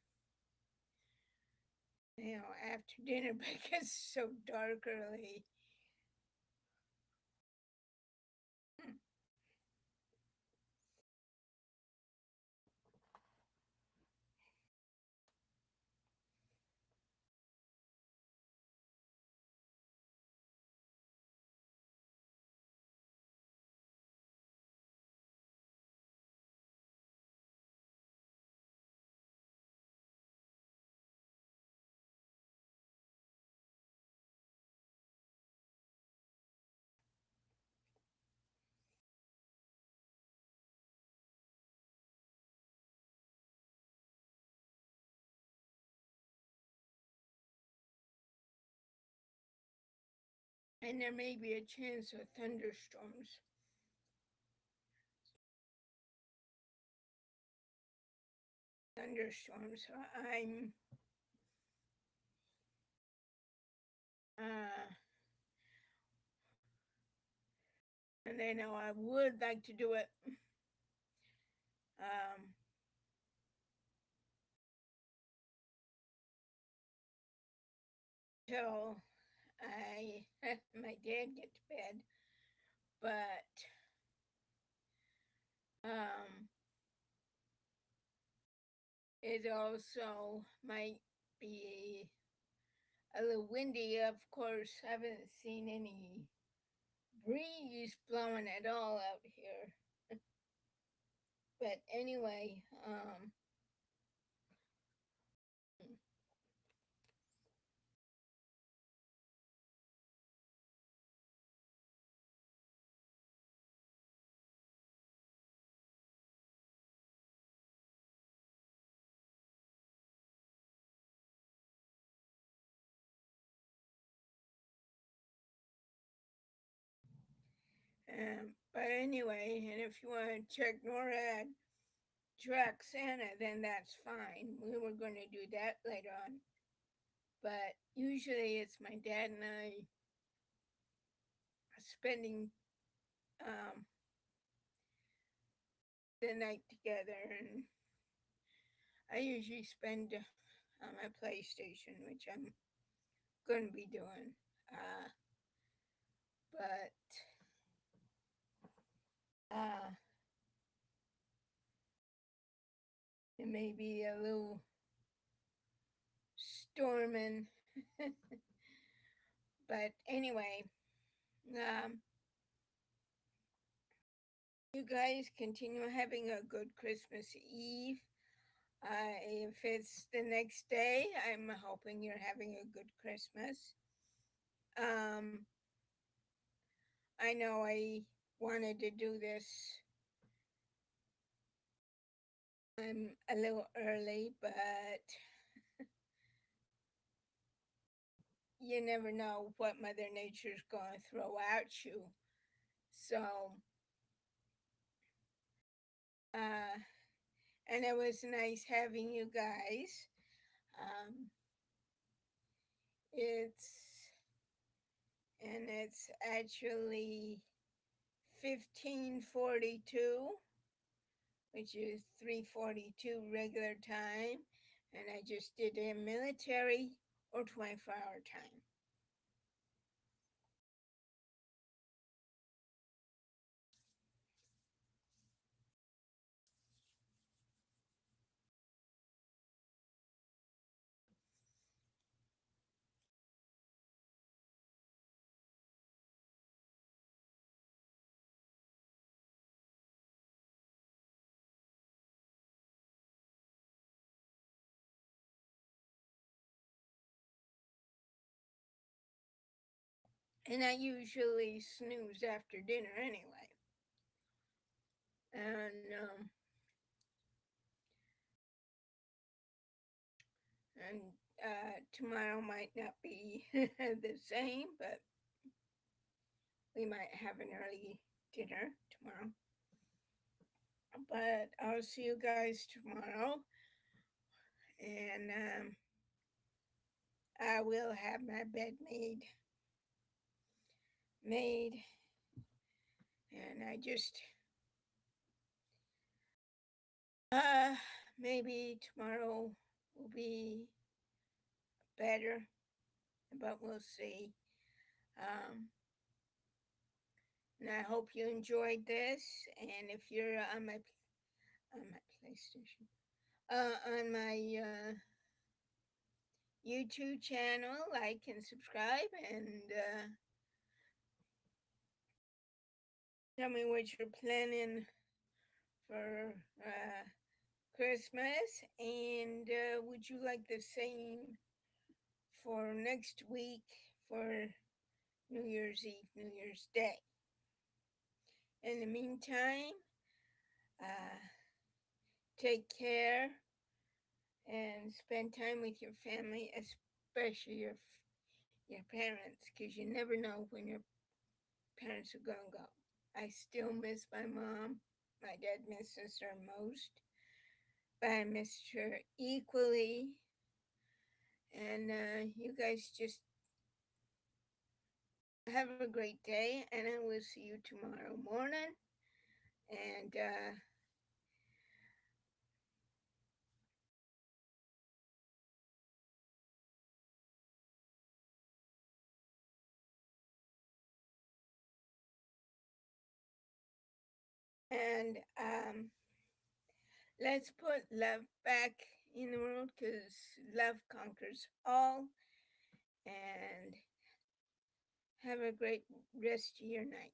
After dinner because it's so dark early. and there may be a chance of thunderstorms. So I'm and I know I would like to do it till my dad get to bed, but it also might be a little windy. Of course, I haven't seen any breeze blowing at all out here. But anyway, but anyway, and if you want to check NORAD track Santa, then that's fine. We were going to do that later on. But usually it's my dad and I spending the night together, and I usually spend on my PlayStation, which I'm going to be doing. But it may be a little storming. But anyway, you guys continue having a good Christmas Eve. If it's the next day, I'm hoping you're having a good Christmas. I know I wanted to do this a little early, but you never know what Mother Nature's going to throw at you. So, and it was nice having you guys. It's actually 15:42, which is 3:42 regular time, and I just did a military or 24-hour time. And I usually snooze after dinner anyway. And tomorrow might not be the same, but we might have an early dinner tomorrow. But I'll see you guys tomorrow. And I will have my bed made. And I just maybe tomorrow will be better, but we'll see. And I hope you enjoyed this. And if you're on my PlayStation, on my YouTube channel, like and subscribe, and tell me what you're planning for Christmas, and would you like the same for next week for New Year's Eve, New Year's Day? In the meantime, take care and spend time with your family, especially your parents, because you never know when your parents are going to go. I still miss my mom. My dad misses her most, but I missed her equally. And you guys just have a great day, and I will see you tomorrow morning. And and let's put love back in the world, because love conquers all. And have a great rest of your night.